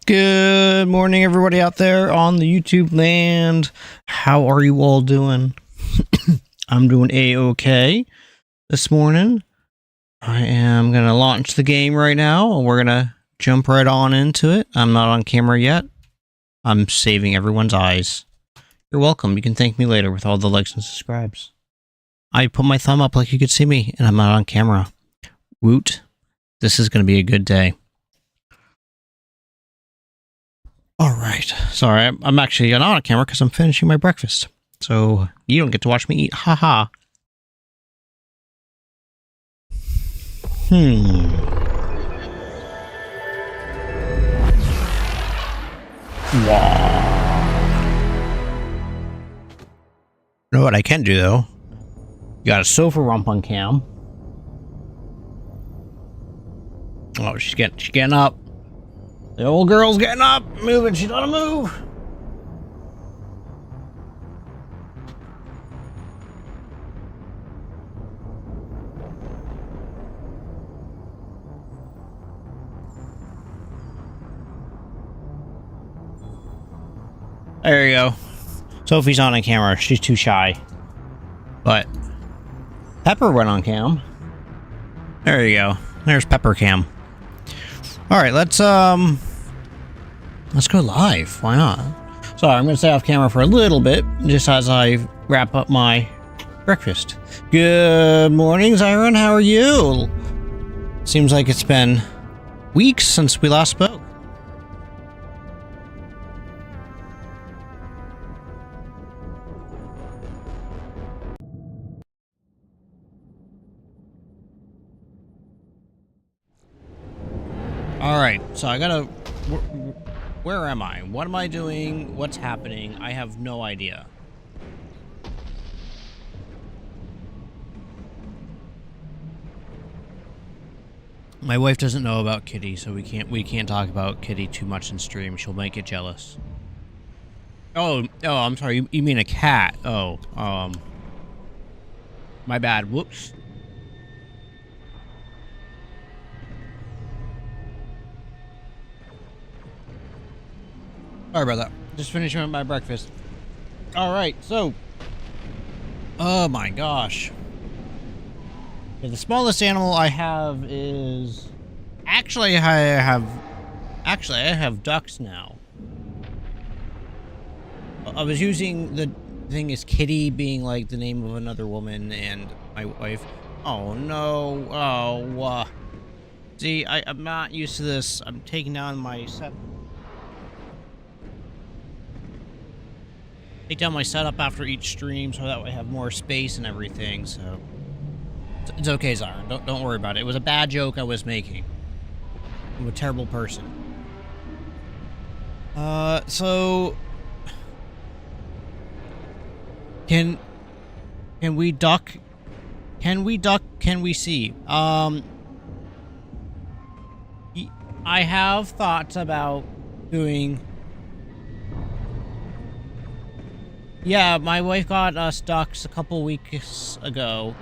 Good morning, everybody out there on the YouTube land. How are you all doing? I'm doing A-OK this morning. I am going to launch the game right now, and we're going to jump right on into it. I'm not on camera yet. I'm saving everyone's eyes. You're welcome. You can thank me later with all the likes and subscribes. I put my thumb up like you could see me, and I'm not on camera. Woot. This is going to be a good day. All right. Sorry, I'm actually not on camera because I'm finishing my breakfast. So you don't get to watch me eat. Haha. Wow. You know what I can do though? You got a sofa rump on cam. Oh, she's getting up. The old girl's getting up, moving. She's on a move. There you go. Sophie's on camera. She's too shy. But Pepper went on cam. There you go. There's Pepper cam. All right, let's go live. Why not? Sorry, I'm gonna stay off camera for a little bit, just as I wrap up my breakfast. Good morning, Zyron. How are you? Seems like it's been weeks since we last spoke. All right, so I gotta. Where am I? What am I doing? What's happening? I have no idea. My wife doesn't know about Kitty, so we can't talk about Kitty too much in stream. She'll make it jealous. Oh, I'm sorry. You mean a cat? Oh, my bad. Whoops. Sorry about that. Just finishing my breakfast. All right, so. Oh my gosh. Yeah, the smallest animal I have is. Actually, I have ducks now. I was using the thing as Kitty being like the name of another woman and my wife. Oh no. Oh. See, I'm not used to this. I'm taking down my set. Take down my setup after each stream so that way I have more space and everything, so it's okay, Zyron. Don't worry about it. It was a bad joke I was making. I'm a terrible person. So can we duck? Can we duck? Can we see? I have thoughts about doing. Yeah, my wife got us ducks a couple weeks ago,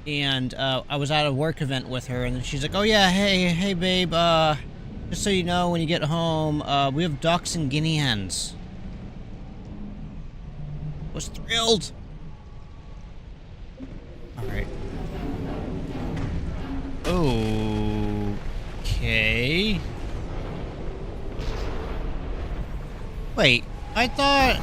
and I was at a work event with her, and she's like, "Oh yeah, hey babe, just so you know, when you get home, we have ducks and guinea hens." I was thrilled. All right. Okay. Wait, I thought.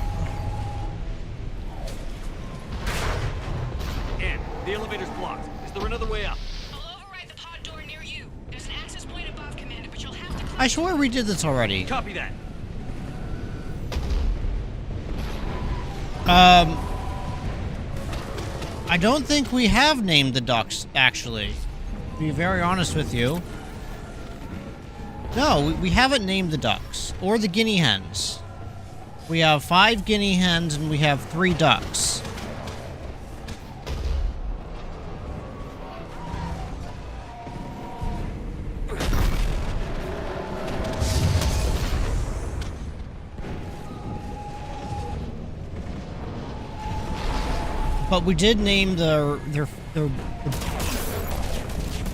The elevator's blocked. Is there another way up? I'll override the pod door near you. There's an access point above, Commander, but you'll have to... I swear we did this already. Copy that. I don't think we have named the ducks, actually. To be very honest with you. No, we haven't named the ducks. Or the guinea hens. We have 5 guinea hens and we have 3 ducks. But we did name their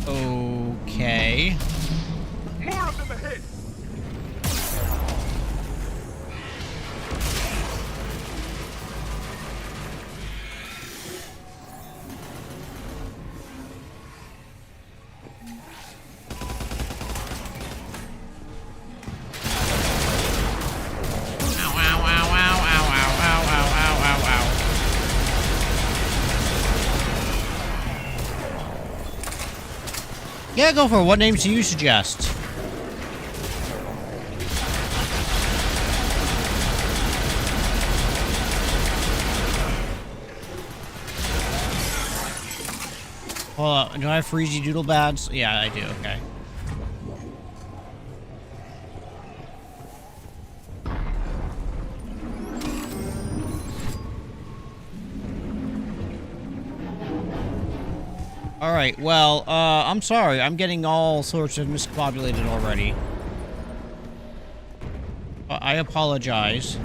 okay. More of them ahead. Yeah, go for it. What names do you suggest? Hold on. Do I have Freezy Doodle Bads? Yeah, I do. Okay. Alright, well, I'm sorry. I'm getting all sorts of miscombobulated already. I apologize.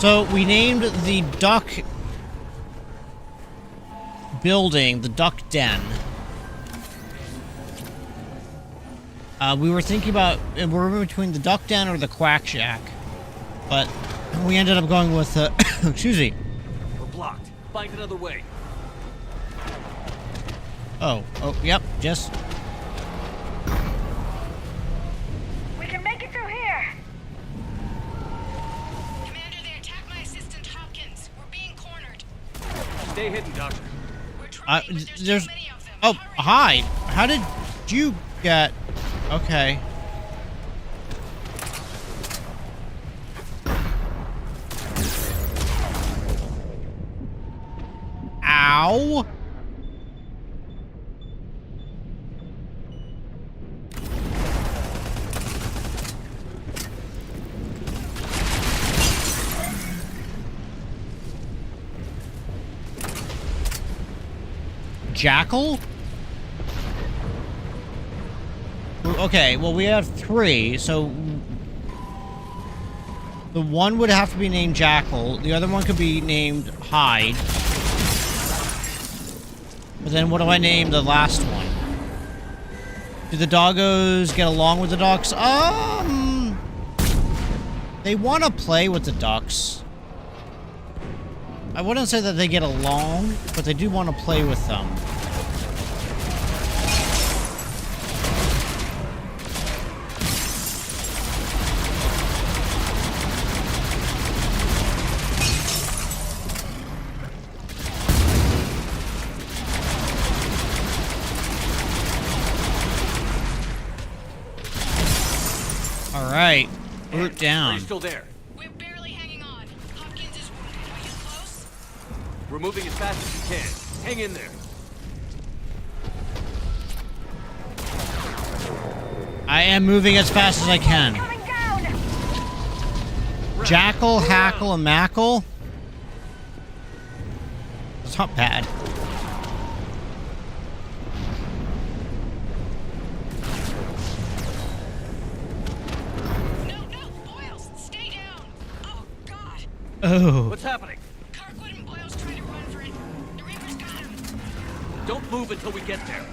So, we named the duck building the Duck Den. We were thinking about, we're between the Duck Den or the Quack Shack, but we ended up going with, excuse me. We're blocked. Find another way. Oh, yep, just... We can make it through here. Commander, they attacked my assistant Hopkins. We're being cornered. Stay hidden, Doctor. We're trying, but there's too many of them. Oh, Hurry. hi! How did you get... Okay. Ow! Jackal? Okay, well, we have 3, so... The one would have to be named Jackal, the other one could be named Hyde. But then what do I name the last one? Do the doggos get along with the ducks? They want to play with the ducks. I wouldn't say that they get along, but they do want to play with them. Alright, root Are down. you still there? We're barely hanging on. Hopkins is wounded. Are you close? We're moving as fast as we can. Hang in there. I am moving as fast as I can. Coming down. Jackal, Hackle, and Mackle? It's not bad. No, Boyles, stay down. Oh God. Oh. What's happening? Kirkwood and Boyles trying to run for it. The Reaper's got him. Don't move until we get there.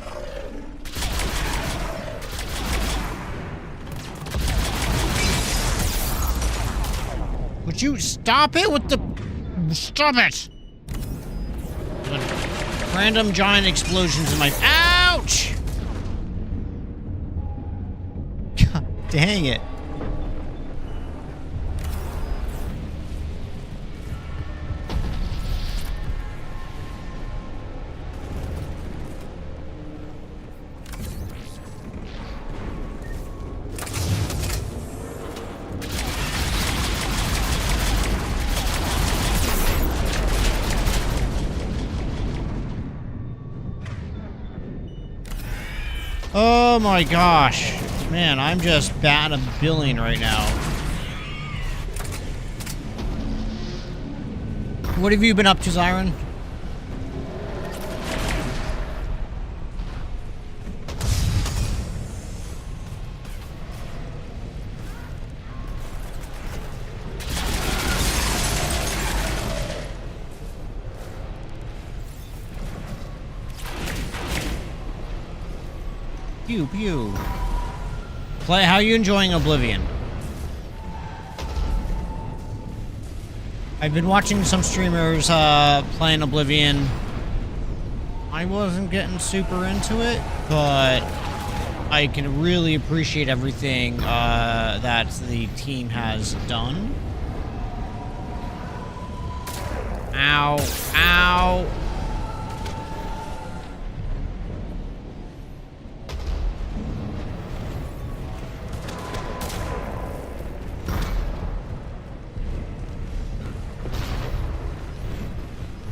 Would you stop it with the... Stop it! The random giant explosions in my... Ouch! God dang it. Oh my gosh. Man, I'm just bad at billing right now. What have you been up to, Zyron? Pew pew. Play. How are you enjoying Oblivion? I've been watching some streamers playing Oblivion. I wasn't getting super into it, but I can really appreciate everything that the team has done. Ow. Ow.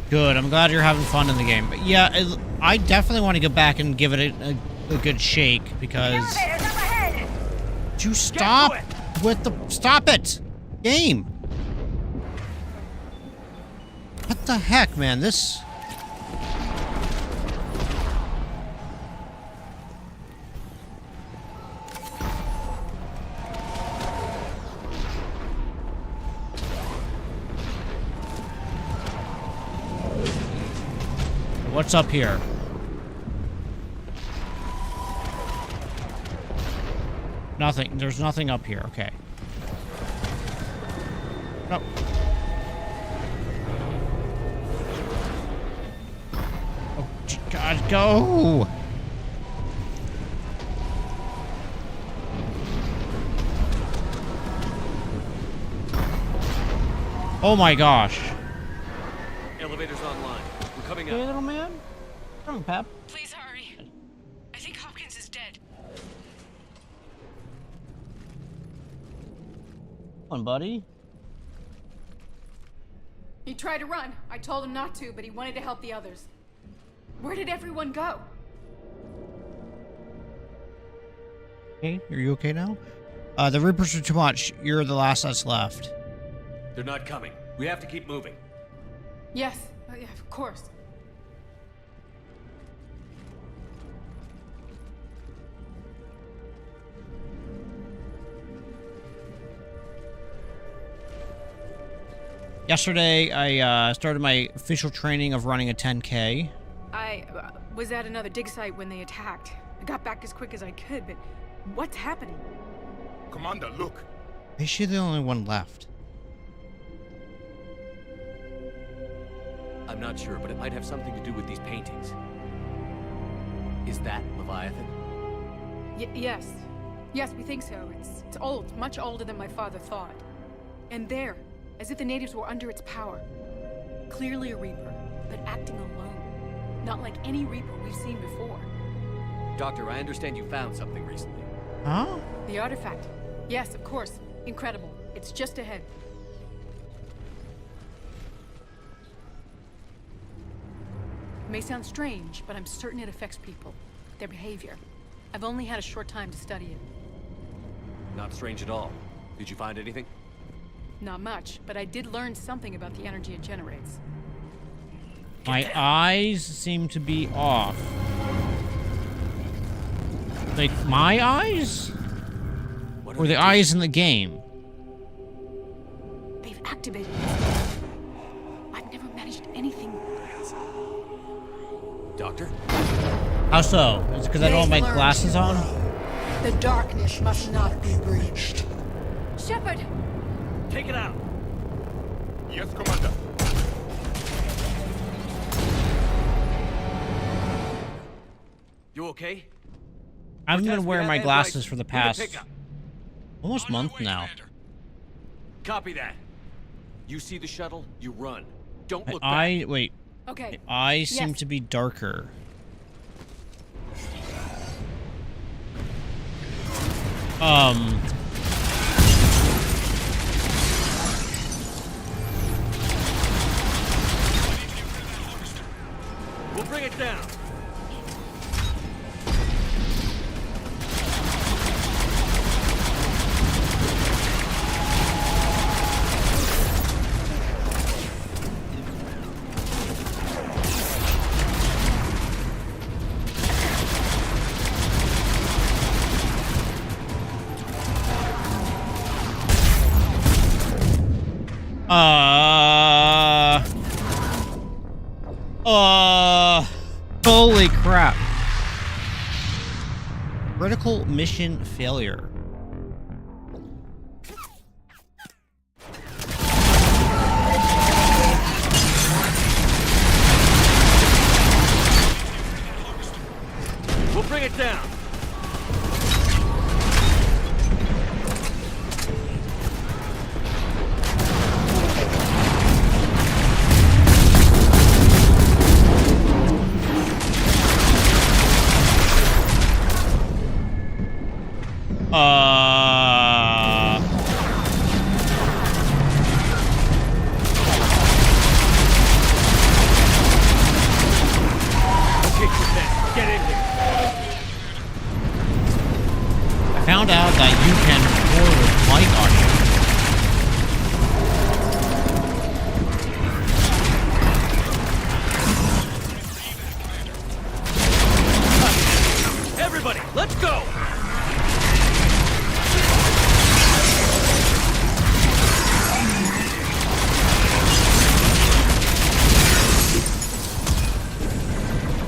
Good. I'm glad you're having fun in the game. But yeah, I definitely want to go back and give it a good shake because. Would you stop with the stop it game? What the heck, man? This. What's up here? Nothing. There's nothing up here. Okay. No. Oh, God, go! Oh my gosh. Elevator's online. We're coming Hey, up. little man. Come on, Pep. Please hurry. I think Hopkins is dead. Come on, buddy. He tried to run. I told him not to, but he wanted to help the others. Where did everyone go? Hey, are you okay now? The Reapers are too much. You're the last that's left. They're not coming. We have to keep moving. Yes, yeah, of course. Yesterday, I started my official training of running a 10K. I was at another dig site when they attacked. I got back as quick as I could, but what's happening? Commander, look. Is she the only one left? I'm not sure, but it might have something to do with these paintings. Is that Leviathan? Yes. Yes, we think so. It's old, much older than my father thought. And there, as if the natives were under its power. Clearly a Reaper, but acting alone. Not like any Reaper we've seen before. Doctor, I understand you found something recently. Huh? The artifact. Yes, of course. Incredible. It's just ahead. It may sound strange, but I'm certain it affects people. Their behavior. I've only had a short time to study it. Not strange at all. Did you find anything? Not much, but I did learn something about the energy it generates. My eyes seem to be off. Like, my eyes? What Or the eyes in the game? They've activated it. I've never managed anything. Doctor? How so? Is it because I don't have my They've learned glasses too on? well. The darkness must not be breached. Shepard! Take it out! Yes, Commander. You okay? I've been Cortez, we wearing have my advice. glasses for the We're to past pick up. almost month now. Copy that. You see the shuttle, you run. Don't My look eye, wait, Okay. my eyes seem Yes. to be darker. back. We'll bring it down. Holy crap. Critical mission failure.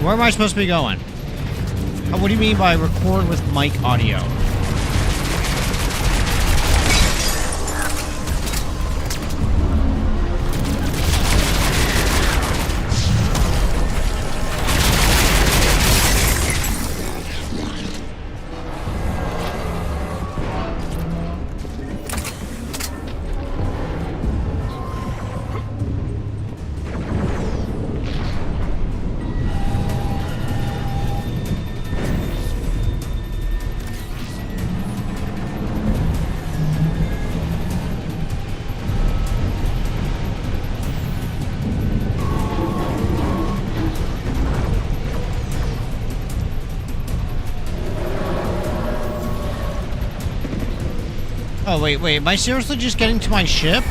Where am I supposed to be going? What do you mean by record with mic audio? Oh, wait, am I seriously just getting to my ship?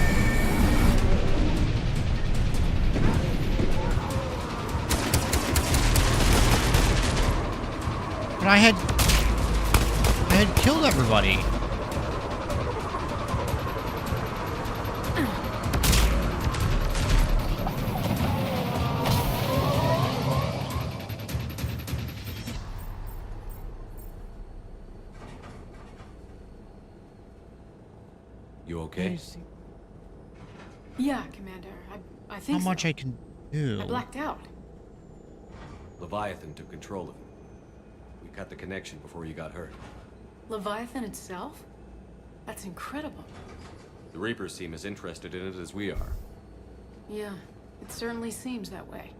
But I had killed everybody. You okay? Yeah, Commander. I think How much so. I can do? I blacked out. Leviathan took control of it. We cut the connection before you got hurt. Leviathan itself? That's incredible. The Reapers seem as interested in it as we are. Yeah, it certainly seems that way.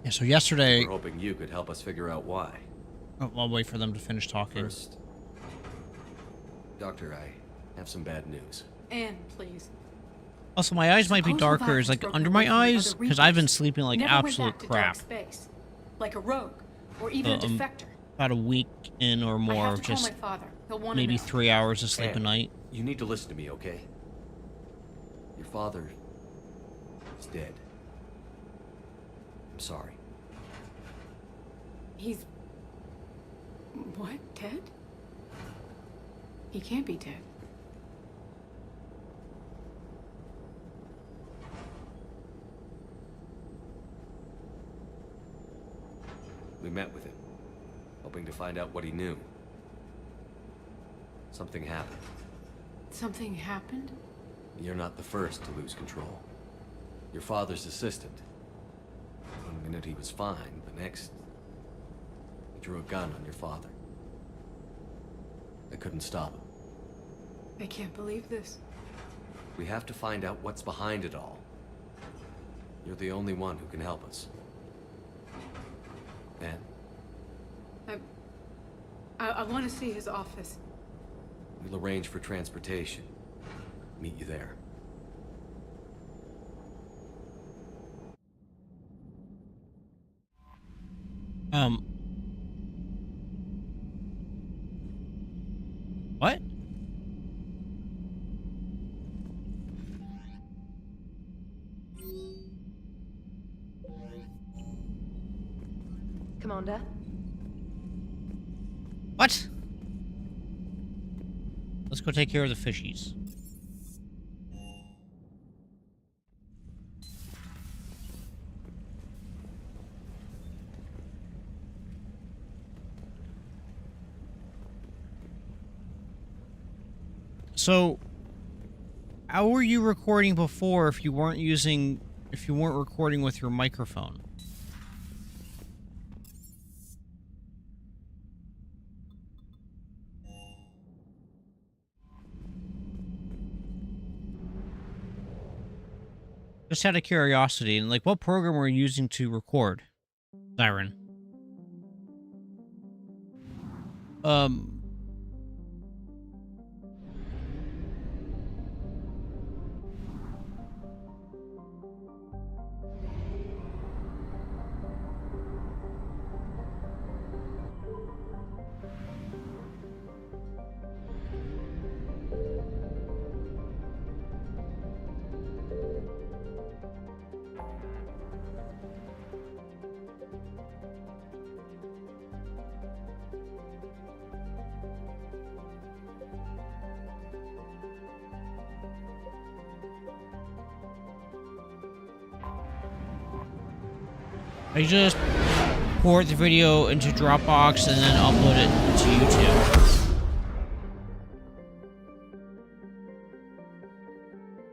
Yeah, so yesterday... We're hoping you could help us figure out why. Oh, I'll wait for them to finish talking. First, Doctor, I have some bad news. Anne, please. Also, my eyes might be Suppose darker. Leviathan's Is like broken under away my from the eyes other because I've been Reapers. sleeping like Never went absolute back to crap. dark space, like a rogue, or even a defector. About a week in or I more have of to call just my father. He'll want maybe to know. 3 hours of sleep a Anne, night. You need to listen to me, okay? Your father is dead. I'm sorry. He's... What? Dead? He can't be dead. We met with him, hoping to find out what he knew. Something happened. Something happened? You're not the first to lose control. Your father's assistant. One minute he was fine, the next... he drew a gun on your father. I couldn't stop him. I can't believe this. We have to find out what's behind it all. You're the only one who can help us. Anne? I want to see his office. We'll arrange for transportation. Meet you there. What? Commander? What? Let's go take care of the fishies. So, how were you recording before if you weren't recording with your microphone? Just out of curiosity, and like, what program were you using to record, Siren? I just port the video into Dropbox and then upload it to YouTube.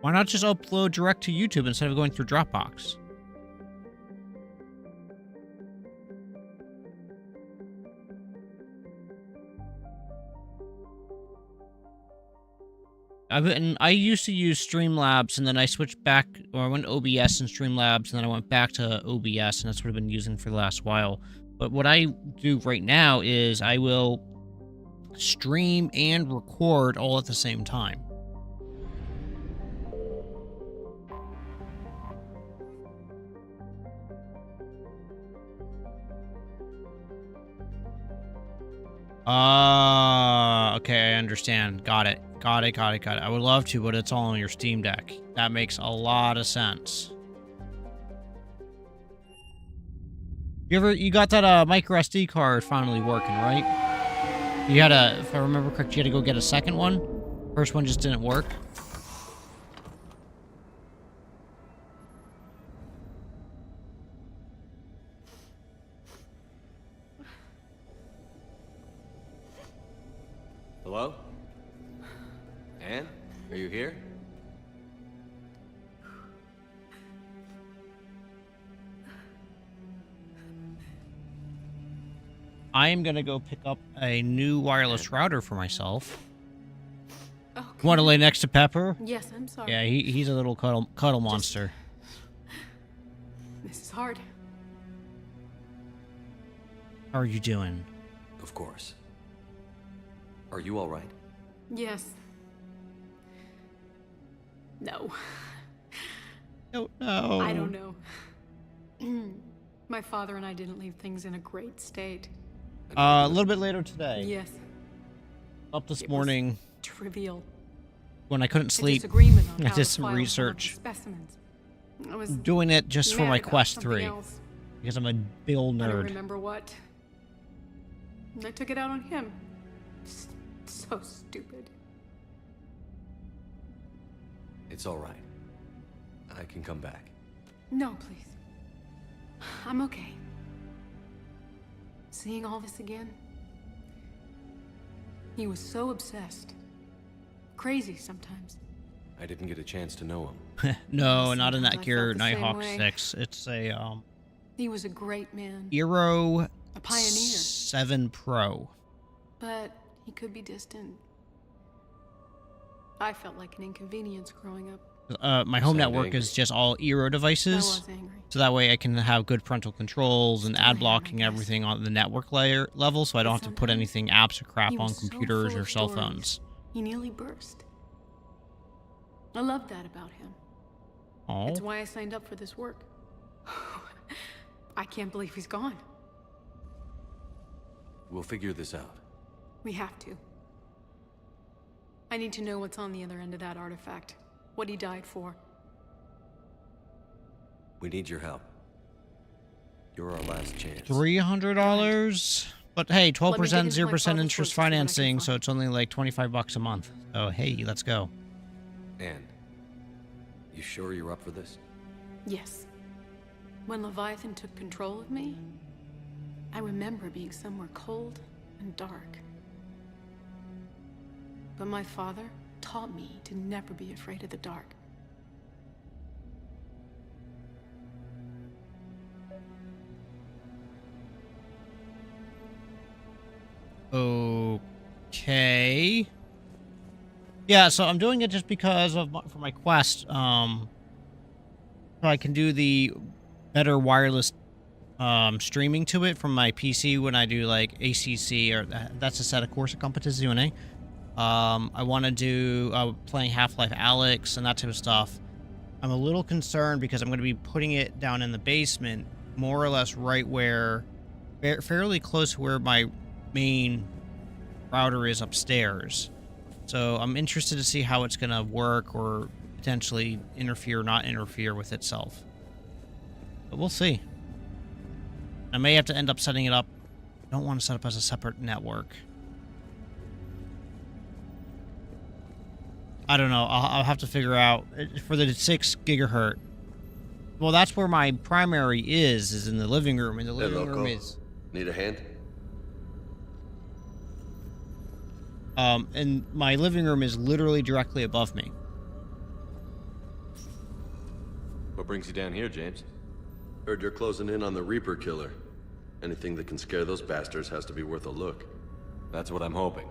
Why not just upload direct to YouTube instead of going through Dropbox? I used to use Streamlabs, and then I switched back, or I went to OBS and Streamlabs, and then I went back to OBS, and that's what I've been using for the last while. But what I do right now is I will stream and record all at the same time. Okay, I understand. Got it. Got it. I would love to, but it's all on your Steam Deck. That makes a lot of sense. You got that micro SD card finally working, right? You had if I remember correctly, you had to go get a second one. First one just didn't work. Hello? Anne? Are you here? I am gonna go pick up a new wireless router for myself. Oh, Want to lay next to Pepper? yes, I'm sorry. Yeah, he's a little cuddle monster. This is hard. How are you doing? Of course. Are you all right? Yes. No. Oh no. I don't know. My father and I didn't leave things in a great state. A little bit later today. Yes. Up this It was morning trivial. when I couldn't A sleep. disagreement on I how did to some file one of the research. Specimens. I was Doing it just for mad my about Quest something 3 else. because I'm a Bill I don't nerd. remember what. And I took it out on him. So stupid. It's all right. I can come back. No, please. I'm okay. Seeing all this again? He was so obsessed. Crazy sometimes. I didn't get a chance to know him. No, not in that Sometimes I Gear felt the same Nighthawk way. 6. It's a He was a great man. Eero A pioneer. 7 Pro. But he could be distant. I felt like an inconvenience growing up. My home Sound network angry. is just all Eero I devices. was angry. So that way I can have good parental controls and Still ad am, blocking I guess. everything on the network layer level, so I don't have to put Sometimes anything apps or crap he on was so computers full or of cell stories. phones. He nearly burst. I loved that about him. Oh, It's why I signed up for this work. I can't believe he's gone. We'll figure this out. We have to. I need to know what's on the other end of that artifact. What he died for. We need your help. You're our last chance. $300. But hey, 12%, Let me get into my 0% father's interest books and see what I can financing, so find. it's only like $25 a month. So hey, let's go. Anne, you sure you're up for this? Yes. When Leviathan took control of me, I remember being somewhere cold and dark. But my father taught me to never be afraid of the dark. Okay. Yeah, so I'm doing it just because of for my Quest. So I can do the better wireless streaming to it from my PC when I do like ACC, or that's a set of course of competency UNA. I want to do playing Half-Life Alyx and that type of stuff. I'm a little concerned because I'm going to be putting it down in the basement, more or less right where, fairly close to where my main router is upstairs. So I'm interested to see how it's going to work or potentially interfere or not interfere with itself. But we'll see. I may have to end up setting it up. I don't want to set up as a separate network. I don't know. I'll have to figure out. For the 6 gigahertz, Well, that's where my primary is in the living room. And the Hey, living room loco. is... Need a hand? And my living room is literally directly above me. What brings you down here, James? Heard you're closing in on the Reaper killer. Anything that can scare those bastards has to be worth a look. That's what I'm hoping.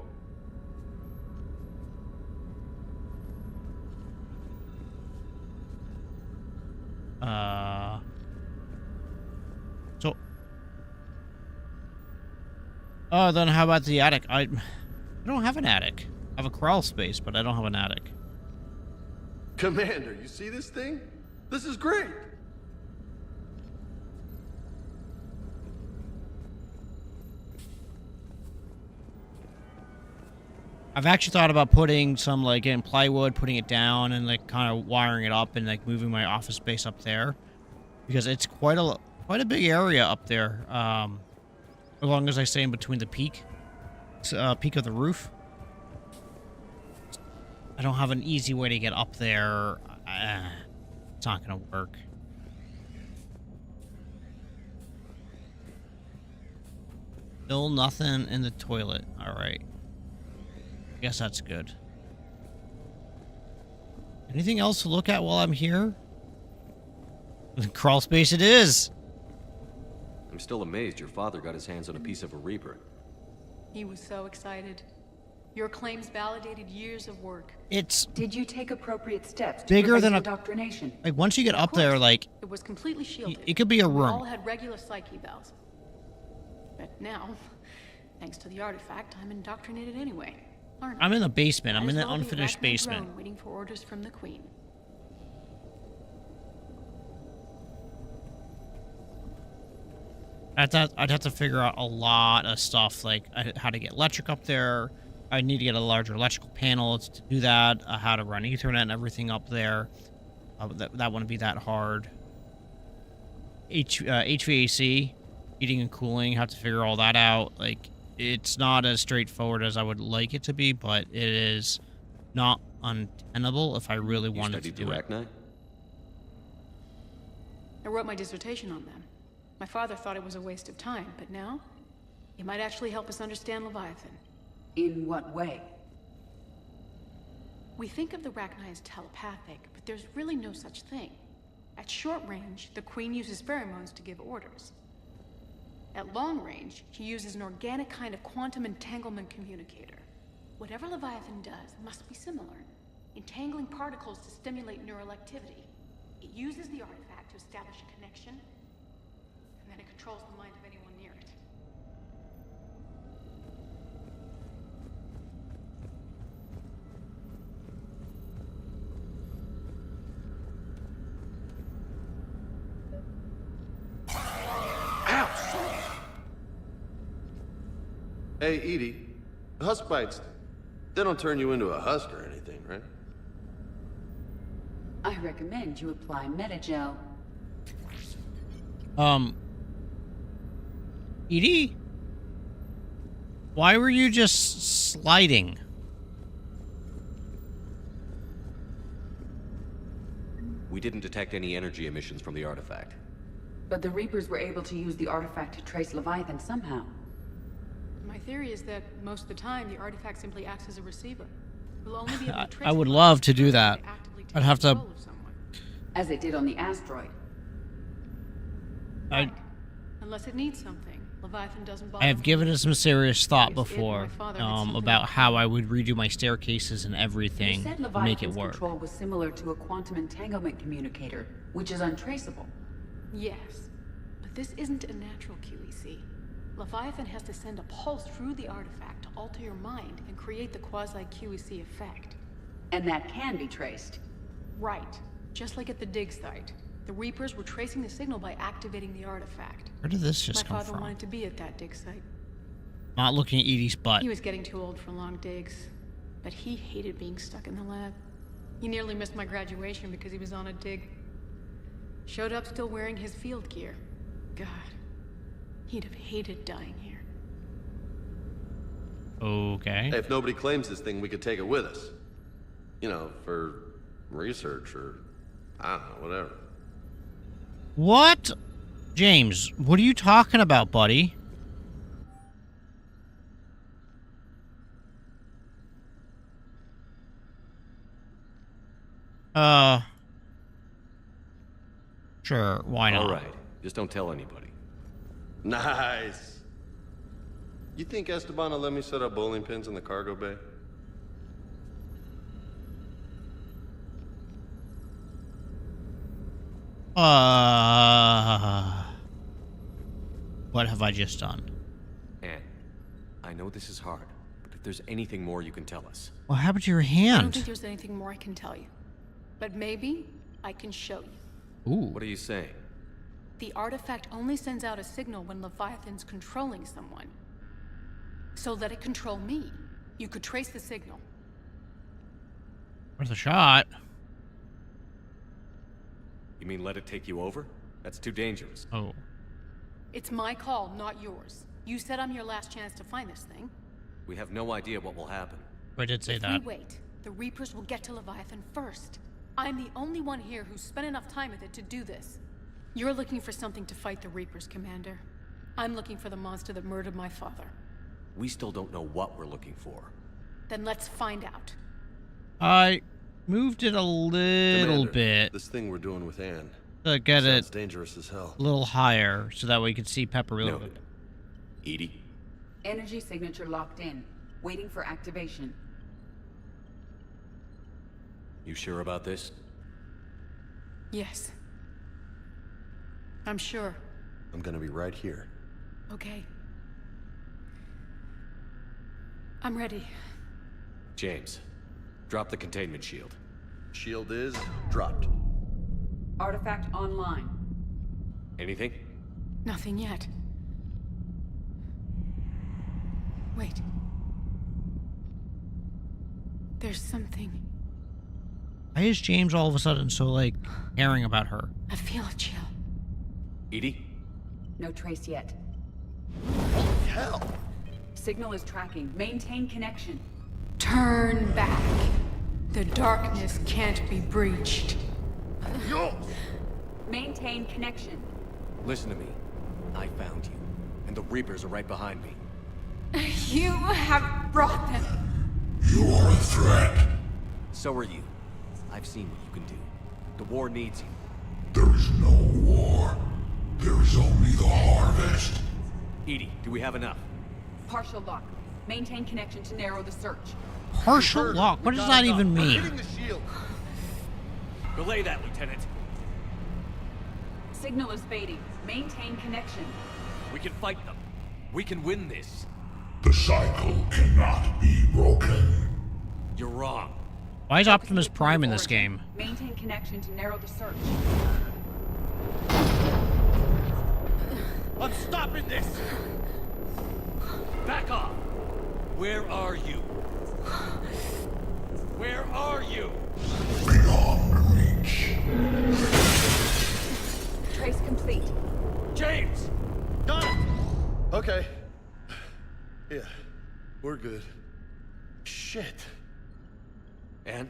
So... Oh, then how about the attic? I don't have an attic. I have a crawl space, but I don't have an attic. Commander, you see this thing? This is great! I've actually thought about putting some, like, in plywood, putting it down, and, like, kind of wiring it up and, like, moving my office space up there. Because it's quite a big area up there. As long as I stay in between the peak of the roof. I don't have an easy way to get up there. It's not gonna work. Still nothing in the toilet. Alright. Guess that's good. Anything else to look at while I'm here? Crawl space it is! I'm still amazed your father got his hands on a piece of a Reaper. He was so excited. Your claims validated years of work. It's Did you take appropriate steps to bigger prevent than a... indoctrination? Like, once you get up there, like... It was completely shielded. It could be a We all room. had regular psyche valves. But now, thanks to the artifact, I'm indoctrinated anyway. Aren't I? I'm in the basement. I'm Might in as the well be unfinished arachnid basement. drone waiting for orders from the Queen. I'd have to figure out a lot of stuff, like how to get electric up there. I need to get a larger electrical panel to do that. How to run Ethernet and everything up there. That wouldn't be that hard. HVAC, heating and cooling. Have to figure all that out. Like, it's not as straightforward as I would like it to be, but it is not untenable if I really You wanted to studied do it. Arachnite? I wrote my dissertation on them. My father thought it was a waste of time, but now, it might actually help us understand Leviathan. In what way? We think of the Rachni as telepathic, but there's really no such thing. At short range, the Queen uses pheromones to give orders. At long range, he uses an organic kind of quantum entanglement communicator. Whatever Leviathan does must be similar, entangling particles to stimulate neural activity. It uses the artifact to establish a connection, and then it controls the mind of anyone near it. Hey, Edie. Husk bites, they don't turn you into a husk or anything, right? I recommend you apply Metagel. Edie? Why were you just sliding? We didn't detect any energy emissions from the artifact. But the Reapers were able to use the artifact to trace Leviathan somehow. My theory is that most of the time, the artifact simply acts as a receiver. We'll only be able to trace I would Leviathan love to do if they that. actively take I'd have to... control of someone. As it did on the asteroid. I Unless it needs something, Leviathan doesn't bother. I have given it some serious thought If it or before my father had something about to how do. I would redo my staircases and You everything said to make it Leviathan's work. control was similar to a quantum entanglement communicator, which is untraceable. Yes, but this isn't a natural QEC. Leviathan has to send a pulse through the artifact to alter your mind and create the quasi-QEC effect. And that can be traced. Right. Just like at the dig site. The Reapers were tracing the signal by activating the artifact. Where did this just My come father from? wanted to be at that dig site. Not looking at Edie's butt. He was getting too old for long digs, but he hated being stuck in the lab. He nearly missed my graduation because he was on a dig. Showed up still wearing his field gear. God, he'd have hated dying here. Okay. Hey, if nobody claims this thing, we could take it with us. You know, for research or, I don't know, whatever. What? James, what are you talking about, buddy? Sure, why not? All right. Just don't tell anybody. Nice. You think Esteban will let me set up bowling pins in the cargo bay? What have I just done? Anne, I know this is hard, but if there's anything more you can tell us. What happened to your I don't hand? think there's anything more I can tell you. But maybe I can show you. Ooh. What are you saying? The artifact only sends out a signal when Leviathan's controlling someone. So let it control me. You could trace the signal. Worth a shot. You mean let it take you over? That's too dangerous. Oh. It's my call, not yours. You said I'm your last chance to find this thing. We have no idea what will happen. I did say If that. we wait, the Reapers will get to Leviathan first. I'm the only one here who's spent enough time with it to do this. You're looking for something to fight the Reapers, Commander. I'm looking for the monster that murdered my father. We still don't know what we're looking for. Then let's find out. I moved it a little Commander, bit This thing we're doing with Anne. to get Sounds it dangerous as hell. a little higher so that way you could see Pepper really Noted. good. Edie? Energy signature locked in. Waiting for activation. You sure about this? Yes. I'm sure. I'm gonna be right here. Okay. I'm ready. James, drop the containment shield. Shield is dropped. Artifact online. Anything? Nothing yet. Wait. There's something. Why is James all of a sudden so, like, caring about her? I feel a chill. Edie? No trace yet. Hell! Signal is tracking. Maintain connection. Turn back. The darkness can't be breached. Maintain connection. Listen to me. I found you, and the Reapers are right behind me. You have brought them. You are a threat. So are you. I've seen what you can do. The war needs you. There is no war. There is only the harvest. Edie, do we have enough? Partial lock. Maintain connection to narrow the search. Partial lock? What does that even mean? Hitting the shield. Relay that, Lieutenant. Signal is fading. Maintain connection. We can fight them. We can win this. The cycle cannot be broken. You're wrong. Why is Optimus Prime in this Origin. game? Maintain connection to narrow the search. I'm stopping this! Back off! Where are you? Where are you? Beyond reach. Trace complete. James! Got it! Okay. Yeah, we're good. Shit. Anne?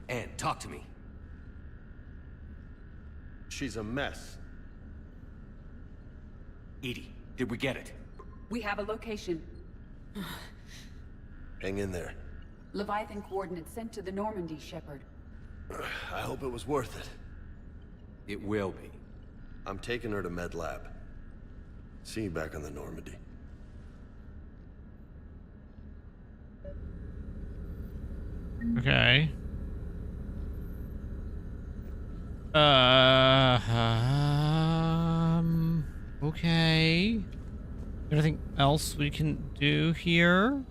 Anne, talk to me. She's a mess. Edie, did we get it? We have a location. Hang in there. Leviathan coordinates sent to the Normandy, Shepard. I hope it was worth it. It will be. I'm taking her to Med Lab. See you back on the Normandy. Okay. Okay. Anything else we can do here?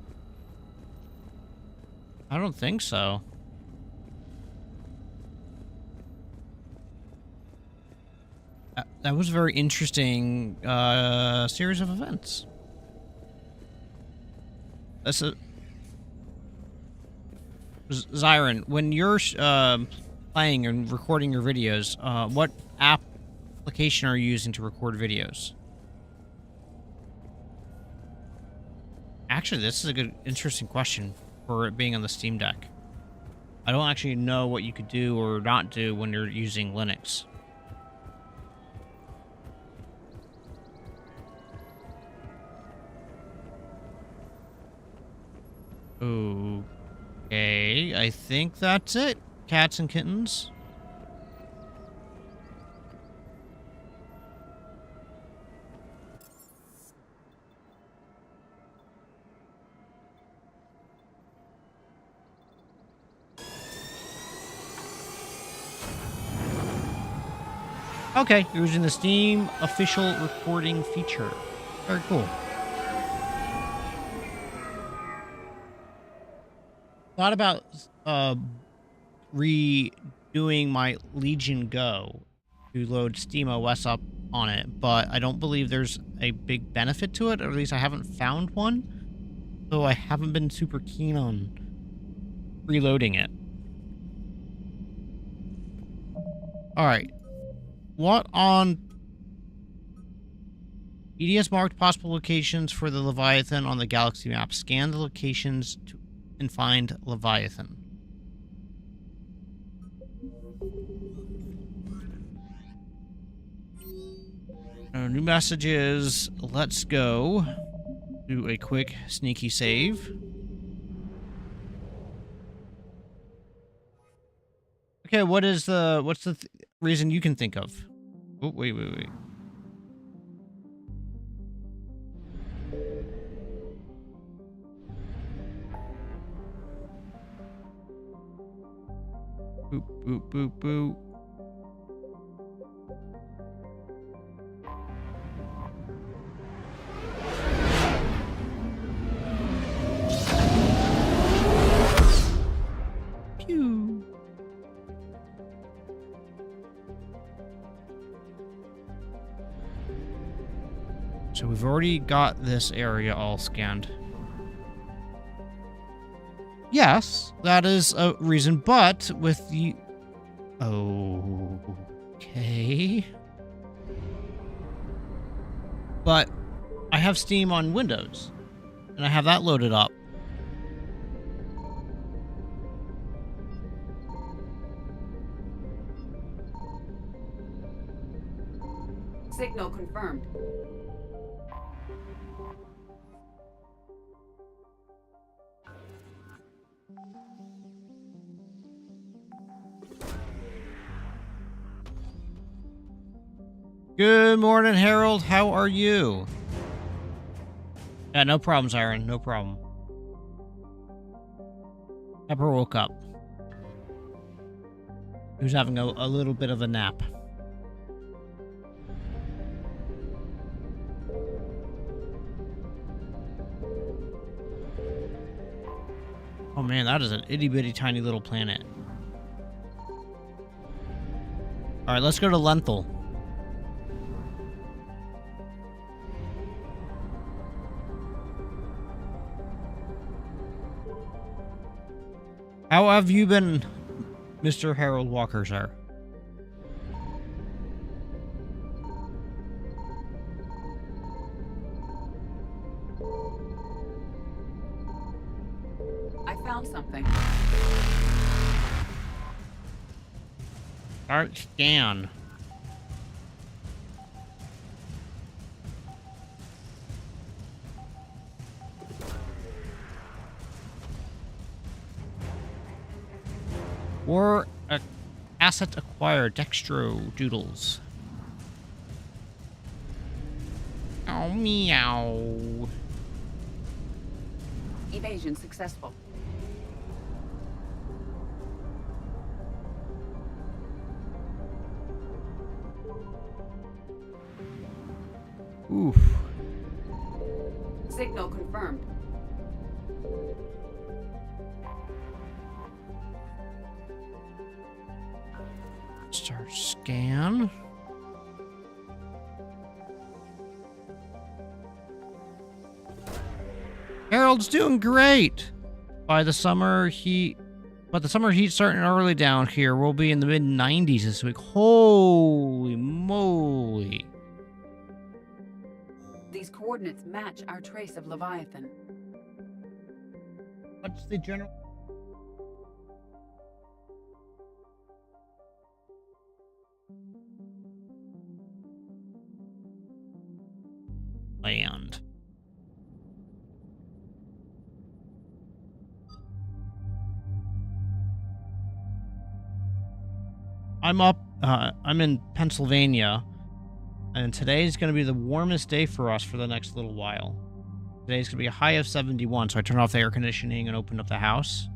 I don't think so. That was a very interesting series of events. That's a Zyron, when you're playing and recording your videos, what application are you using to record videos? Actually, this is a good, interesting question for it being on the Steam Deck. I don't actually know what you could do or not do when you're using Linux. Okay, I think that's it. Cats and kittens. Okay, you're using the Steam official recording feature. Very cool. Thought about redoing my Legion Go to load SteamOS up on it, but I don't believe there's a big benefit to it, or at least I haven't found one. So I haven't been super keen on reloading it. All right. What on EDS marked possible locations for the Leviathan on the galaxy map? Scan the locations and find Leviathan. New messages. Let's go. Do a quick sneaky save. Okay, what's the reason you can think of? Oh, wait. Boop. Pew. So we've already got this area all scanned. Yes, that is a reason, but with the... Okay. But I have Steam on Windows, and I have that loaded up. Signal confirmed. Good morning, Harold. How are you? Yeah, no problems, Aaron. No problem. Pepper woke up. He was having a little bit of a nap. Oh man, that is an itty-bitty tiny little planet. Alright, let's go to Lenthal. How have you been, Mr. Harold Walker, sir? I found something. Start scan. Or asset acquired, Dextro Doodles. Oh, meow. Evasion successful. Oof. Signal confirmed. Start scan. Harold's doing great. But the summer heat starting early down here. We'll be in the mid-90s this week. Holy moly. These coordinates match our trace of Leviathan. What's the general? Land. I'm in Pennsylvania, and today's going to be the warmest day for us for the next little while. Today's going to be a high of 71, so I turned off the air conditioning and opened up the house.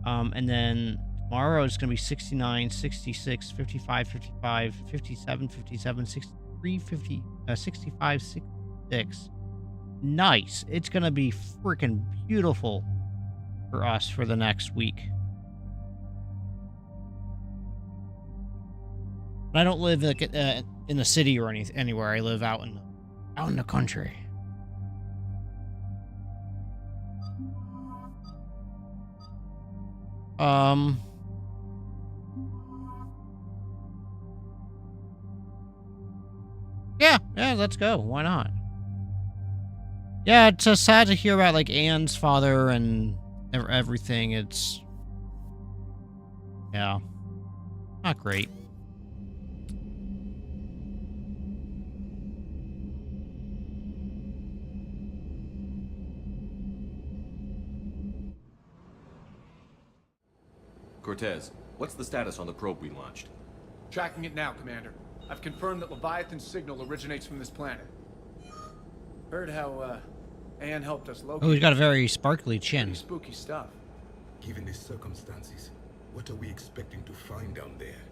And then tomorrow it's going to be 69, 66, 55, 55, 57, 57, 63, 50, 65, 66. Nice. It's going to be freaking beautiful for us for the next week. I don't live like in the city or anywhere. I live out in the country. Yeah, let's go. Why not? Yeah, it's sad to hear about like Anne's father and everything. It's not great. Cortez, what's the status on the probe we launched? Tracking it now, Commander. I've confirmed that Leviathan's signal originates from this planet. Heard how, Anne helped us locate. Oh, he's got a very sparkly chin. Pretty spooky stuff. Given the circumstances, what are we expecting to find down there?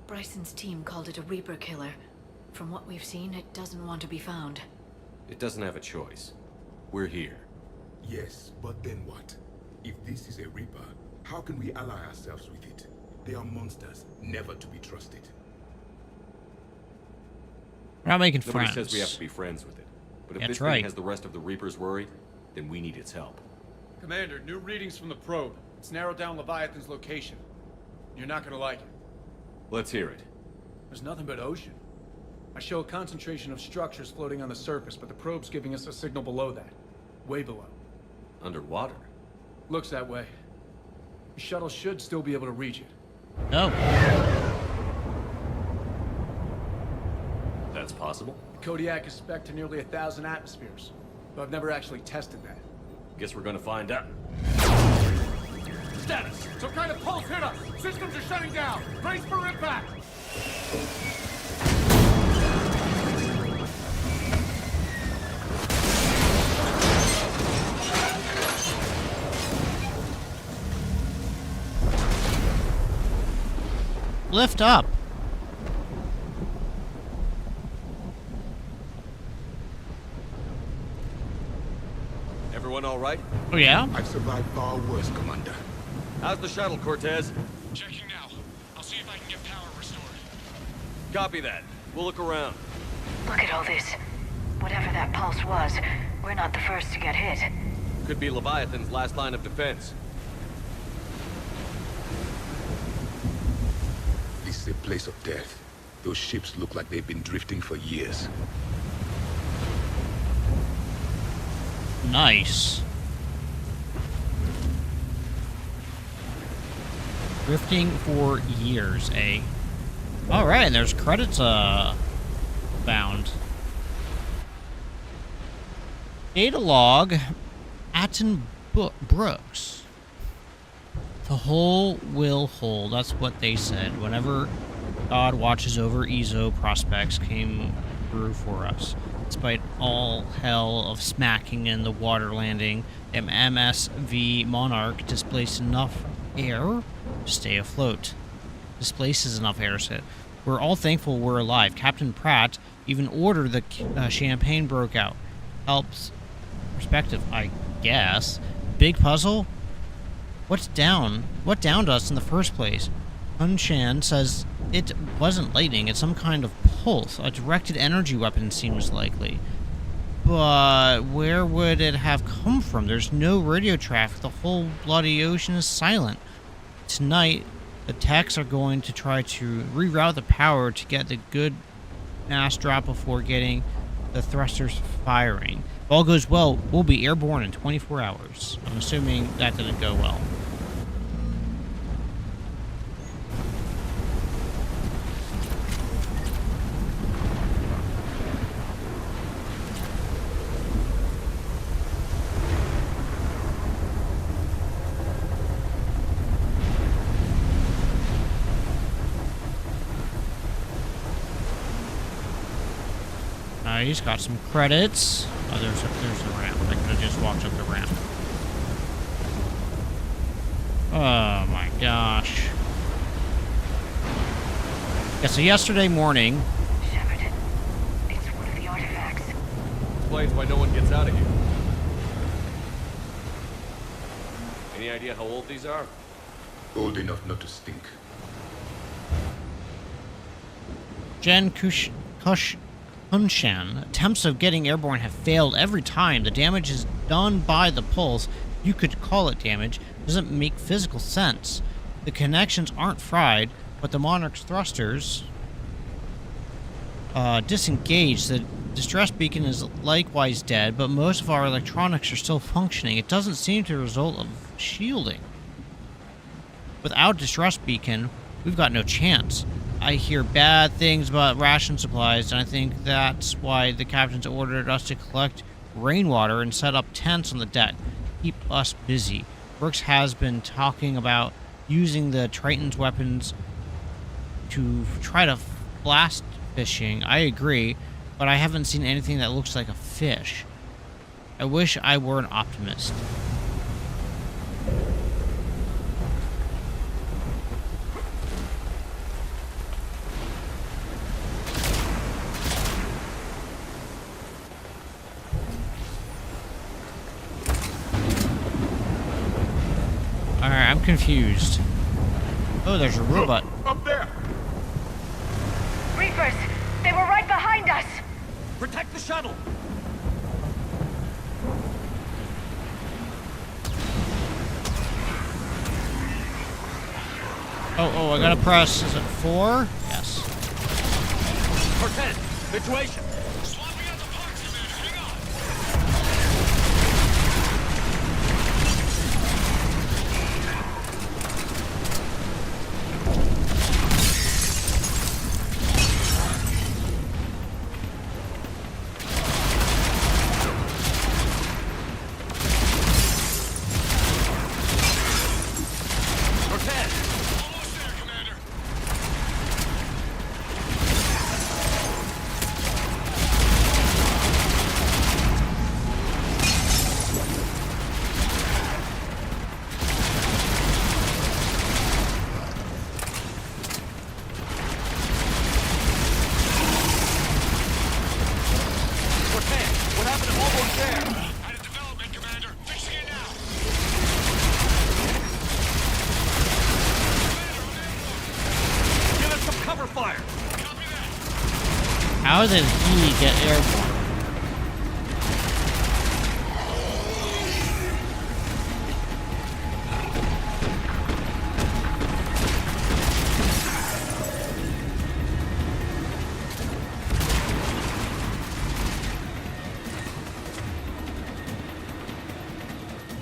Bryson's team called it a Reaper killer. From what we've seen, it doesn't want to be found. It doesn't have a choice. We're here. Yes, but then what? If this is a Reaper, how can we ally ourselves with it? They are monsters, never to be trusted. We're not making Nobody friends. says we have to be friends with it. But if That's this right. thing has the rest of the Reapers worried, then we need its help. Commander, new readings from the probe. It's narrowed down Leviathan's location. You're not gonna like it. Let's hear it. There's nothing but ocean. I show a concentration of structures floating on the surface, but the probe's giving us a signal below that. Way below. Underwater? Looks that way. The shuttle should still be able to reach it. No. That's possible? The Kodiak is spec'd to nearly 1,000 atmospheres, but I've never actually tested that. Guess we're gonna find out. Status! Some kind of pulse hit us! Systems are shutting down! Brace for impact! Lift up. Everyone all right? Oh yeah? I've survived far worse, Commander. How's the shuttle, Cortez? Checking now. I'll see if I can get power restored. Copy that. We'll look around. Look at all this. Whatever that pulse was, we're not the first to get hit. Could be Leviathan's last line of defense. This is a place of death. Those ships look like they've been drifting for years. Nice. Drifting for years, eh? Alright, and there's credits, found. Data log, Atten Brooks. The hull will hold. That's what they said. Whenever God watches over Ezo, prospects came through for us. Despite all hell of smacking in the water landing, MSV Monarch displaced enough air to stay afloat. Displaces enough air, so we're all thankful we're alive. Captain Pratt even ordered the champagne broke out. Helps perspective, I guess. Big puzzle? What downed us in the first place? Unshan says it wasn't lightning, it's some kind of pulse. A directed energy weapon seems likely. But where would it have come from? There's no radio traffic. The whole bloody ocean is silent. Tonight, the techs are going to try to reroute the power to get the good mass drop before getting the thrusters firing. If all goes well, we'll be airborne in 24 hours. I'm assuming that didn't go well. Nice, got some credits. Oh, there's the ramp. I could have just walked up the ramp. Oh my gosh. Yeah, so yesterday morning... Shepard, it's one of the artifacts. Explains why no one gets out of here. Any idea how old these are? Old enough not to stink. Jen Kunshan, attempts of getting airborne have failed every time. The damage is done by the pulse. You could call it damage. Doesn't make physical sense. The connections aren't fried, but the Monarch's thrusters disengaged. The distress beacon is likewise dead, but most of our electronics are still functioning. It doesn't seem to be a result of shielding. Without distress beacon, we've got no chance. I hear bad things about ration supplies, and I think that's why the captain's ordered us to collect rainwater and set up tents on the deck. Keep us busy. Brooks has been talking about using the Triton's weapons to try to blast fishing. I agree, but I haven't seen anything that looks like a fish. I wish I were an optimist. Alright, I'm confused. Oh, there's a robot. Up there! Reapers! They were right behind us! Protect the shuttle! Oh, I gotta press, is it 4? Yes. Cortez, situation! Swapping out the parts, Commander. Hang on. Cortez! Almost there, Commander. Cortez, what happened to almost there? Had a development, Commander. Fixing it now. Give us some cover fire! Copy that. How did he get airborne?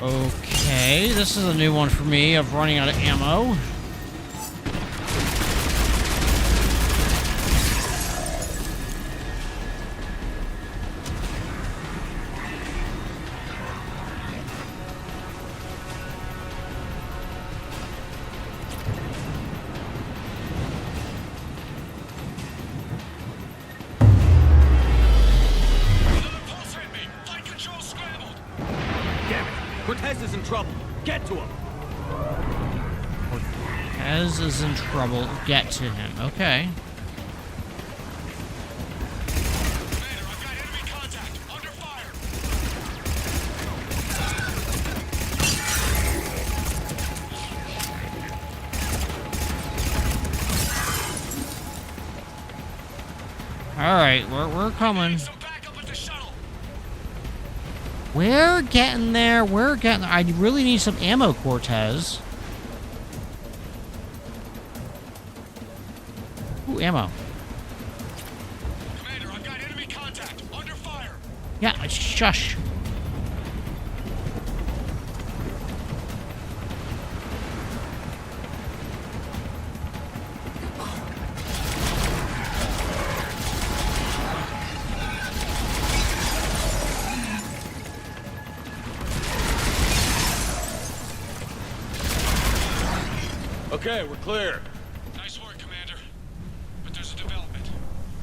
Okay, this is a new one for me of running out of ammo. Another pulse hit me. Flight control scrambled. Damn it! Cortez is in trouble! Get to him! Cortez is in trouble. Get to him. Okay. Commander, I've got enemy contact. Under fire. Alright, we're coming. Some backup at the shuttle. We're getting there. We're getting there. I really need some ammo, Cortez. Ooh, ammo. Commander, I've got enemy contact. Under fire. Yeah, shush. Okay, we're clear. Nice work, Commander. But there's a development.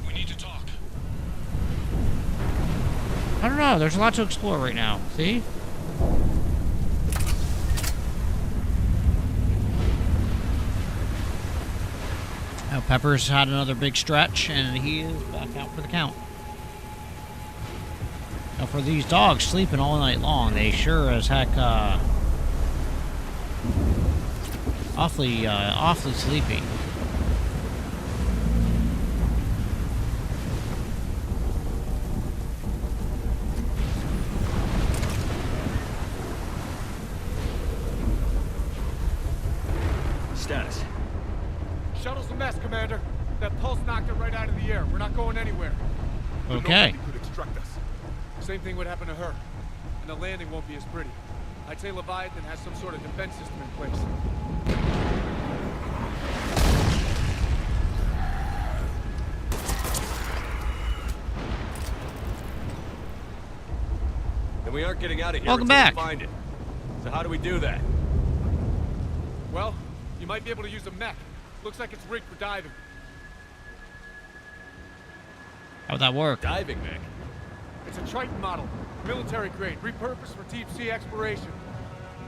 We need to talk. I don't know. There's a lot to explore right now. See? Now Pepper's had another big stretch, and he is back out for the count. Now for these dogs sleeping all night long, they sure as heck awfully sleepy. Status. Shuttle's a mess, Commander. That pulse knocked it right out of the air. We're not going anywhere. Okay. Nobody could extract us. Same thing would happen to her. And the landing won't be as pretty. I'd say Leviathan has some sort of defense system in place. And we aren't getting out of here Welcome until back. we find it. So how do we do that? Well, you might be able to use a mech. Looks like it's rigged for diving. How'd that work? Diving mech. It's a Triton model, military grade, repurposed for deep sea exploration.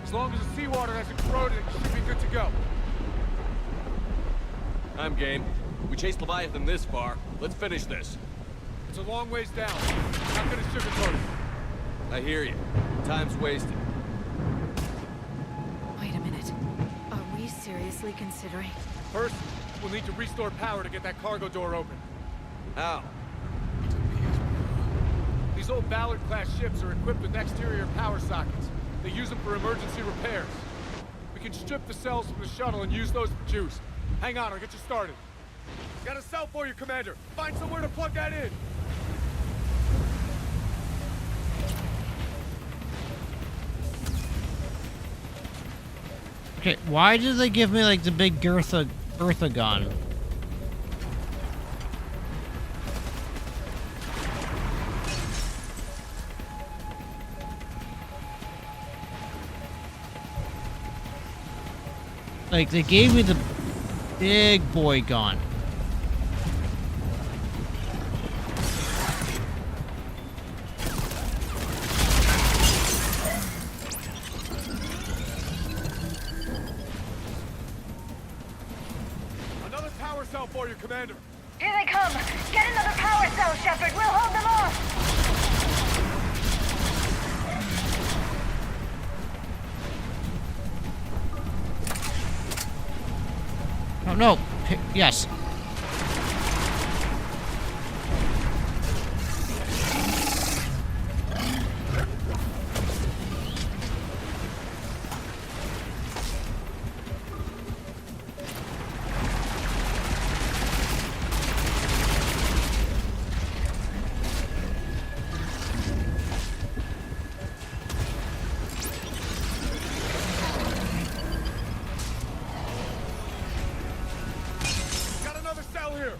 As long as the seawater hasn't corroded, it should be good to go. I'm game. We chased Leviathan this far. Let's finish this. It's a long ways down. Not gonna sugarcoat it. I hear you. Time's wasted. Wait a minute. Are we seriously considering? First, we'll need to restore power to get that cargo door open. How? These old Ballard-class ships are equipped with exterior power sockets. They use them for emergency repairs. We can strip the cells from the shuttle and use those for juice. Hang on, I'll get you started. Got a cell for you, Commander. Find somewhere to plug that in. Okay, why did they give me like the big Eartha gun? Like they gave me the big boy gun. Another power cell for you, Commander. Here they come! Get another power cell, Shepard! We'll hold them off! Oh no! Yes. Got another cell here.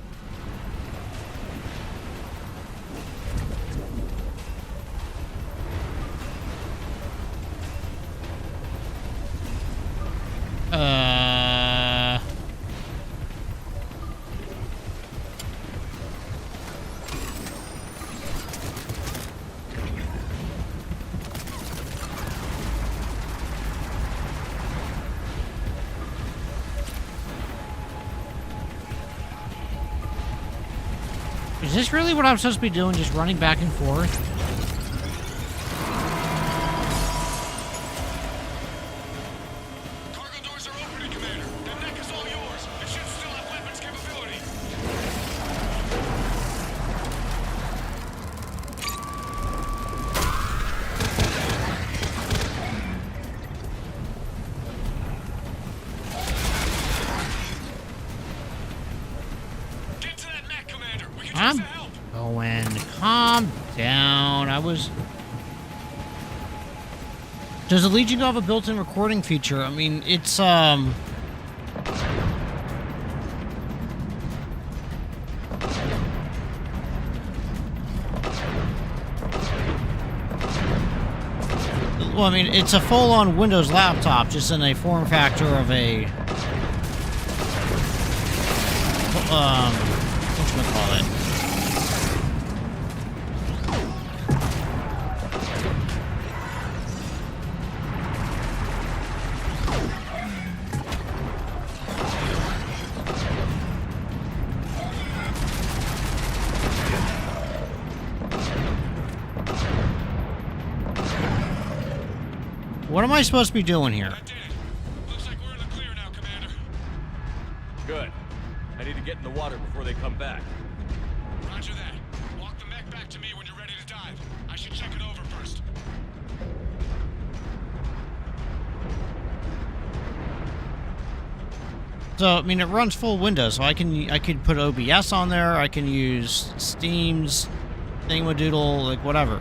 Is this really what I'm supposed to be doing? Just running back and forth? Cargo doors are opening, Commander. That neck is all yours. The ship still have weapons capability. Get to that mech, Commander. We can I'm use the help. going. Calm down. Does the Legion have a built-in recording feature? I mean, it's well, I mean, it's a full-on Windows laptop, just in a form factor of a whatchamacallit? What am I supposed to be doing here? That did it. Looks like we're in the clear now, Commander. Good. I need to get in the water before they come back. Roger that. Walk the mech back to me when you're ready to dive. I should check it over first. So, I mean, it runs full Windows, so I could put OBS on there, I can use Steam's thingamadoodle, like, whatever.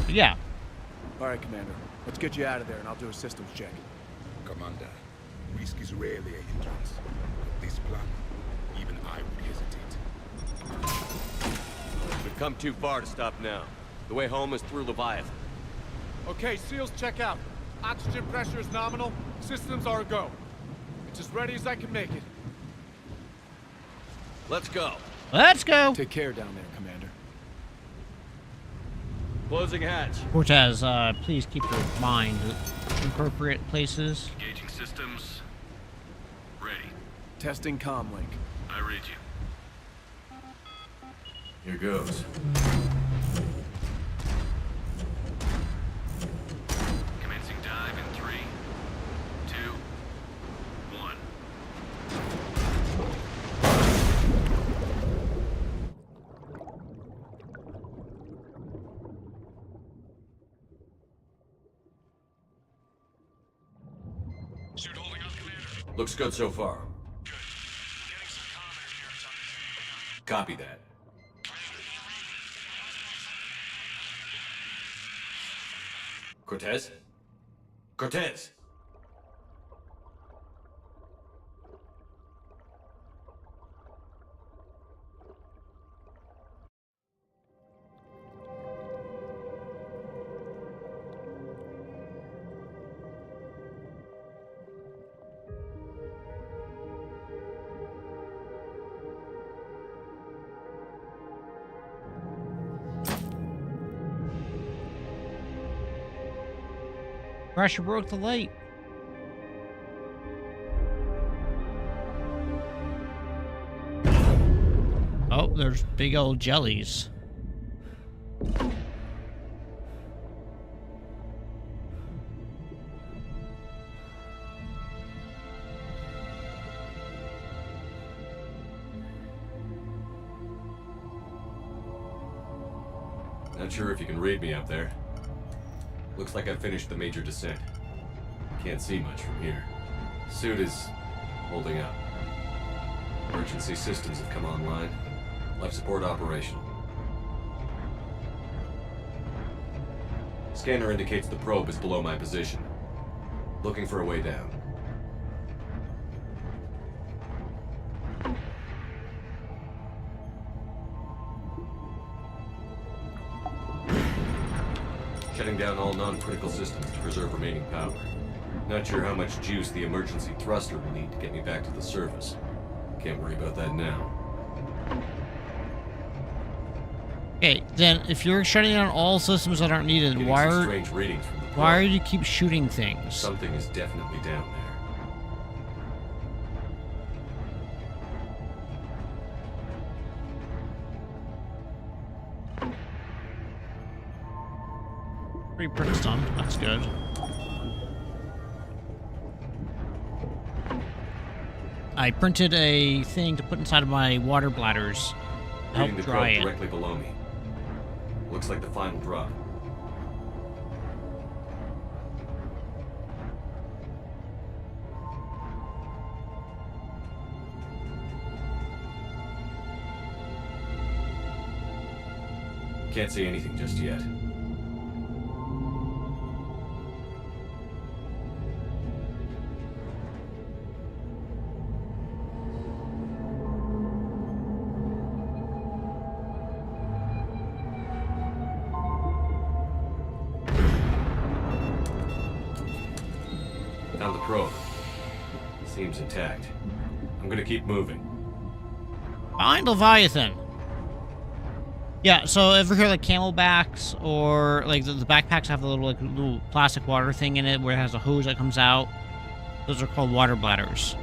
Yeah. All right, Commander. Let's get you out of there, and I'll do a systems check. Commander, risk is rarely a hindrance. This plan, even I would hesitate. We've come too far to stop now. The way home is through Leviathan. Okay, SEALs check out. Oxygen pressure is nominal. Systems are a go. It's as ready as I can make it. Let's go. Let's go! Take care down there, Commander. Closing hatch. Cortez, please keep your mind in appropriate places. Engaging systems. Ready. Testing comlink. I read you. Here goes. Commencing dive in 3, 2, 1. Suit holding up, Commander. Looks good so far. Good. Getting some comm interference on the Copy that. Cortez? Cortez! Crusher broke the light. Oh, there's big old jellies. Not sure if you can read me up there. Looks like I finished the major descent. Can't see much from here. Suit is holding up. Emergency systems have come online. Life support operational. Scanner indicates the probe is below my position. Looking for a way down. Shutting down all non-critical systems to preserve remaining power. Not sure how much juice the emergency thruster will need to get me back to the surface. Can't worry about that now. Okay, then if you're shutting down all systems that aren't needed, Getting why some are strange readings from the probe. why do you keep shooting things? Something is definitely down there. Pretty done. That's good. I printed a thing to put inside of my water bladders to help Reading the dry probe it. directly below me. Looks like the final drop. Can't see anything just yet. Found the probe. Seems intact. I'm gonna keep moving. Find Leviathan. Yeah, so ever hear like camelbacks or like the backpacks have a little plastic water thing in it where it has a hose that comes out? Those are called water bladders.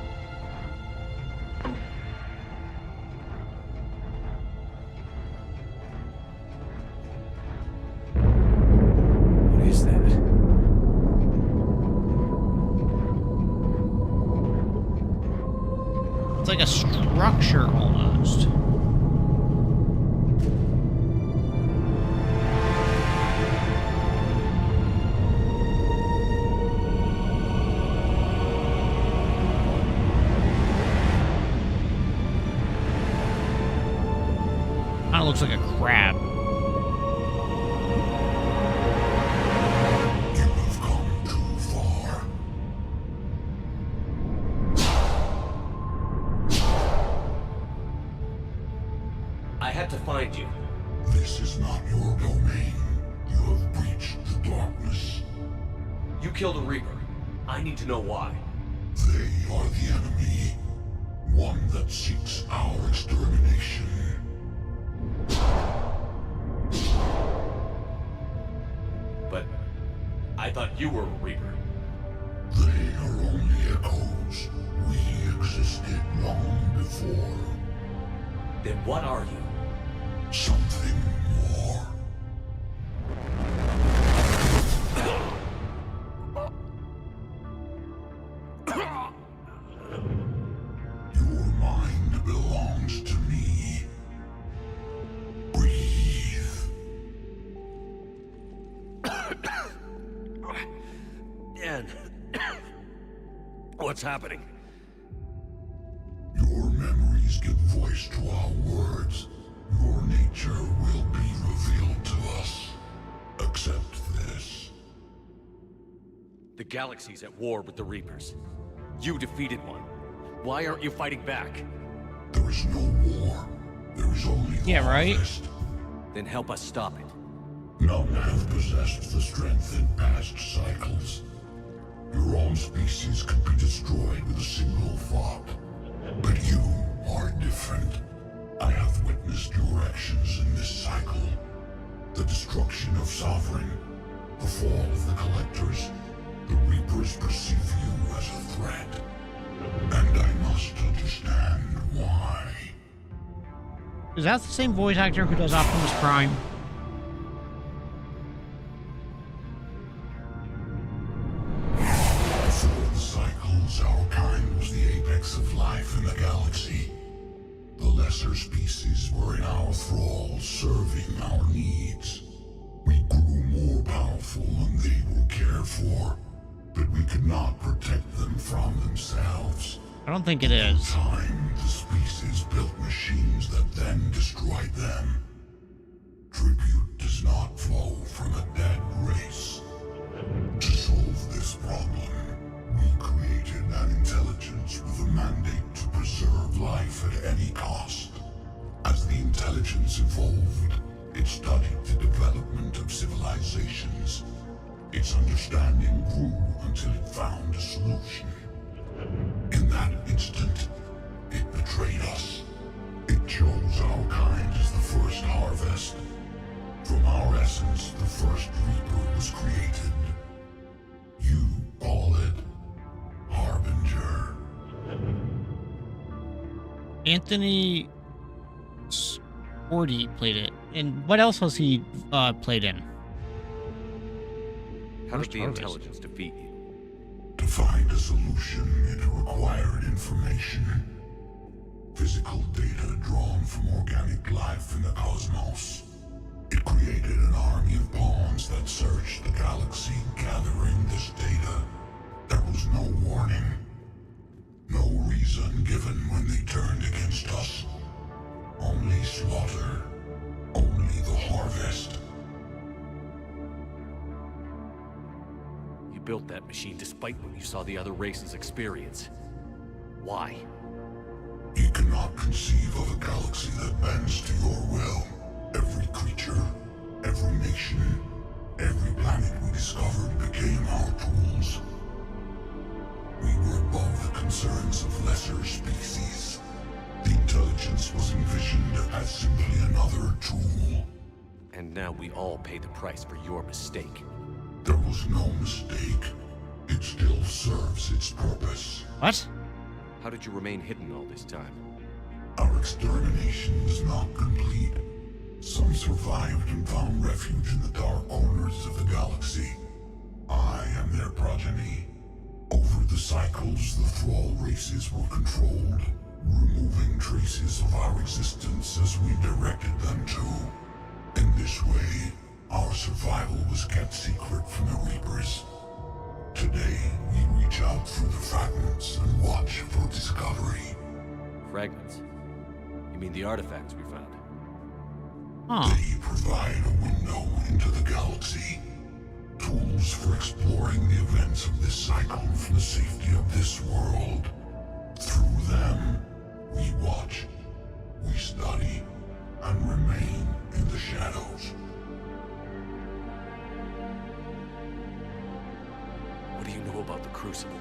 It's like a structure almost. Kind of looks like a crab. I had to find you. This is not your domain. You have breached the darkness. You killed a Reaper. I need to know why. They are the enemy. One that seeks our extermination. But I thought you were a Reaper. They are only echoes. We existed long before. Then what are you? Something more. Your mind belongs to me. Breathe. Dan. What's happening? Your memories give voice to our words. Your nature will be revealed to us. Accept this. The galaxy's at war with the Reapers. You defeated one. Why aren't you fighting back? There is no war. There is only harvest. Then help us stop it. None have possessed the strength in past cycles. Your own species could be destroyed with a single thought. But you are different. I have witnessed your actions in this cycle. The destruction of Sovereign, the fall of the Collectors. The Reapers perceive you as a threat. And I must understand why. Is that the same voice actor who does Optimus Prime? Before the cycles, our kind was the apex of life in the galaxy. The lesser species were in our thrall, serving our needs. We grew more powerful and they were cared for, but we could not protect them from themselves. I don't think it is. In time, the species built machines that then destroyed them. Tribute does not flow from a dead race. To solve this problem, we created an intelligence with a mandate to preserve life at any cost. As the intelligence evolved, it studied the development of civilizations. Its understanding grew until it found a solution. In that instant, it betrayed us. It chose our kind as the first harvest. From our essence, the first Reaper was created. You call it Harbinger. Anthony Sporty played it. And what else has he played in? How did the intelligence defeat you? To find a solution, it required information. Physical data drawn from organic life in the cosmos. It created an army of pawns that searched the galaxy, gathering this data. There was no warning. No reason given when they turned against us. Only slaughter. Only the harvest. You built that machine despite what you saw the other races experience. Why? You cannot conceive of a galaxy that bends to your will. Every creature, every nation, every planet we discovered became our tools. We were above the concerns of lesser species. The intelligence was envisioned as simply another tool. And now we all pay the price for your mistake. There was no mistake. It still serves its purpose. What? How did you remain hidden all this time? Our extermination is not complete. Some survived and found refuge in the dark corners of the galaxy. I am their progeny. Over the cycles, the Thrall races were controlled. removing traces of our existence as we directed them to. In this way, our survival was kept secret from the Reapers. Today, we reach out through the fragments and watch for discovery. Fragments? You mean the artifacts we found? They provide a window into the galaxy. Tools for exploring the events of this cycle from the safety of this world. Through them, we watch, we study, and remain in the shadows. What do you know about the Crucible?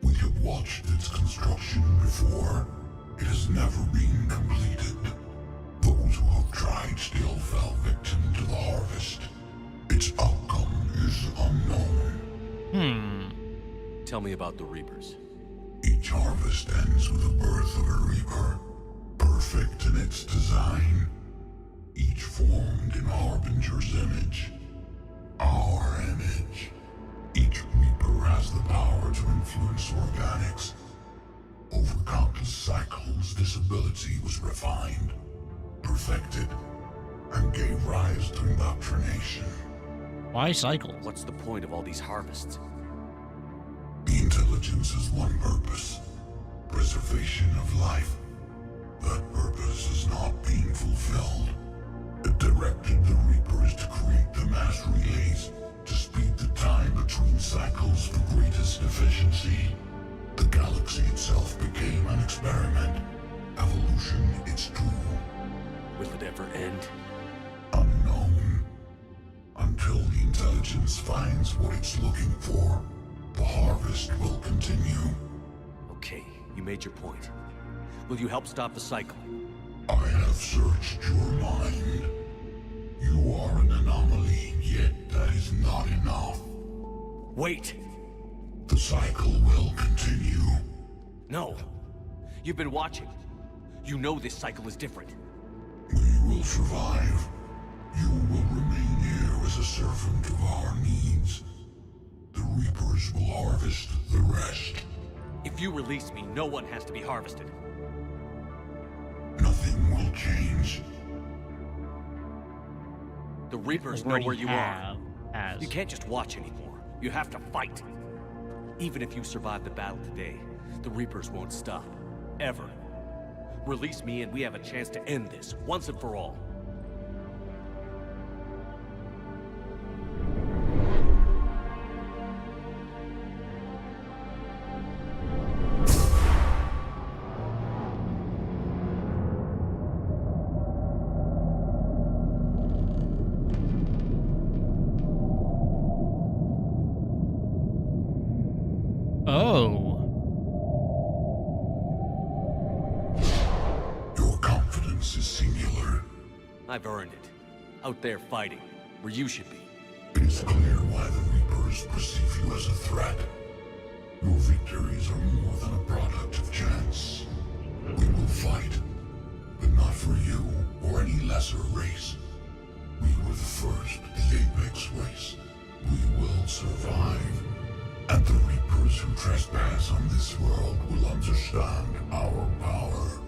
We have watched its construction before. It has never been completed. Those who have tried still fell victim to the harvest. Its outcome is unknown. Tell me about the Reapers. Each harvest ends with the birth of a Reaper, perfect in its design. Each formed in Harbinger's image. Our image. Each Reaper has the power to influence organics. Over countless cycles, this ability was refined, perfected, and gave rise to indoctrination. Why cycle? What's the point of all these harvests? The intelligence has one purpose: preservation of life. That purpose is not being fulfilled. It directed the Reapers to create the mass relays to speed the time between cycles for greatest efficiency. The galaxy itself became an experiment. Evolution its tool. Will it ever end? Unknown. Until the intelligence finds what it's looking for, the harvest will continue. Okay, you made your point. Will you help stop the cycle? I have searched your mind. You are an anomaly, yet that is not enough. Wait! The cycle will continue. No! You've been watching. You know this cycle is different. We will survive. You will remain here as a servant of our needs. The Reapers will harvest the rest. If you release me, no one has to be harvested. Nothing will change. The Reapers know where you are. You can't just watch anymore. You have to fight. Even if you survive the battle today, the Reapers won't stop. Ever. Release me and we have a chance to end this, once and for all. I've earned it. Out there fighting, where you should be. It is clear why the Reapers perceive you as a threat. Your victories are more than a product of chance. We will fight, but not for you or any lesser race. We were the first, the Apex race. We will survive. And the Reapers who trespass on this world will understand our power.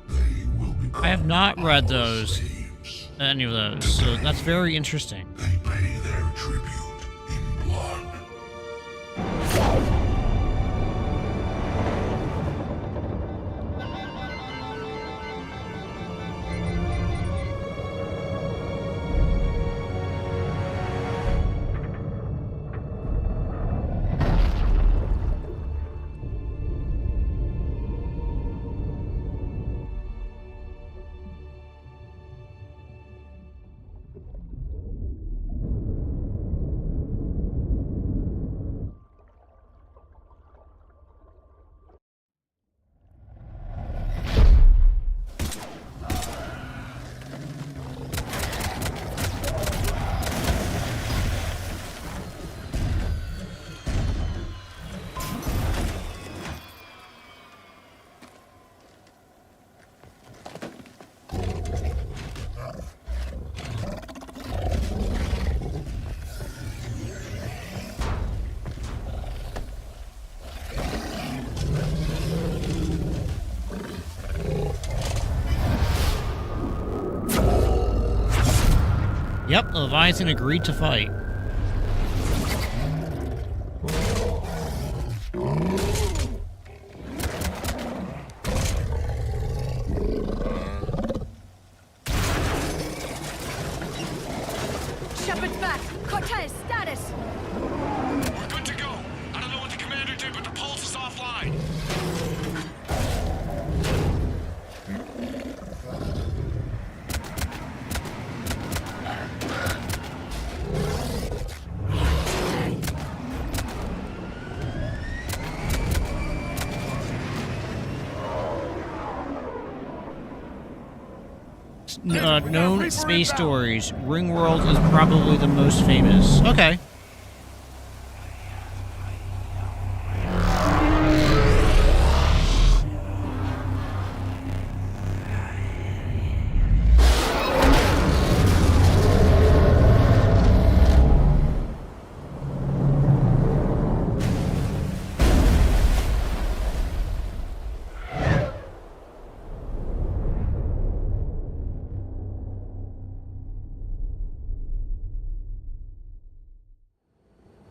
They will become I have not read those, any of those, so that's very interesting. They pay their tribute in blood. Yep, the Leviathan agreed to fight. Shepard's back. Cortez, status. We're good to go. I don't know what the commander did, but the pulse is offline. Known space stories. Ringworld is probably the most famous. Okay.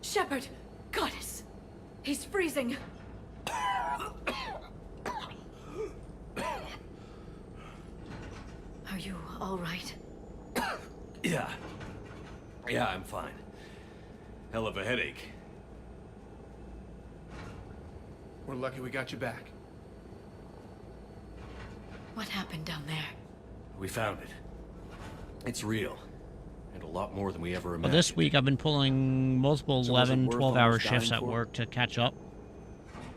Shepard! Goddess! He's freezing! Are you alright? Yeah. Yeah, I'm fine. Hell of a headache. We're lucky we got you back. What happened down there? We found it. It's real. And a lot more than we ever Well, imagined. this week I've been pulling multiple So was it 11, worth 12-hour almost shifts dying at for? work to catch up.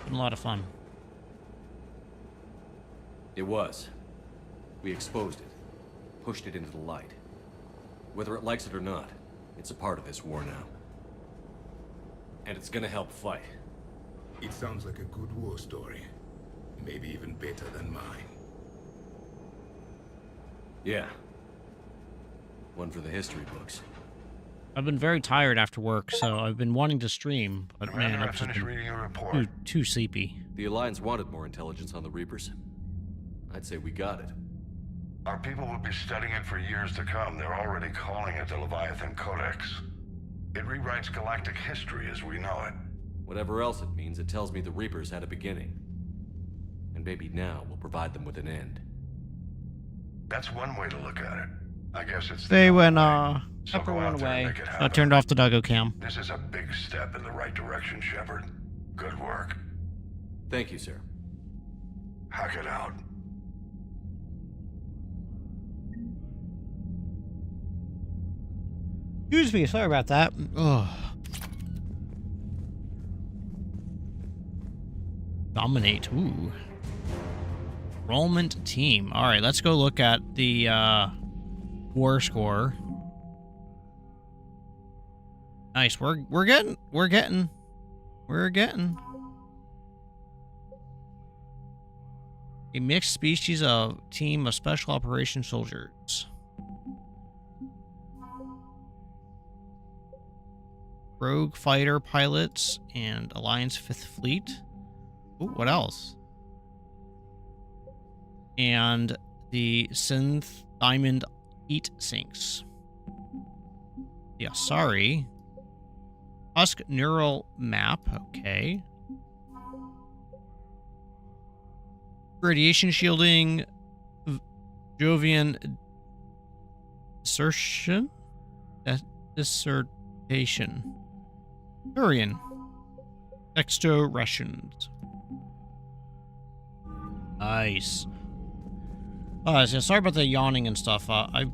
Been a lot of fun. It was. We exposed it. Pushed it into the light. Whether it likes it or not, it's a part of this war now. And it's gonna help fight. It sounds like a good war story. Maybe even better than mine. Yeah. One for the history books. I've been very tired after work, so I've been wanting to stream, but man, I've just been too sleepy. The Alliance wanted more intelligence on the Reapers. I'd say we got it. Our people will be studying it for years to come. They're already calling it the Leviathan Codex. It rewrites galactic history as we know it. Whatever else it means, it tells me the Reapers had a beginning. And maybe now we'll provide them with an end. That's one way to look at it. I guess it's They went, So Pepper go out went there and away. make it I happen. turned off the Duggo cam. This is a big step in the right direction, Shepard. Good work. Thank you, sir. Hack it out. Excuse me, sorry about that. Ugh. Dominate, ooh. Enrollment team. Alright, let's go look at the, war score. Nice, we're getting. A mixed species of team of special operations soldiers. Rogue fighter pilots and Alliance 5th Fleet. Ooh, what else? And the Synth Diamond Heat Sinks. Yeah, sorry. Husk Neural Map, okay. Radiation Shielding, Jovian Dissertation? Dissertation. Turian. Exto Russians. Nice. So sorry about the yawning and stuff. I've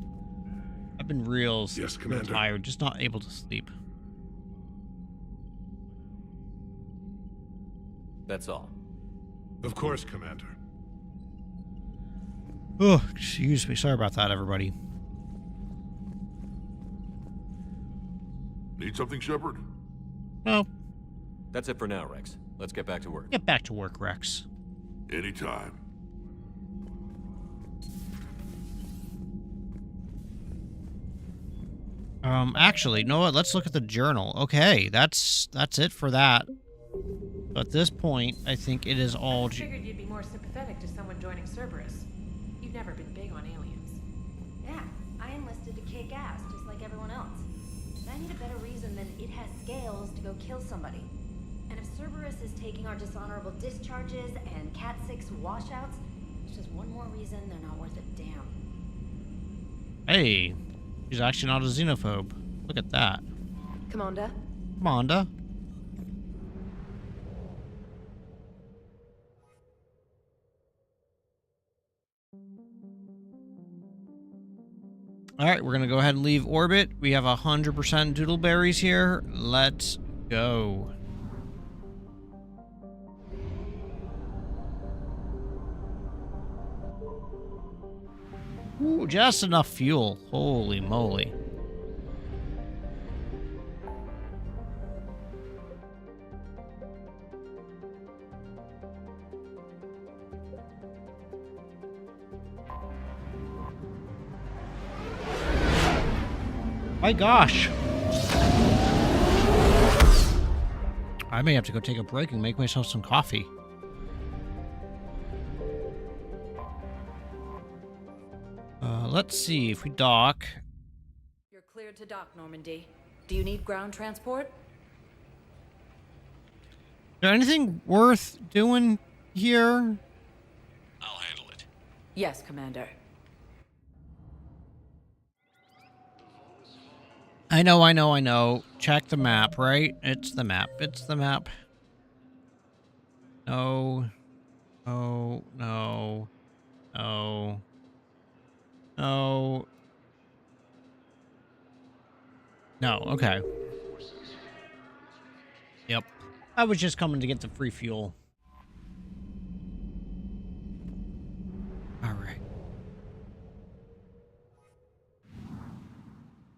been real tired, just not able to sleep. That's all. Of course, Commander. Oh, excuse me. Sorry about that, everybody. Need something, Shepard? No. That's it for now, Rex. Let's get back to work. Get back to work, Rex. Anytime. Actually, you know what? Let's look at the journal. Okay, that's it for that. At this point, I think it is all... I figured you'd be more sympathetic to someone joining Cerberus. You've never been big on aliens. Yeah, I enlisted to kick ass, just like like everyone else. But I need a better reason than it has scales to go kill somebody. And if Cerberus is taking our dishonorable discharges and Cat 6 washouts, it's just one more reason they're not worth a damn. Hey, she's actually not a xenophobe. Look at that. Commander? Commander? Alright, we're gonna go ahead and leave orbit. We have 100% doodleberries here. Let's go. Ooh, just enough fuel. Holy moly. My gosh. I may have to go take a break and make myself some coffee. Let's see if we dock. You're cleared to dock, Normandy. Do you need ground transport? Is there anything worth doing here? I'll handle it. Yes, Commander. I know. Check the map, right? It's the map. It's the map. No. No. No. No. No. No, okay. Yep. I was just coming to get the free fuel. Alright.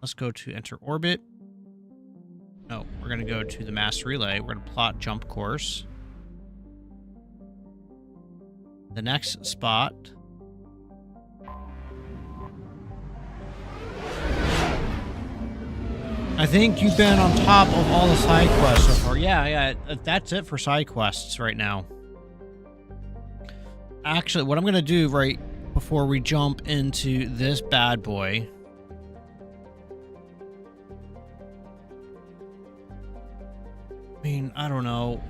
Let's go to enter orbit. No, we're going to go to the mass relay. We're going to plot jump course. The next spot. I think you've been on top of all the side quests so far. Yeah, that's it for side quests right now. Actually, what I'm going to do right before we jump into this bad boy... I mean, I don't know.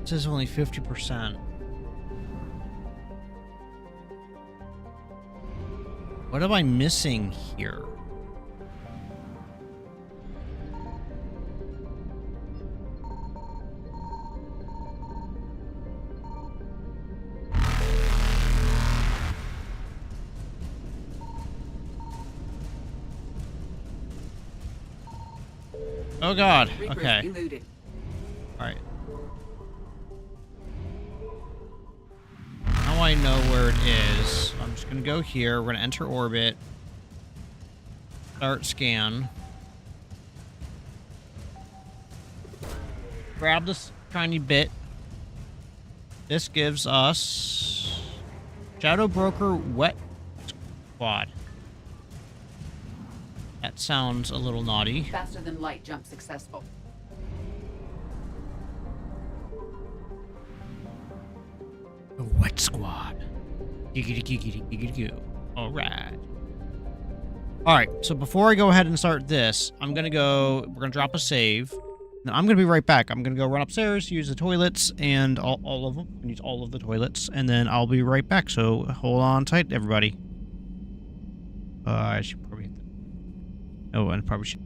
This is only 50%. What am I missing here? Oh God. Okay. Alright. Now I know where it is. I'm just gonna go here. We're gonna enter orbit. Start scan. Grab this tiny bit. This gives us Shadow Broker Wet Squad. That sounds a little naughty. Faster than light jump successful. The Wet Squad. Alright. Alright, so before I go ahead and start this, we're gonna drop a save. Now, I'm gonna be right back. I'm gonna go run upstairs, use the toilets, and all of them. I use all of the toilets, and then I'll be right back. So hold on tight, everybody. I should probably hit that. Oh, and probably should.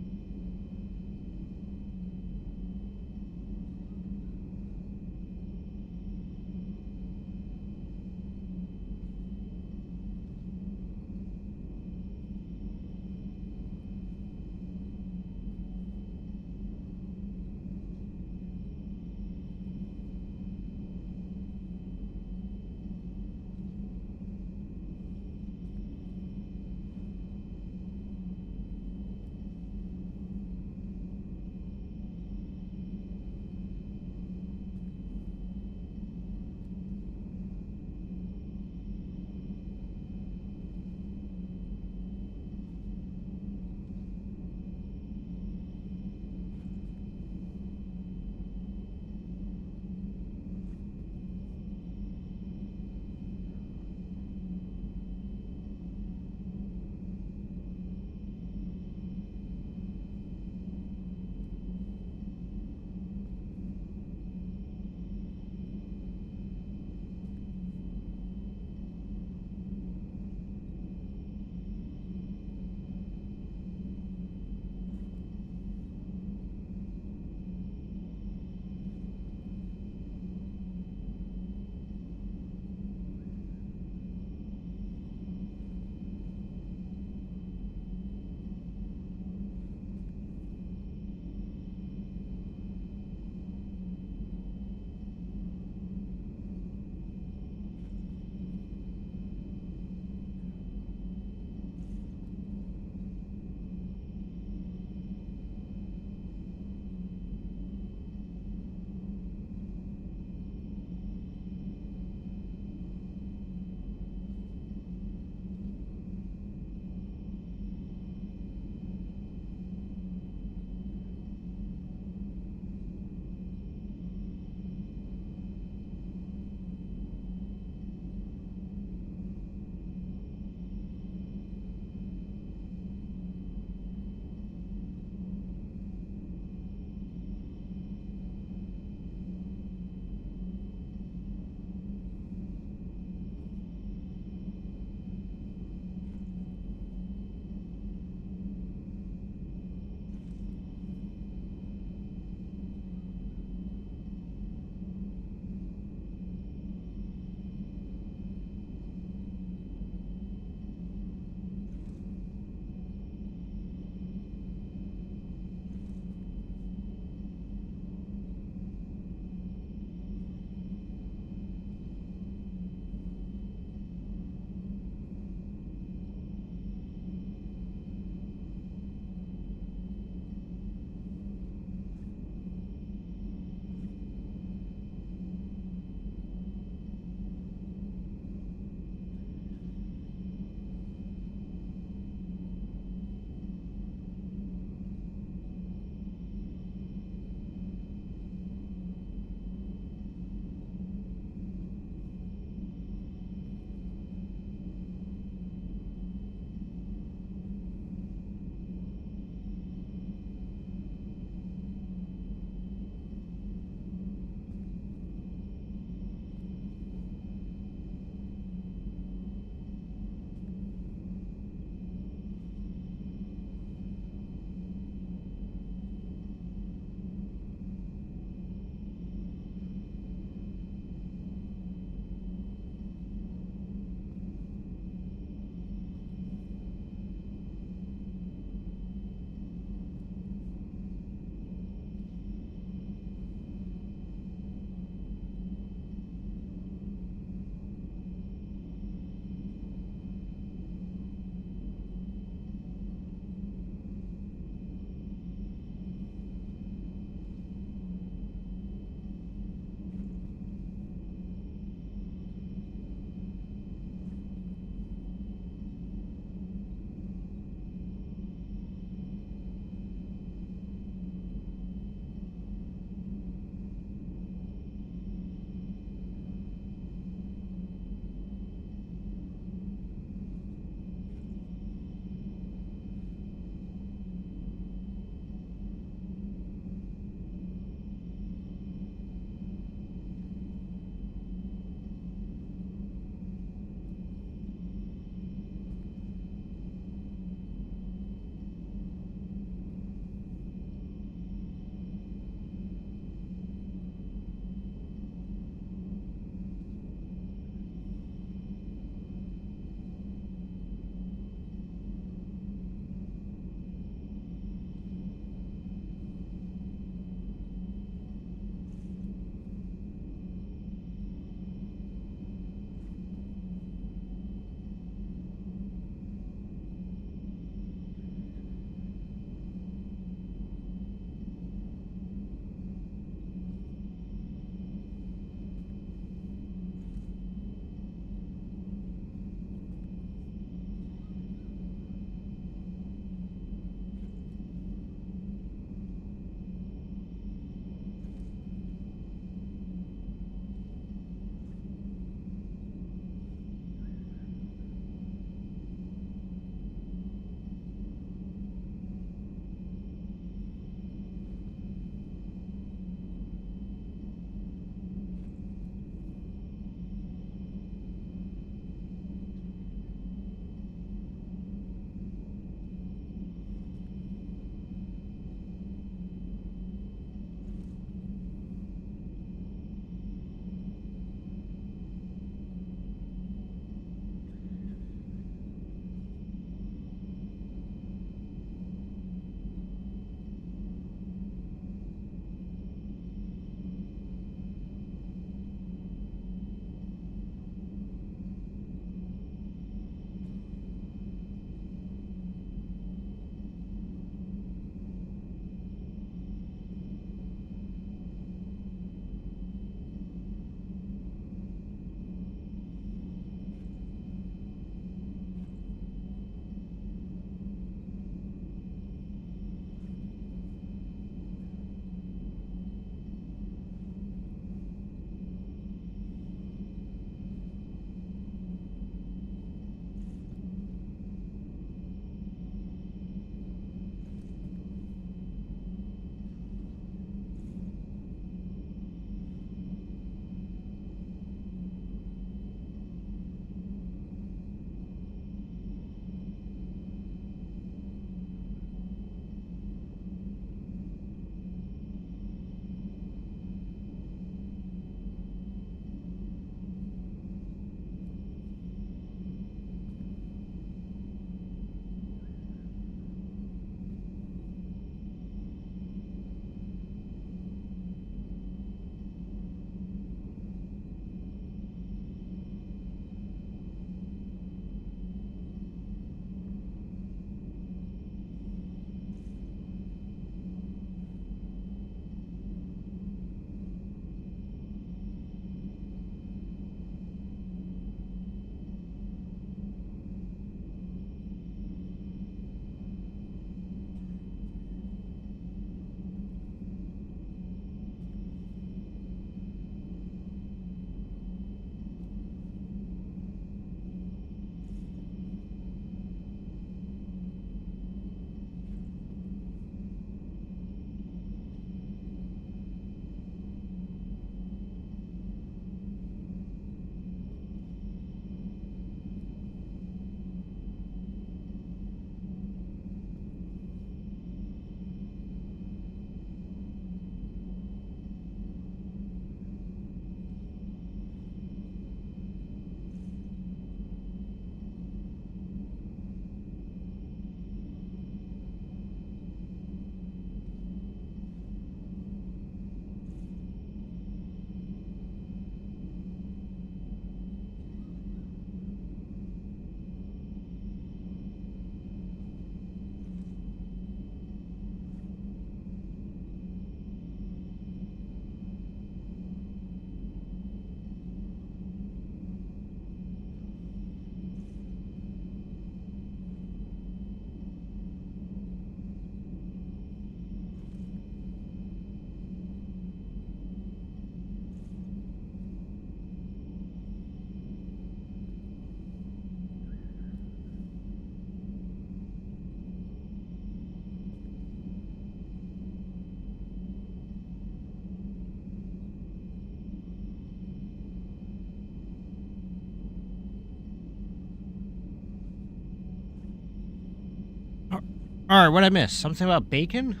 All right, what'd I miss? Something about bacon?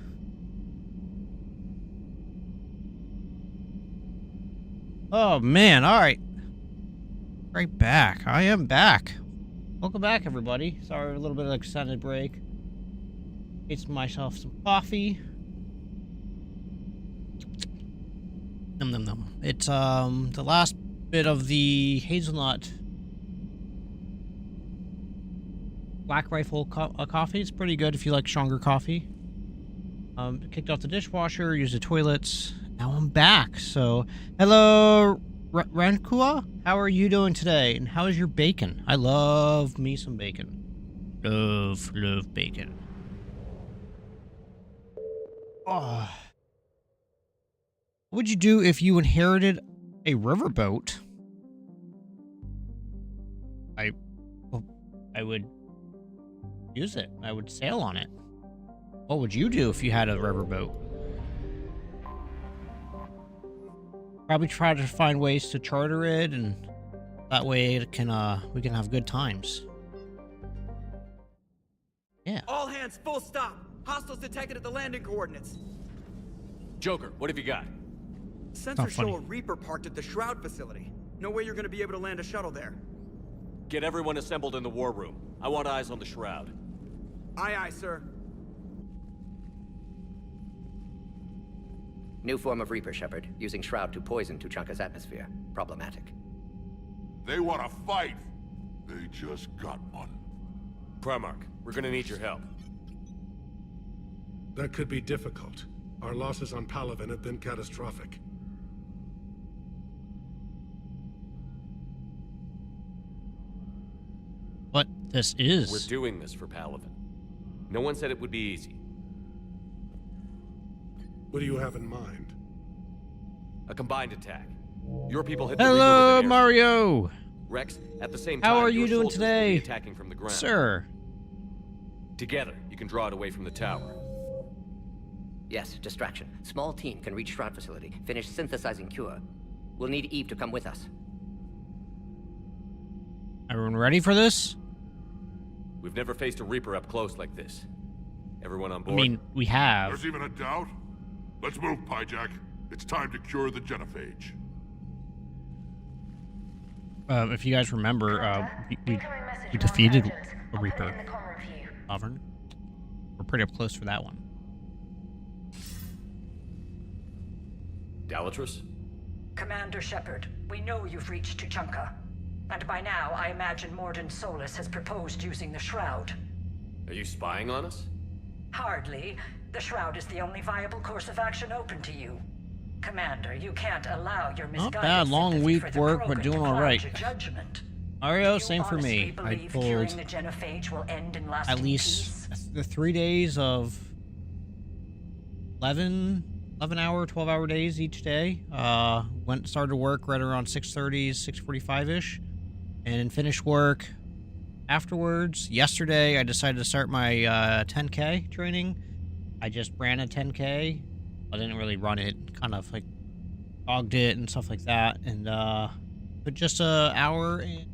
Oh, man. All right. Right back. I am back. Welcome back, everybody. Sorry, a little bit of extended break. Made myself some coffee. Num num num. It's the last bit of the hazelnut Black Rifle coffee. It's pretty good if you like stronger coffee. Kicked off the dishwasher, used the toilets. Now I'm back. So, hello, Rankua. How are you doing today? And how is your bacon? I love me some bacon. Love bacon. Oh. What would you do if you inherited a riverboat? I would use it. I would sail on it. What would you do if you had a riverboat? Probably try to find ways to charter it, and that way it can we can have good times. Yeah. All hands, full stop. Hostiles detected at the landing coordinates. Joker, what have you got? Sensors show a Reaper parked at the Shroud facility. No way you're gonna be able to land a shuttle there. Get everyone assembled in the war room. I want eyes on the Shroud. Aye, aye, sir. New form of Reaper, Shepard. Using Shroud to poison Tuchanka's atmosphere. Problematic. They want to fight. They just got one. Primarch, we're gonna need your help. That could be difficult. Our losses on Palaven have been catastrophic. What this is? We're doing this for Palaven. No one said it would be easy. What do you have in mind? A combined attack. Your people hit the Hello, Reaper with an airstrike. Mario. Rex, at the same time, How are you your doing soldiers will be today, attacking from the ground. sir? Together, you can draw it away from the tower. Yes, distraction. Small team can reach Shroud facility. Finish synthesizing cure. We'll need Eve to come with us. Everyone ready for this? We've never faced a Reaper up close like this. Everyone on I board? mean, we have. There's even a doubt? Let's move, Pyjak. It's time to cure the genophage. If you guys remember, we defeated a Reaper. Sovereign. We're pretty up close for that one. Dalatrus? Commander Shepard, we know you've reached Tuchanka. And by now, I imagine Mordin Solus has proposed using the Shroud. Are you spying on us? Hardly. The Shroud is the only viable course of action open to you. Commander, you can't allow your misguided Not bad, long sympathy week for the work, Krogan but to doing all cloud right. your judgment. Mario, You same for honestly me. I believe pulled curing the genophage will end in lasting at least peace? the 3 days of 11 hour, 12-hour days each day. Started to work right around 6:30, 6:45-ish, and finished work afterwards. Yesterday, I decided to start my 10K training. I just ran a 10K. I didn't really run it, kind of like dogged it and stuff like that. And but just a hour and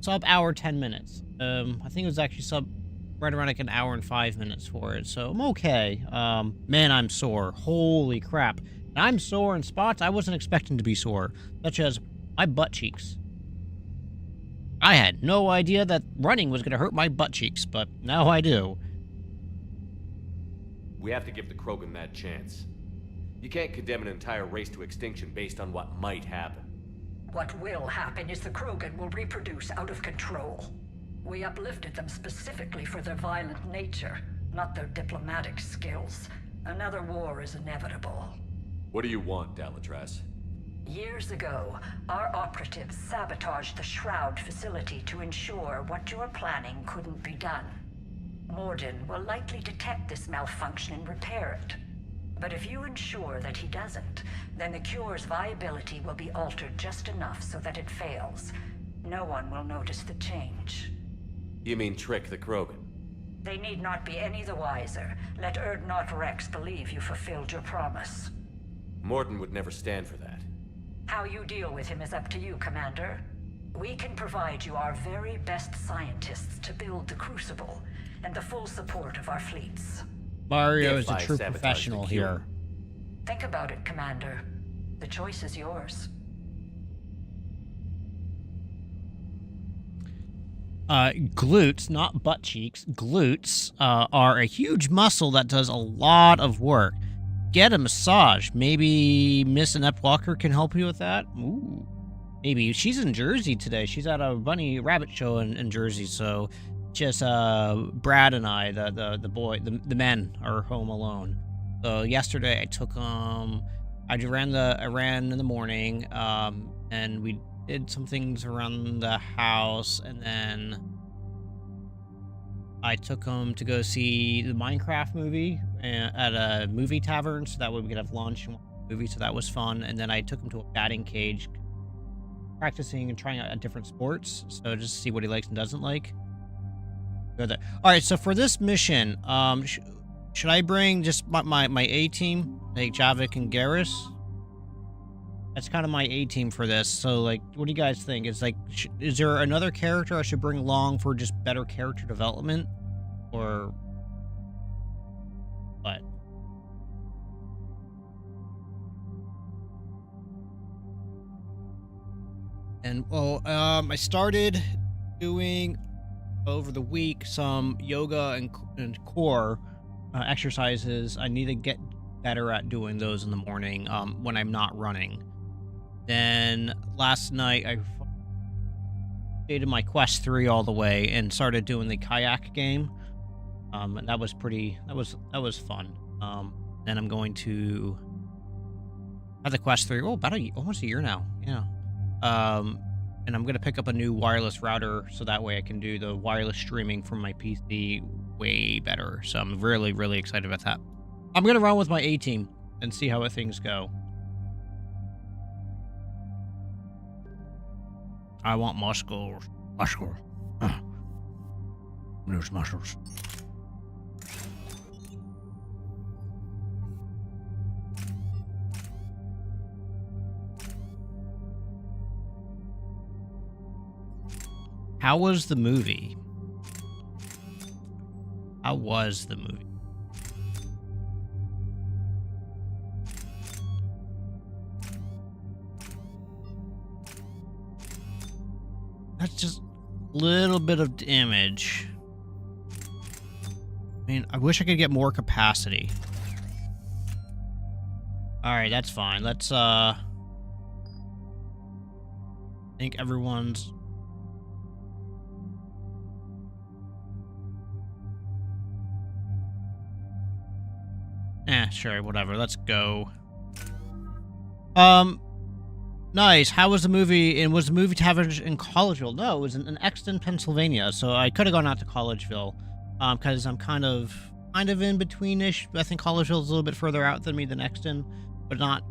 sub hour 10 minutes. I think it was actually right around like an hour and 5 minutes for it, so I'm okay. Man, I'm sore. Holy crap. And I'm sore in spots I wasn't expecting to be sore, such as my butt cheeks. I had no idea that running was going to hurt my butt cheeks, but now I do. We have to give the Krogan that chance. You can't condemn an entire race to extinction based on what might happen. What will happen is the Krogan will reproduce out of control. We uplifted them specifically for their violent nature, not their diplomatic skills. Another war is inevitable. What do you want, Dalatrus? Years ago, our operatives sabotaged the Shroud facility to ensure what you were planning couldn't be done. Mordin will likely detect this malfunction and repair it. But if you ensure that he doesn't, then the cure's viability will be altered just enough so that it fails. No one will notice the change. You mean trick the Krogan? They need not be any the wiser. Let Urdnot Rex believe you fulfilled your promise. Mordin would never stand for that. How you deal with him is up to you, Commander. We can provide you our very best scientists to build the Crucible, and the full support of our fleets. Mario is If a I true sabotage professional the cure. here. Think about it, Commander. The choice is yours. Glutes, not butt cheeks, glutes are a huge muscle that does a lot of work. Get a massage. Maybe Miss Annette Walker can help you with that? Ooh. Maybe. She's in Jersey today. She's at a bunny rabbit show in Jersey, so just Brad and I, the men, are home alone. So yesterday I took I ran in the morning, and we did some things around the house, and then I took him to go see the Minecraft movie at a movie tavern, so that way we could have lunch and watch the movie, so that was fun. And then I took him to a batting cage, practicing and trying out different sports, so just to see what he likes and doesn't like. Go there. All right, so for this mission, should I bring just my A team, like Javik and Garrus? That's kind of my A team for this. So, like, what do you guys think? Is there another character I should bring along for just better character development, or what? And I started doing over the week some yoga and core exercises. I need to get better at doing those in the morning when I'm not running. Then last night I did my quest 3 all the way and started doing the kayak game. And that was fun. Then I'm going to have the quest 3. Oh, about almost a year now. Yeah. And I'm going to pick up a new wireless router so that way I can do the wireless streaming from my PC way better. So I'm really, really excited about that. I'm going to run with my A team and see how things go. I want muscles. Muscle. Those muscles. How was the movie? How was the movie? That's just a little bit of damage. I mean, I wish I could get more capacity. Alright, that's fine. Let's, I think everyone's... Sure, whatever. Let's go. Nice. How was the movie? And was the movie tavern in Collegeville? No, it was in Exton, Pennsylvania. So I could have gone out to Collegeville, because I'm kind of in between-ish. I think Collegeville is a little bit further out than me than Exton, but not.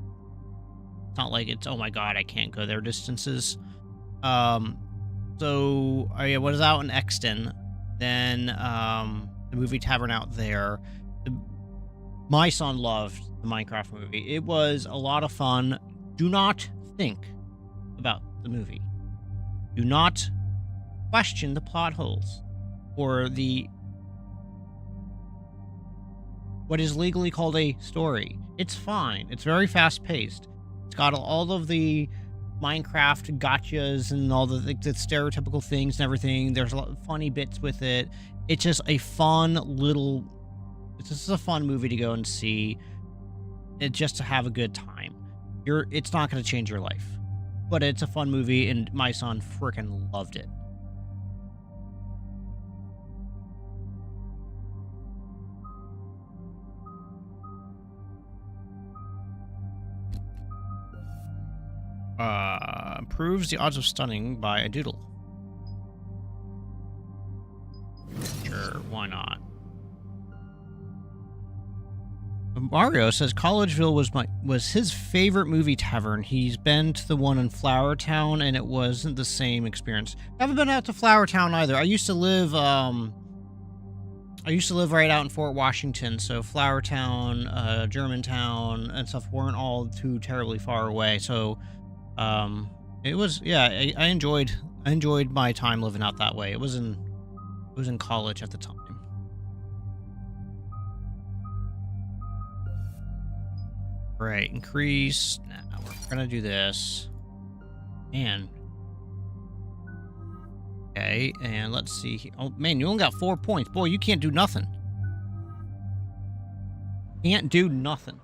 It's not like it's, oh my god, I can't go there distances. So I was out in Exton, then the movie tavern out there. My son loved the Minecraft movie. It was a lot of fun. Do not think about the movie. Do not question the plot holes or what is legally called a story. It's fine. It's very fast-paced. It's got all of the Minecraft gotchas and all the stereotypical things and everything. There's a lot of funny bits with it. It's just a fun little... It's just a fun movie to go and see. It's just to have a good time. It's not going to change your life. But it's a fun movie, and my son freaking loved it. Improves the odds of stunning by a doodle. Sure, why not? Mario says Collegeville was his favorite movie tavern. He's been to the one in Flower Town, and it wasn't the same experience. I haven't been out to Flower Town either. I used to live right out in Fort Washington, so Flower Town, Germantown, and stuff weren't all too terribly far away. So, it was, yeah, I enjoyed my time living out that way. It was in college at the time. Right, increase. Nah, we're gonna do this. And okay, and let's see. Oh man, you only got 4 points. Boy, you can't do nothing. Can't do nothing.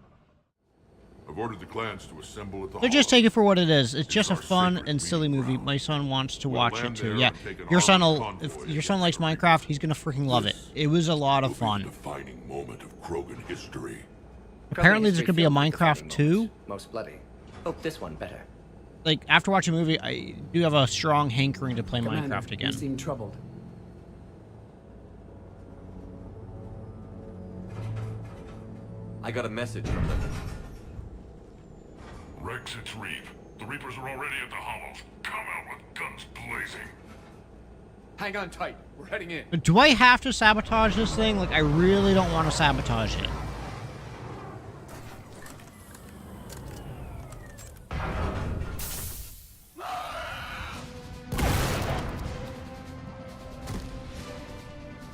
I've ordered the clans to assemble at the So just take it for what it is. It's just a fun and silly movie. My son wants to watch it too. Yeah, your son will. If your son likes Minecraft, he's gonna freaking love it. It was a lot of fun. Defining moment of Krogan history. Apparently, there's gonna be a Minecraft 2. Most bloody. Hope this one better. Like after watching the movie, I do have a strong hankering to play Minecraft again. You seem troubled. I got a message from them. Rex, it's Reeve. The Reapers are already at the hollows. Come out with guns blazing. Hang on tight. We're heading in. But do I have to sabotage this thing? Like, I really don't want to sabotage it.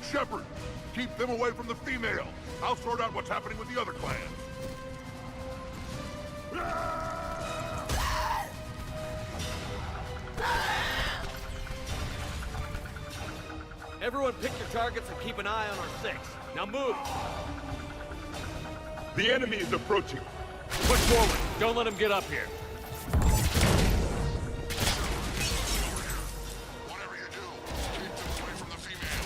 Shepard, keep them away from the female. I'll sort out what's happening with the other clans. Everyone pick your targets and keep an eye on our 6. Now move! The enemy is approaching. Push forward. Don't let him get up here. Whatever you do, keep them away from the female.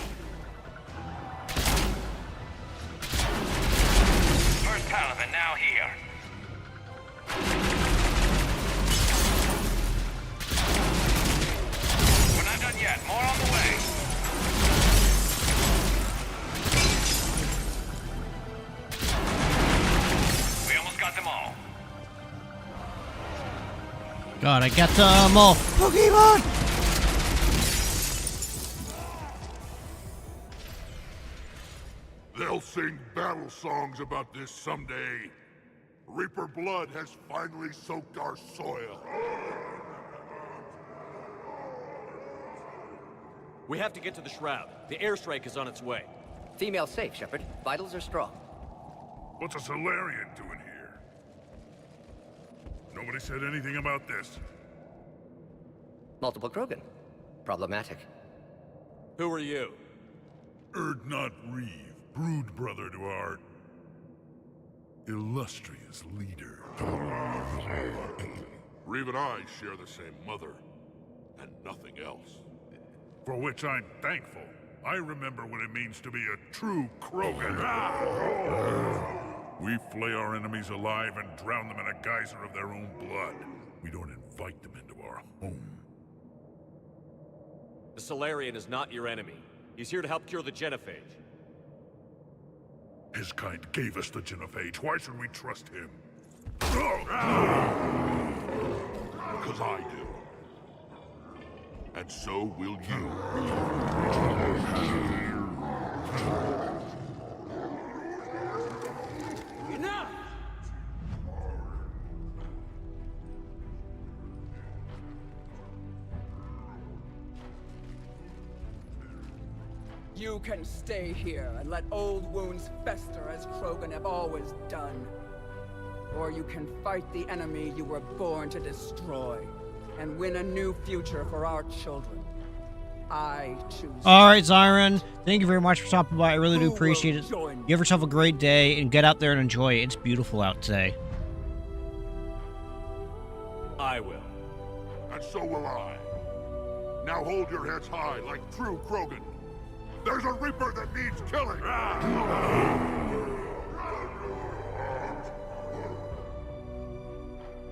First Paladin now here. We're not done yet. More on the way. We almost got them all. God, I got them all. Pokemon! They'll sing battle songs about this someday. Reaper blood has finally soaked our soil. We have to get to the Shroud. The airstrike is on its way. Female safe, Shepard. Vitals are strong. What's a Solarian doing here? Nobody said anything about this. Multiple Krogan. Problematic. Who are you? Urdnot Reeve, brood brother to our illustrious leader. Reeve and I share the same mother, and nothing else. For which I'm thankful. I remember what it means to be a true Krogan. We flay our enemies alive and drown them in a geyser of their own blood. We don't invite them into our home. The Solarian is not your enemy. He's here to help cure the genophage. His kind gave us the genophage. Why should we trust him? Because I do. And so will you. Enough! You can stay here and let old wounds fester as Krogan have always done. Or you can fight the enemy you were born to destroy and win a new future for our children. I choose. All right, Zyron. Thank you very much for stopping by. I really do appreciate it. You have yourself a great day and get out there and enjoy it. It's beautiful out today. I will. And so will I. Now hold your heads high like true Krogan. There's a Reaper that needs killing.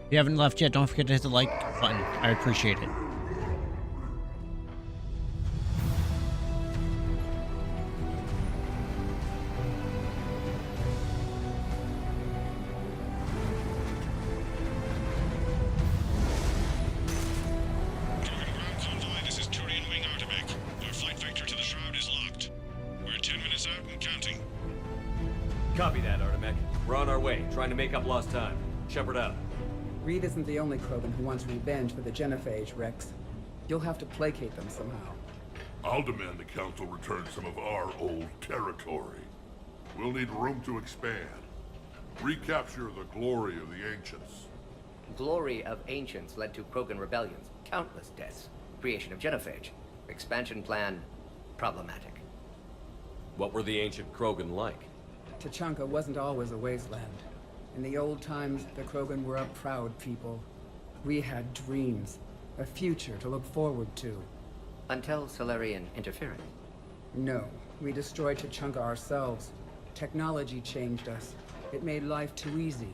If you haven't left yet, don't forget to hit the like button. I appreciate it. This is Turian Wing Artemec. Our flight vector to the Shroud is locked. We're 10 minutes out and counting. Copy that, Artemec. We're on our way, trying to make up lost time. Shepard out. Reed isn't the only Krogan who wants revenge for the genophage, Rex. You'll have to placate them somehow. I'll demand the Council return some of our old territory. We'll need room to expand. Recapture the glory of the Ancients. Glory of Ancients led to Krogan rebellions, countless deaths, creation of Genophage, expansion plan, problematic. What were the ancient Krogan like? Tuchanka wasn't always a wasteland. In the old times, the Krogan were a proud people. We had dreams, a future to look forward to. Until Salarian interference. No, we destroyed Tuchanka ourselves. Technology changed us. It made life too easy.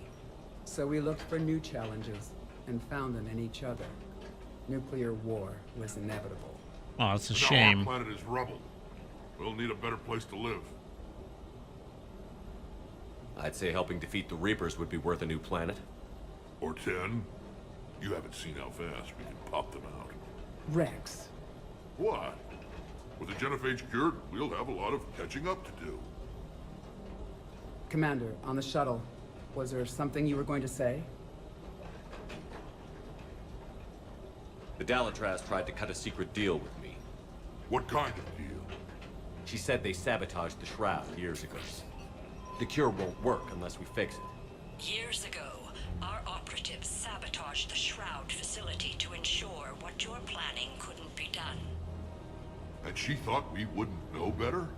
So we looked for new challenges, and found them in each other. Nuclear war was inevitable. Oh, it's a Now shame. our planet is rubble. We'll need a better place to live. I'd say helping defeat the Reapers would be worth a new planet. Or 10. You haven't seen how fast we can pop them out. Rex. What? With the Genophage cured, we'll have a lot of catching up to do. Commander, on the shuttle, was there something you were going to say? The Dalatraz tried to cut a secret deal with me. What kind of deal? She said they sabotaged the Shroud years ago. The cure won't work unless we fix it. Years ago, our operatives sabotaged the Shroud facility to ensure what you're planning couldn't be done. And she thought we wouldn't know better?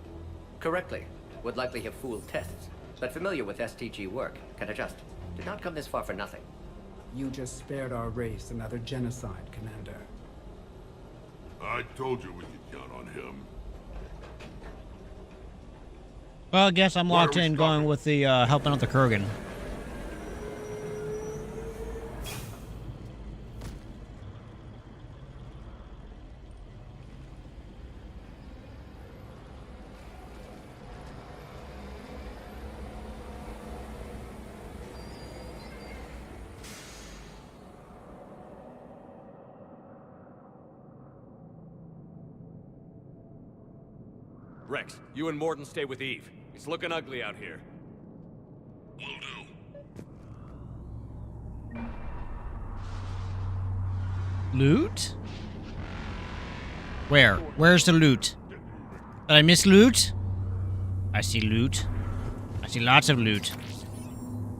Correctly. Would likely have fooled tests, but familiar with STG work, can adjust. Did not come this far for nothing. You just spared our race another genocide, Commander. I told you we could count on him. Well, I guess I'm Why are locked we in stopping? going with the helping out the Krogan. Rex, you and Mordin stay with Eve. It's looking ugly out here. Will do. Loot? Where? Where's the loot? Did I miss loot? I see loot. I see lots of loot.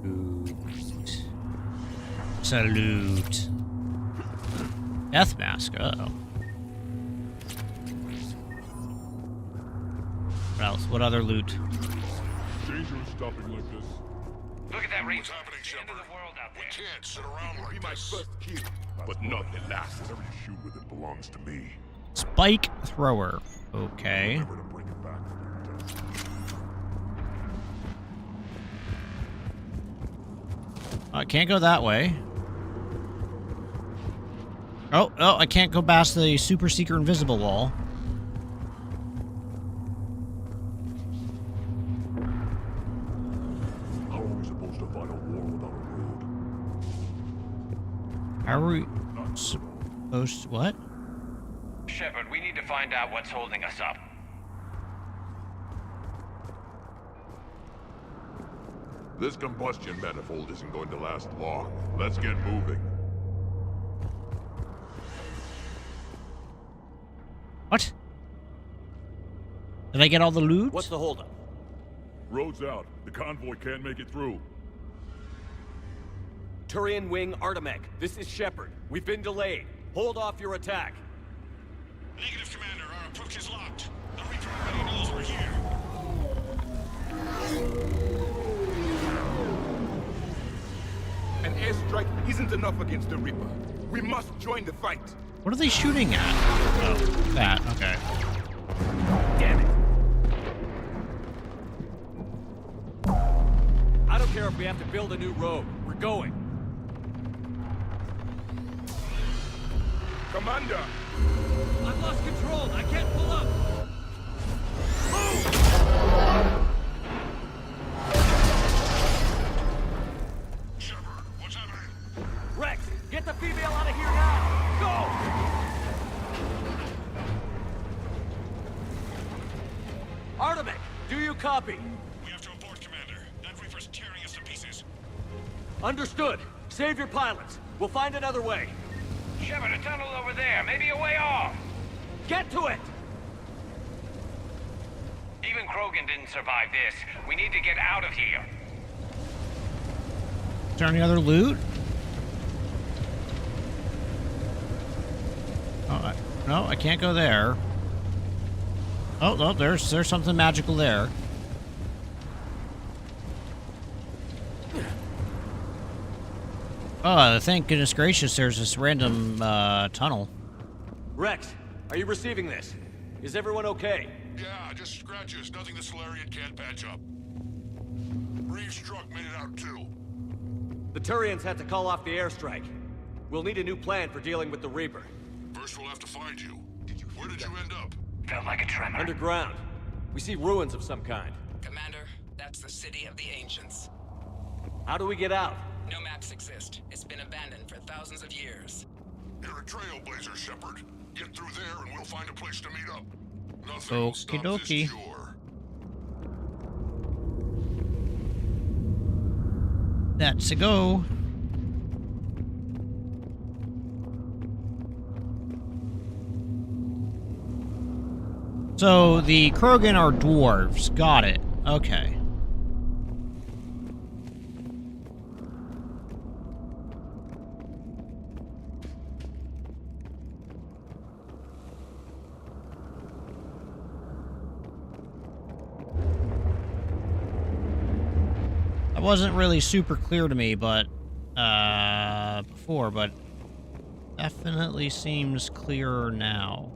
Loot. Salute. Death mask. Uh-oh. What else? What other loot? Dangerous stopping like this. Look at that What's Reaper. happening, It's the end of Shepard? the world out We there. can't sit around like Be my this. first kill, but nothing lasts. Whatever you shoot with it belongs to me. Spike thrower. Okay. Never to bring it back from your death. I can't go that way. Oh, I can't go past the super secret invisible wall. How are we supposed to fight a war without a road? How are we supposed to, what? Shepard, we need to find out what's holding us up. This combustion manifold isn't going to last long. Let's get moving. What? Did I get all the loot? What's the holdup? Road's out. The convoy can't make it through. Turian Wing Artemec, this is Shepard. We've been delayed. Hold off your attack. Negative, Commander. Our approach is locked. The Reaper already knows we're here. An airstrike isn't enough against the Reaper. We must join the fight. What are they shooting at? Oh, that. Okay. Damn it. I don't care if we have to build a new road. We're going. Commander! I've lost control. I can't pull up. Shepard, what's happening? Rex, get the female out of here now. Go! Artemec, do you copy? We have to abort, Commander. That Reaper's tearing us to pieces. Understood. Save your pilots. We'll find another way. Shepard, a tunnel over there. Maybe a way off. Get to it! Even Krogan didn't survive this. We need to get out of here. Is there any other loot? Oh, no, I can't go there. Oh, no, there's something magical there. Oh, thank goodness gracious, there's this random tunnel. Rex, are you receiving this? Is everyone okay? Yeah, just scratches. Nothing the Solarian can't patch up. Reeves' truck made it out too. The Turians had to call off the airstrike. We'll need a new plan for dealing with the Reaper. First we'll have to find you. Where did you end up? Felt like a tremor. Underground. We see ruins of some kind. Commander, that's the City of the Ancients. How do we get out? No maps exist. It's been abandoned for thousands of years. You're a trailblazer, Shepard. Get through there and we'll find a place to meet up. Nothing will stop this Okie dokie. cure. That's a go. So the Krogan are dwarves. Got it. Okay. That wasn't really super clear to me, but before, but definitely seems clearer now.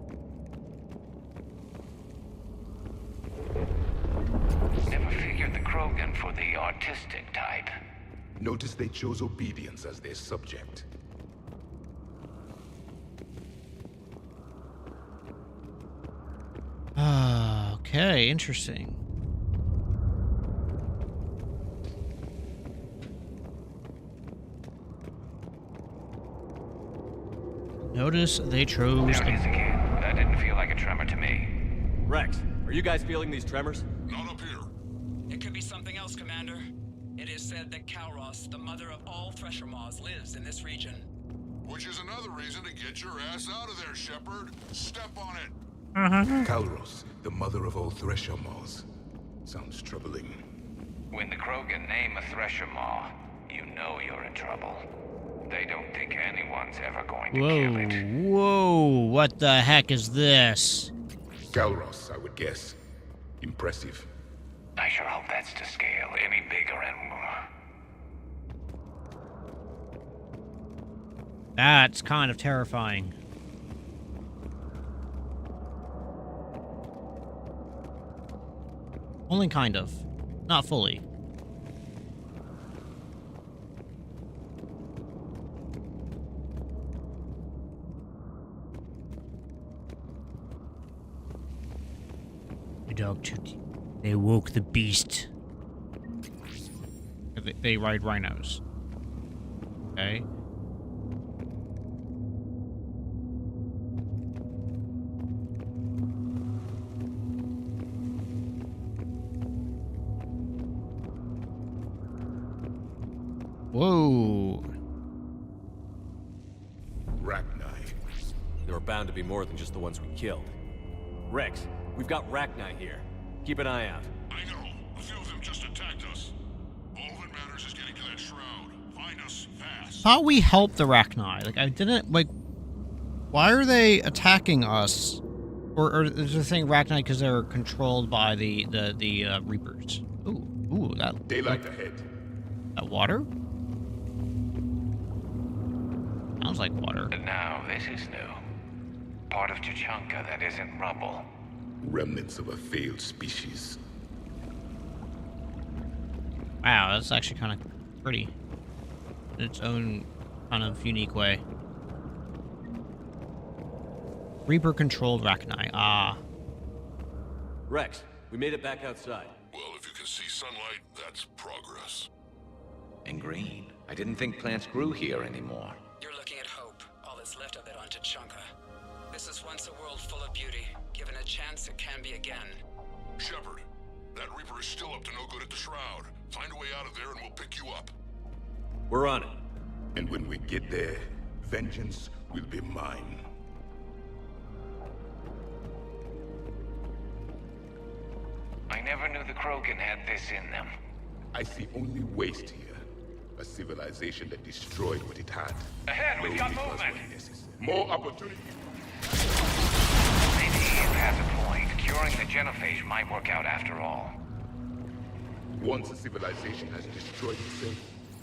Never figured the Krogan for the artistic type. Notice they chose obedience as their subject. Okay, interesting. Notice they chose. There it is again. That didn't feel like a tremor to me. Rex, are you guys feeling these tremors? Not up here. It could be something else, Commander. It is said that Kalros, the mother of all Thresher Maws, lives in this region. Which is another reason to get your ass out of there, Shepard. Step on it. Kalros, the mother of all Thresher Maws. Sounds troubling. When the Krogan name a Thresher Maw, you know you're in trouble. They don't think anyone's ever going to kill it. Whoa, what the heck is this? Kalros, I would guess. Impressive. I sure hope that's to scale. Any bigger and That's kind of terrifying. Only kind of. Not fully. The dog took. They woke the beast. They ride rhinos. Okay. Whoa. Rachni. There are bound to be more than just the ones we killed. Rex, we've got Rachni here. Keep an eye out. I know. A few of them just attacked us. All that matters is getting to that shroud. Find us fast. Thought we helped the Rachni. Like, I didn't, like... Why are they attacking us? Or is the thing Rachni because they're controlled by the Reapers? Ooh, that... Daylight ahead. That water? Sounds like water. But now this is new. Part of Tuchanka that isn't rubble. Remnants of a failed species. Wow, that's actually kind of pretty. In its own kind of unique way. Reaper-controlled Rachni. Ah. Rex, we made it back outside. Well, if you can see sunlight, that's progress. And green. I didn't think plants grew here anymore. You're looking at hope, all that's left of it on Tuchanka. This is once a world full of beauty. Given a chance, it can be again. Shepard, that Reaper is still up to no good at the Shroud. Find a way out of there and we'll pick you up. We're on it. And when we get there, vengeance will be mine. I never knew the Krogan had this in them. I see only waste here. A civilization that destroyed what it had. Ahead, we've got Because movement. when necessary. More opportunity. Maybe it has a point. Curing the genophage might work out after all. Once a civilization has destroyed itself,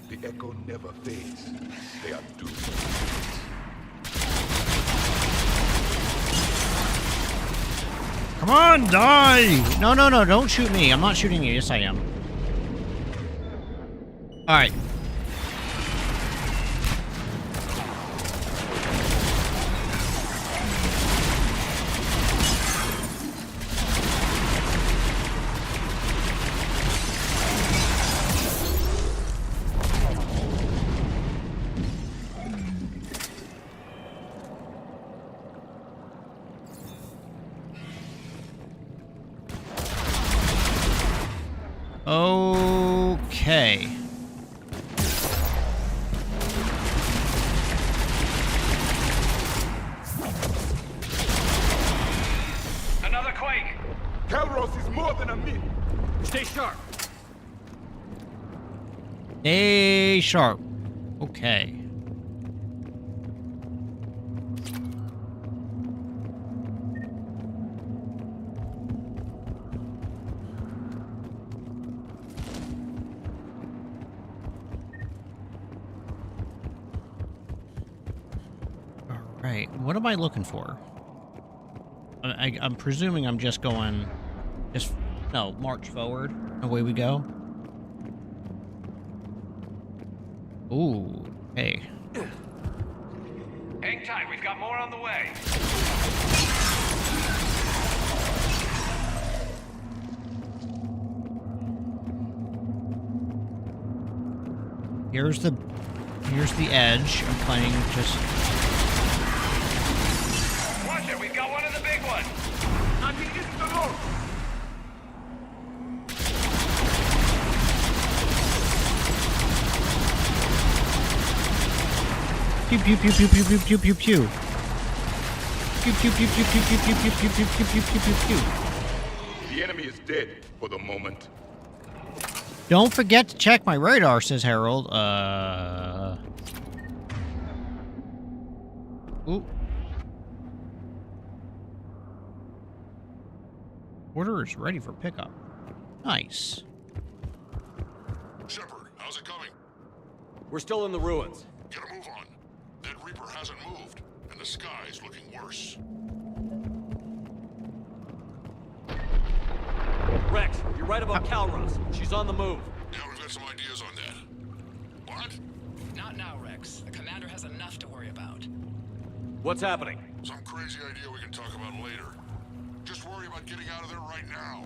the echo never fades. They are doomed. Come on, die! No, no, no, don't shoot me. I'm not shooting you. Yes, I am. Alright. Okay. Another quake! Kelros is more than a myth! Stay sharp! Stay sharp. Okay. Alright, what am I looking for? I'm presuming I'm just going... No, march forward. Away we go. Ooh, hey. Hang tight, we've got more on the way. Here's the edge. I'm planning just... Watch it, we've got one of the big ones. Nothing is alone. Pew pew pew pew pew pew pew pew pew. Pew pew pew pew pew pew pew pew pew pew pew pew pew pew pew. The enemy is dead for the moment. Don't forget to check my radar, says Harold. Ooh. Order is ready for pickup. Nice. Shepard, how's it coming? We're still in the ruins. Get a move on. That Reaper hasn't moved, and the sky's looking worse. Rex, you're right about Calros. She's on the move. Yeah, we've got some ideas on that. What? Not now, Rex. The commander has enough to worry about. What's happening? Some crazy idea we can talk about later. Just worry about getting out of there right now.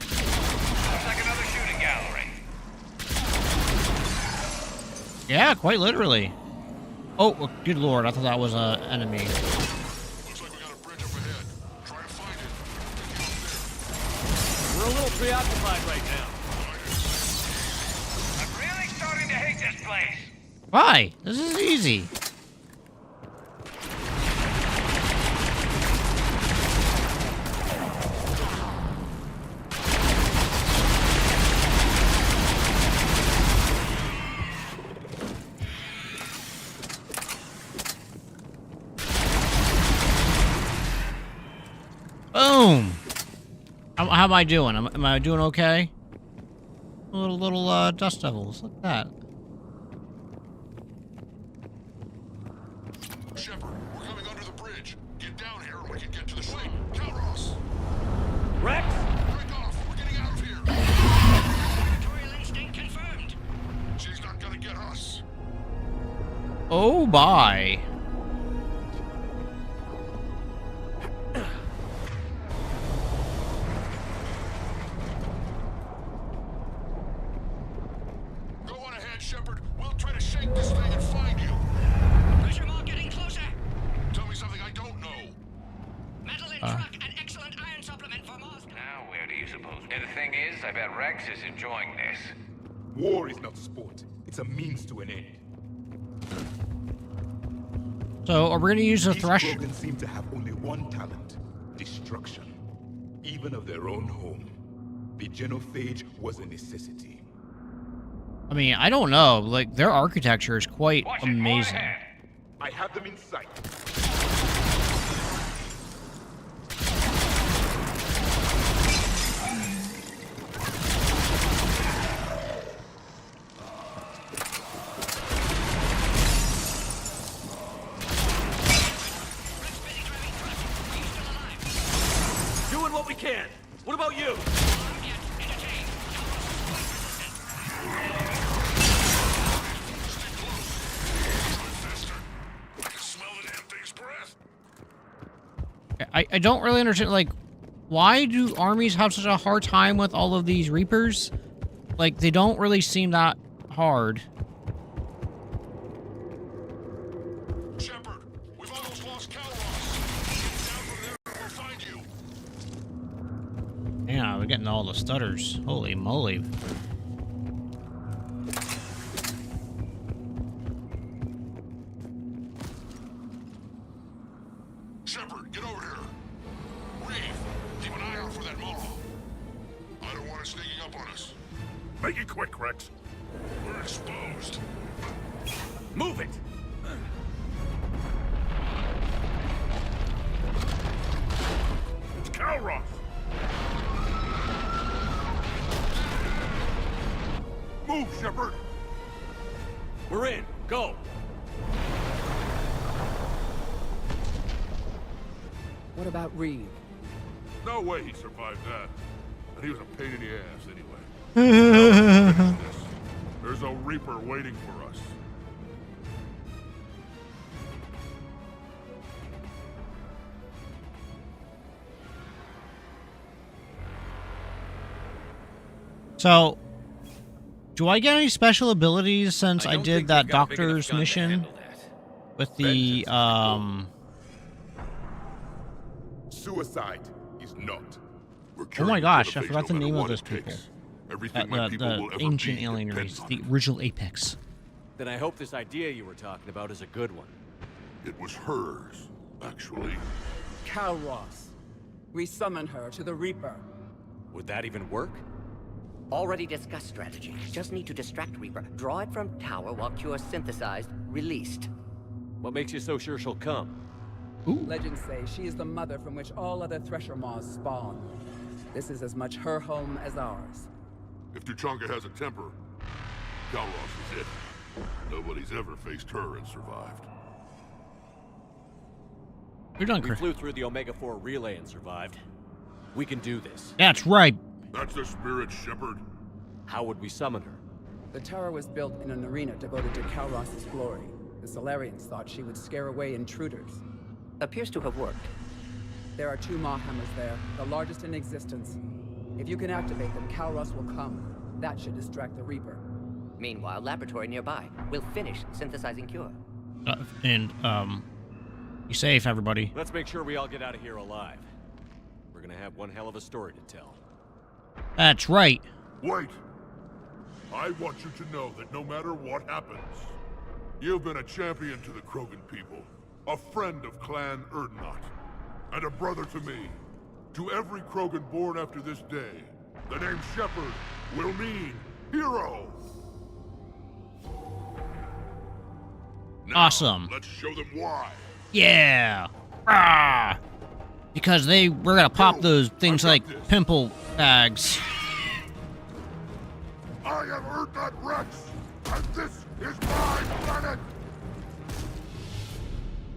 Looks like another shooting gallery. Yeah, quite literally. Oh, good lord, I thought that was an enemy. Looks like we got a bridge up ahead. Try to find it. We're a little preoccupied right now. I'm really starting to hate this place. Why? This is easy. Boom! How am I doing? Am I doing okay? Little dust devils. Look at that. Shepard, we're coming under the bridge. Get down here and we can get to the ship. Calros! Rex! Break off! We're getting out of here! Territorial instinct confirmed. She's not gonna get us. Oh, bye. Go on ahead, Shepard. We'll try to shake this thing and find you. Pressure mark getting closer. Tell me something I don't know. Metal in truck, an excellent iron supplement for Mars. Now, where do you suppose? And the thing is, I bet Rex is enjoying this. War is not sport. It's a means to an end. So, are we gonna use the These thresh? Krogan seem to have only one talent: destruction, even of their own home. The genophage was a necessity. I mean, I don't know. Like, their architecture is quite amazing. I have them in sight. Doing what we can. What about you? I don't really understand, like, why do armies have such a hard time with all of these Reapers? Like, they don't really seem that hard. Shepard, we've almost lost Calros. Down from there, we'll find you. Yeah, we're getting all the stutters. Holy moly. Shepard, get over here. Reeve, keep an eye out for that Molo. I don't want it sneaking up on us. Make it quick, Rex. We're exposed. Move it! It's Calros! Move, Shepard! We're in. Go! What about Reeve? No way he survived that. And he was a pain in the ass anyway. There's a Reaper waiting for us. So, do I get any special abilities since I did that doctor's mission with the, Suicide is not. oh my gosh, I forgot the name of those people. The ancient alien race, the original Apex. Then I hope this idea you were talking about is a good one. It was hers, actually. Calros. We summon her to the Reaper. Would that even work? Already discussed strategy. Just need to distract Reaper. Draw it from tower while Cure synthesized, released. What makes you so sure she'll come? Legends say she is the mother from which all other Thresher Maws spawn. This is as much her home as ours. If Tuchanka has a temper, Calros is it. Nobody's ever faced her and survived. You're done, We Chris. flew through the Omega-4 relay and survived. We can do this. That's right. That's the spirit, Shepard. How would we summon her? The tower was built in an arena devoted to Calros' glory. The Solarians thought she would scare away intruders. Appears to have worked. There are 2 Maw hammers there, the largest in existence. If you can activate them, Calros will come. That should distract the Reaper. Meanwhile, laboratory nearby. We'll finish synthesizing Cure. Be safe, everybody. Let's make sure we all get out of here alive. We're gonna have one hell of a story to tell. That's right. Wait! I want you to know that no matter what happens, you've been a champion to the Krogan people, a friend of Clan Erdnot, and a brother to me. To every Krogan born after this day, the name Shepard will mean hero! Now, Awesome. Let's show them why. Yeah. Ah. Because we're gonna pop those things like pimple bags. I am Erdnot Rex, and this is my planet!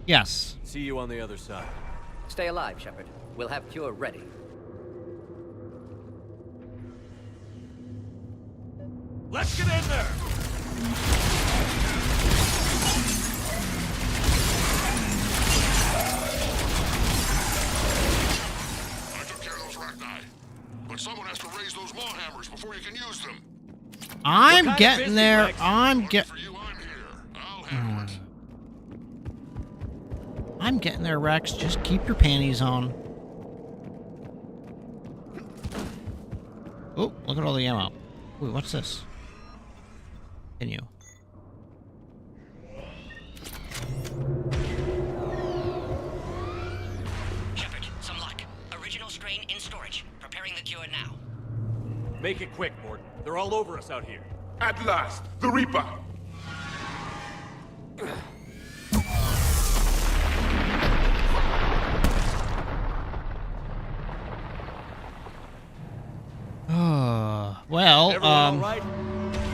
Yes. See you on the other side. Stay alive, Shepard. We'll have Cure ready. Let's get in there! I took care of those Rachni. But someone has to raise those Maw hammers before you can use them. I'm getting there. I'm getting there, Rex. Just keep your panties on. Oh, look at all the ammo. Wait, what's this? Continue. Shepard, some luck. Original strain in storage. Preparing the cure now. Make it quick, Morton. They're all over us out here. At last, the Reaper! Well, Everyone all right?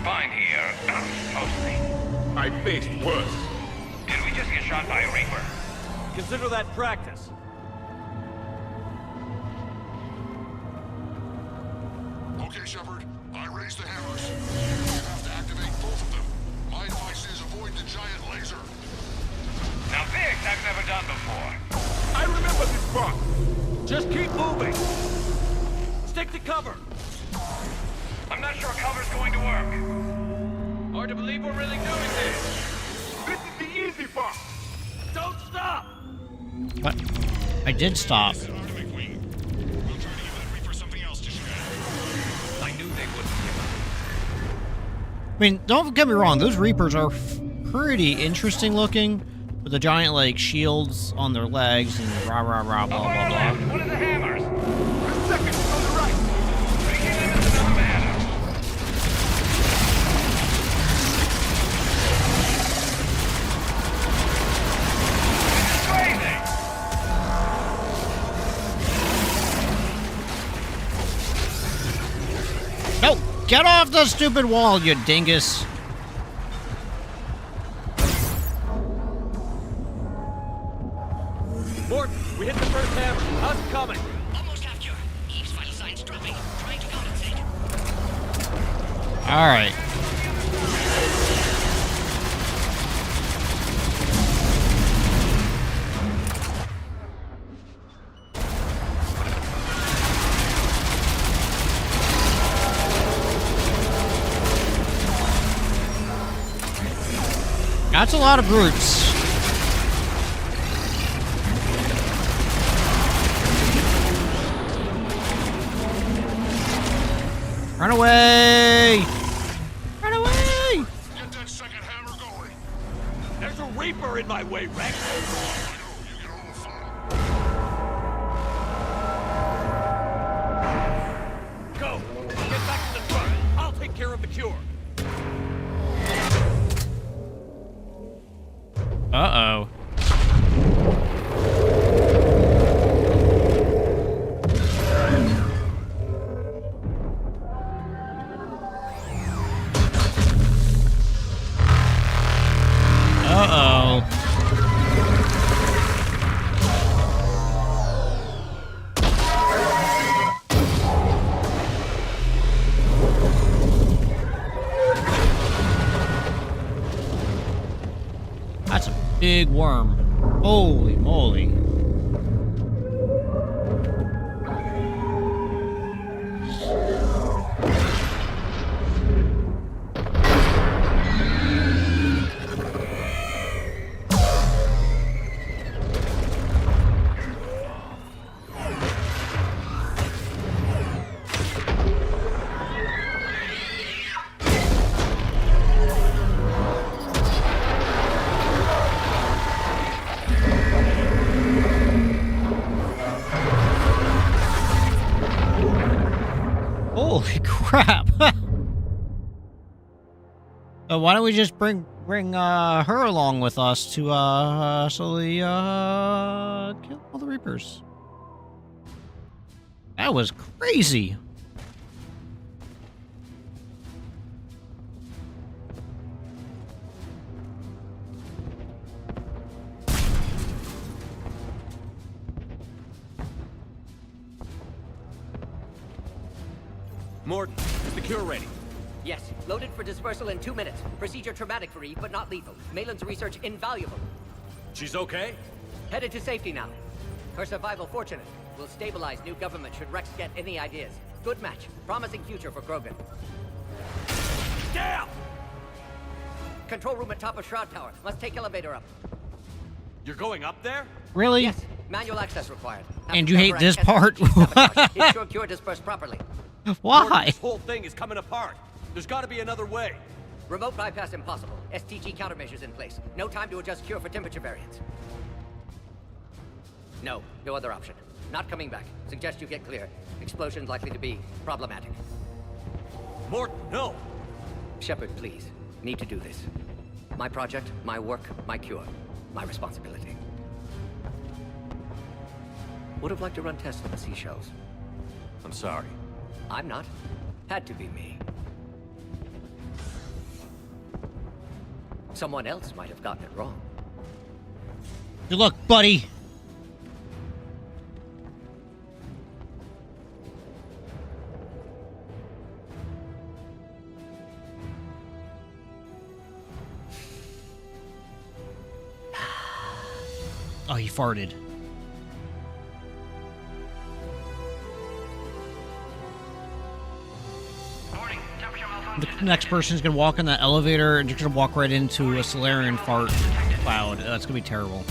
Fine here, mostly. I faced worse. Did we just get shot by a Reaper? Consider that practice. Okay, Shepard. I raised the hammers. You have to activate both of them. My advice is avoid the giant laser. Now this I've never done before. I remember this part. Just keep moving. Stick to cover. I'm not sure cover's going to work. Hard to believe we're really doing this. This is the easy part. Don't stop! What? I did stop. I knew they wouldn't give up. I mean, don't get me wrong, those Reapers are pretty interesting looking, with the giant, like, shields on their legs and rah rah rah blah blah blah. What are the hammers? The second on the right. Breaking them is another matter. This is crazy! No! Get off the stupid wall, you dingus! Morton, we hit the first hammer. How's it coming? Almost have cure. Eve's vital signs dropping. Trying to compensate. Alright. That's a lot of brutes. Run away! Run away! Get that second hammer going. There's a Reaper in my way, Rex. You get all the fun. Go! Get back to the truck. I'll take care of the cure. Uh-oh. Uh-oh. That's a big worm. Holy moly. Holy crap! Why don't we just bring her along with us to slowly kill all the Reapers? That was crazy. Morton, is the cure ready? Yes, loaded for dispersal in 2 minutes. Procedure traumatic for Eve, but not lethal. Maitland's research invaluable. She's okay? Headed to safety now. Her survival fortunate. Will stabilize new government should Rex get any ideas. Good match. Promising future for Krogan. Damn! Control room at top of Shroud Tower. Must take elevator up. You're going up there? Really? Yes, manual access required. Have And to you hate counteract this part? sabotage. Ensure cure dispersed properly. Why? Morton, this whole thing is coming apart. There's got to be another way. Remote bypass impossible. STG countermeasures in place. No time to adjust cure for temperature variance. No other option. Not coming back. Suggest you get clear. Explosion's likely to be problematic. Mort, no! Shepard, please. Need to do this. My project, my work, my cure. My responsibility. Would have liked to run tests on the seashells. I'm sorry. I'm not. Had to be me. Someone else might have gotten it wrong. Good luck, buddy. Oh, he farted. The next person is going to walk in that elevator and just going to walk right into a Solarian fart cloud. That's going to be terrible.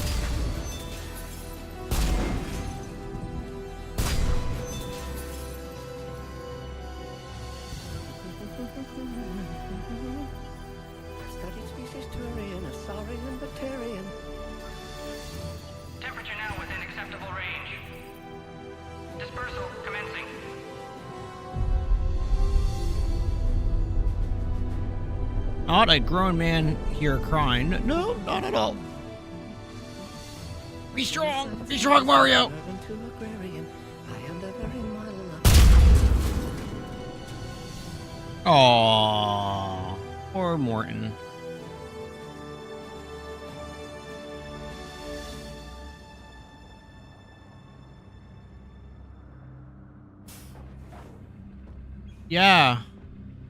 Studied species Turian, a saurian, Batarian. Temperature now within acceptable range. Dispersal commencing. Not a grown man here crying. No, not at all. Be strong. Be strong, Mario. Aww. Poor Morton. Yeah.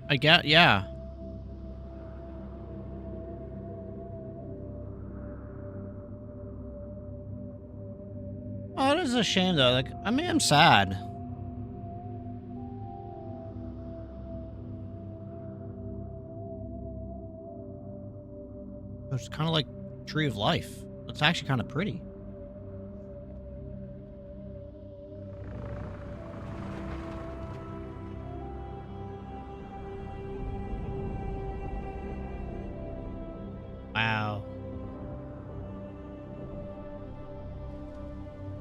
I get, yeah. Oh, it is a shame though. Like, I mean, I'm sad. It's kind of like Tree of Life. It's actually kind of pretty. Wow.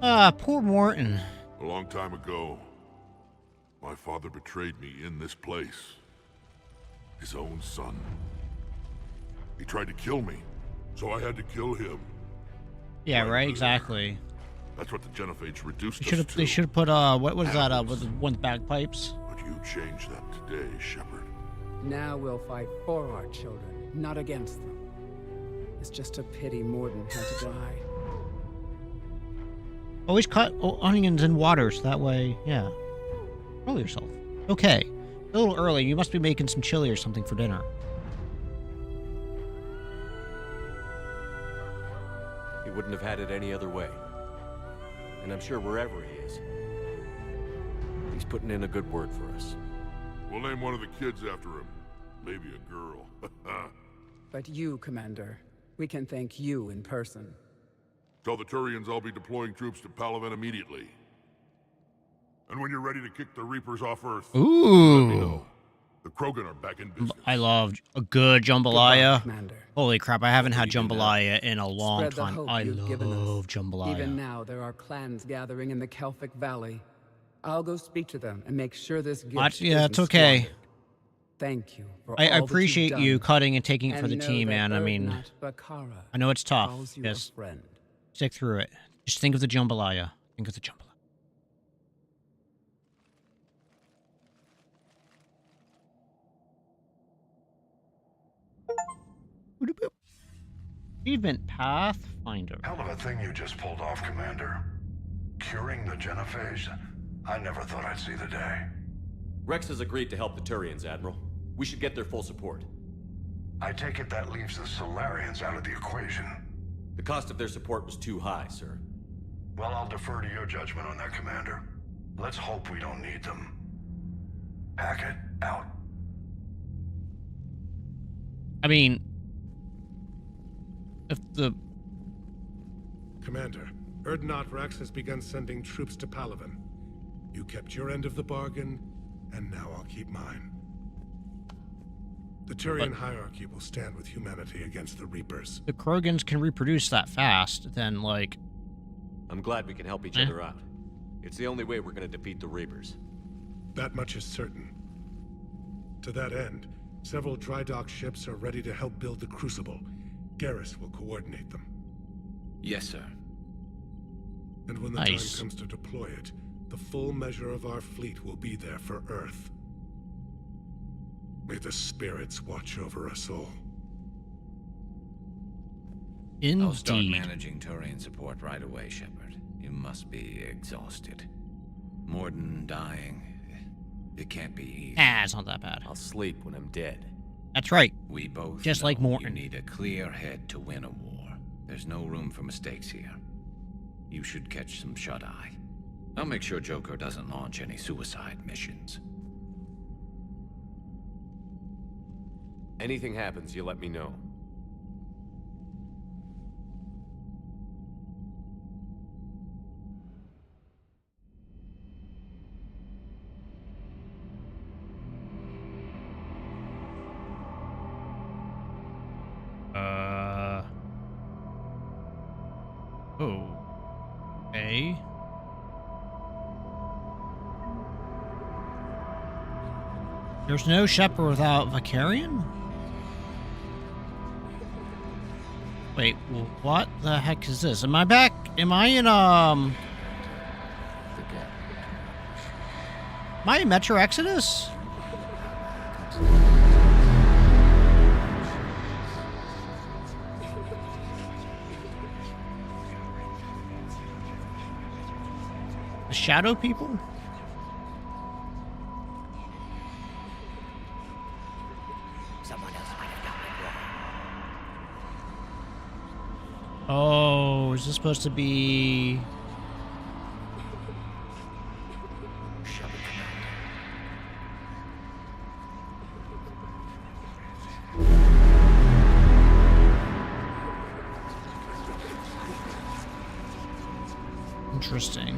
Ah, poor Morton. A long time ago, my father betrayed me in this place. His own son. He tried to kill me, so I had to kill him. Yeah, right, exactly. That's what the Genophage reduced They us to. should have put, what was that, with the one with bagpipes? But you changed that today, Shepard. Now we'll fight for our children, not against them. It's just a pity Mordin had to die. Always cut onions in water, so that way, yeah. Roll yourself. Okay. A little early. You must be making some chili or something for dinner. He wouldn't have had it any other way. And I'm sure wherever he is, he's putting in a good word for us. We'll name one of the kids after him. Maybe a girl. But you, Commander, we can thank you in person. Tell the Turians I'll be deploying troops to Palaven immediately. And when you're ready to kick the Reapers off Earth, let me know. The Krogan are back in business. I love a good jambalaya. Holy crap, I haven't had jambalaya in a long time. I love jambalaya. Even now, there are clans gathering in the Kelphic Valley. I'll go speak to them and make sure this gift Yeah, it's okay. squandered. Thank you for I all that you've appreciate done. you cutting and taking it for And the know team, that man. I mean, Urdnot Bakara I know it's tough. calls you a Just friend. stick through it. Just think of the jambalaya. Think of the jambalaya. Achievement Pathfinder. Hell of a thing you just pulled off, Commander. Curing the Genophage? I never thought I'd see the day. Rex has agreed to help the Turians, Admiral. We should get their full support. I take it that leaves the Solarians out of the equation. The cost of their support was too high, sir. Well, I'll defer to your judgment on that, Commander. Let's hope we don't need them. Hackett, out. I mean, if the... Commander, Urdnot Rex has begun sending troops to Palaven. You kept your end of the bargain, and now I'll keep mine. The Turian hierarchy will stand with humanity against the Reapers. The Krogans can reproduce that fast, then, like... I'm glad we can help each other out. It's the only way we're gonna defeat the Reapers. That much is certain. To that end, several dry dock ships are ready to help build the Crucible. Garrus will coordinate them. Yes, sir. And when the Nice. time comes to deploy it, the full measure of our fleet will be there for Earth. May the spirits watch over us all. I'll start Indeed. managing Turian support right away, Shepard. You must be exhausted. Morden dying. It can't be easy. Ah, it's not that bad. I'll sleep when I'm dead. That's right. We both Just know like you Morton. need a clear head to win a war. There's no room for mistakes here. You should catch some shut-eye. I'll make sure Joker doesn't launch any suicide missions. Anything happens, you let me know. Okay. There's no Shepard without Vicarion? Wait, what the heck is this? Am I back? Am I in, Am I in Metro Exodus? The Shadow People? Someone else might have gotten it wrong. Oh, is this supposed to be... Interesting.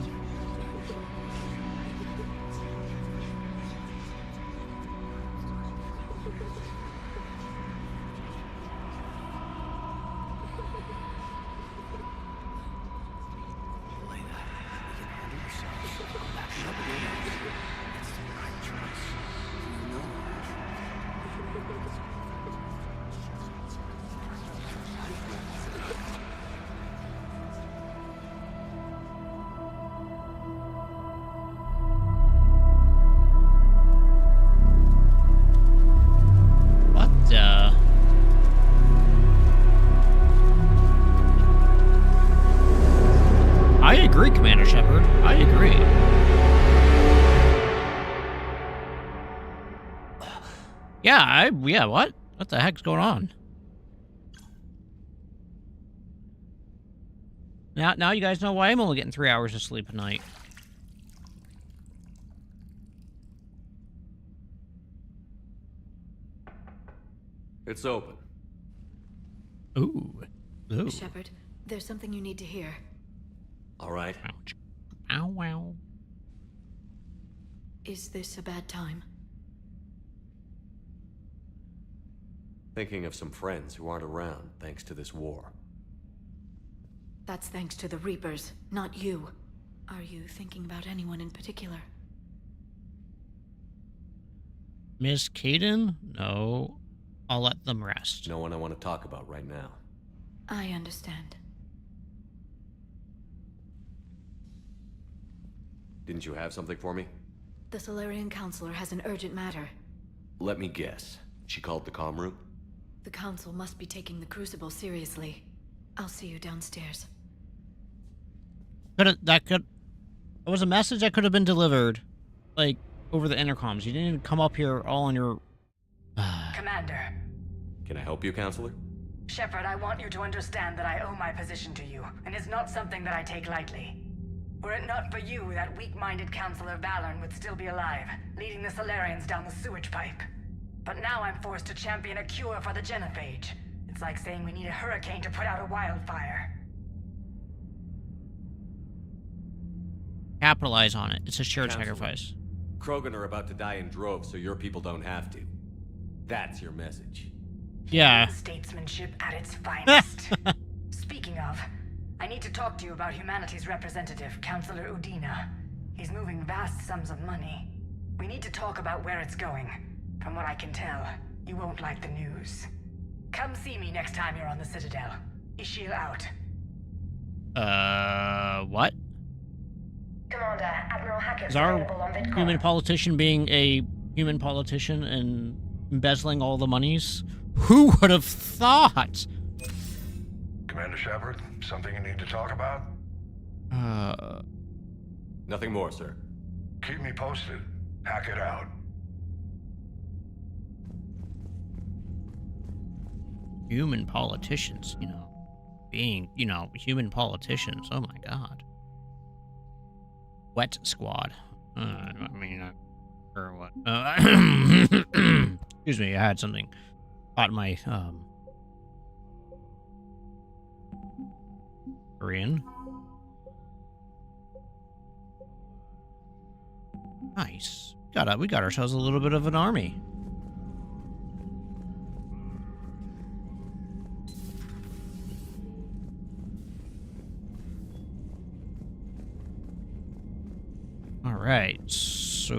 I agree, Commander Shepard. I agree. Yeah, what? What the heck's going on? Now you guys know why I'm only getting 3 hours of sleep a night. It's open. Ooh. Shepard, there's something you need to hear. All right. Ouch. Ow, wow. Is this a bad time? Thinking of some friends who aren't around thanks to this war. That's thanks to the Reapers, not you. Are you thinking about anyone in particular? Miss Caden? No. I'll let them rest. No one I want to talk about right now. I understand. Didn't you have something for me? The Solarian Counselor has an urgent matter. Let me guess. She called the comm room? The Council must be taking the Crucible seriously. I'll see you downstairs. That was a message that could have been delivered, like, over the intercoms. You didn't even come up here all on your... Commander. Can I help you, Counselor? Shepard, I want you to understand that I owe my position to you, and it's not something that I take lightly. Were it not for you, that weak-minded Counselor Valorn would still be alive, leading the Solarians down the sewage pipe. But now I'm forced to champion a cure for the genophage. It's like saying we need a hurricane to put out a wildfire. Capitalize on it. It's a shared Counselor, sacrifice. Krogan are about to die in droves, so your people don't have to. That's your message. Yeah. Statesmanship at its finest. Speaking of, I need to talk to you about humanity's representative, Counselor Udina. He's moving vast sums of money. We need to talk about where it's going. From what I can tell, you won't like the news. Come see me next time you're on the Citadel. Ishil out. What? Commander, Admiral Hackett's Is our available on VidCon. human politician being a human politician and embezzling all the monies? Who would have thought? Commander Shepard, something you need to talk about? Nothing more, sir. Keep me posted. Hackett out. Human politicians, being, human politicians. Oh my god. Wet squad. Or what? Excuse me, I had something caught my, Korean. Nice. We got ourselves a little bit of an army. All right, so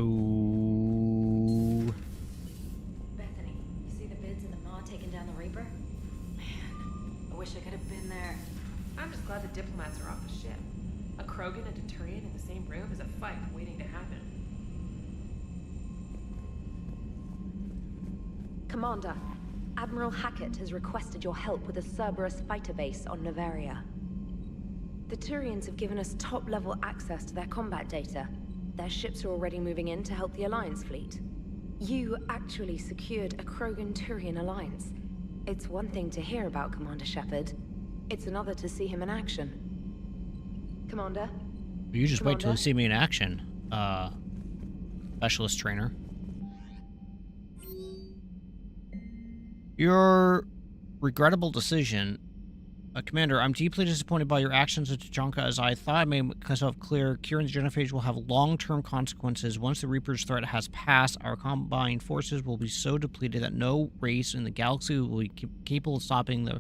Bethany, you see the bids in the Maw taking down the Reaper? Man, I wish I could have been there. I'm just glad the diplomats are off the ship. A Krogan and a Turian in the same room is a fight waiting to happen. Commander, Admiral Hackett has requested your help with a Cerberus fighter base on Novaria. The Turians have given us top-level access to their combat data. Their ships are already moving in to help the Alliance fleet. You actually secured a Krogan-Turian alliance. It's one thing to hear about Commander Shepard. It's another to see him in action. Commander? you just wait till you see me in action, specialist trainer. Your regrettable decision. Commander, I'm deeply disappointed by your actions at Tuchanka. As I thought I made myself clear, Kieran's genophage will have long-term consequences. Once the Reaper's threat has passed, our combined forces will be so depleted that no race in the galaxy will be capable of stopping the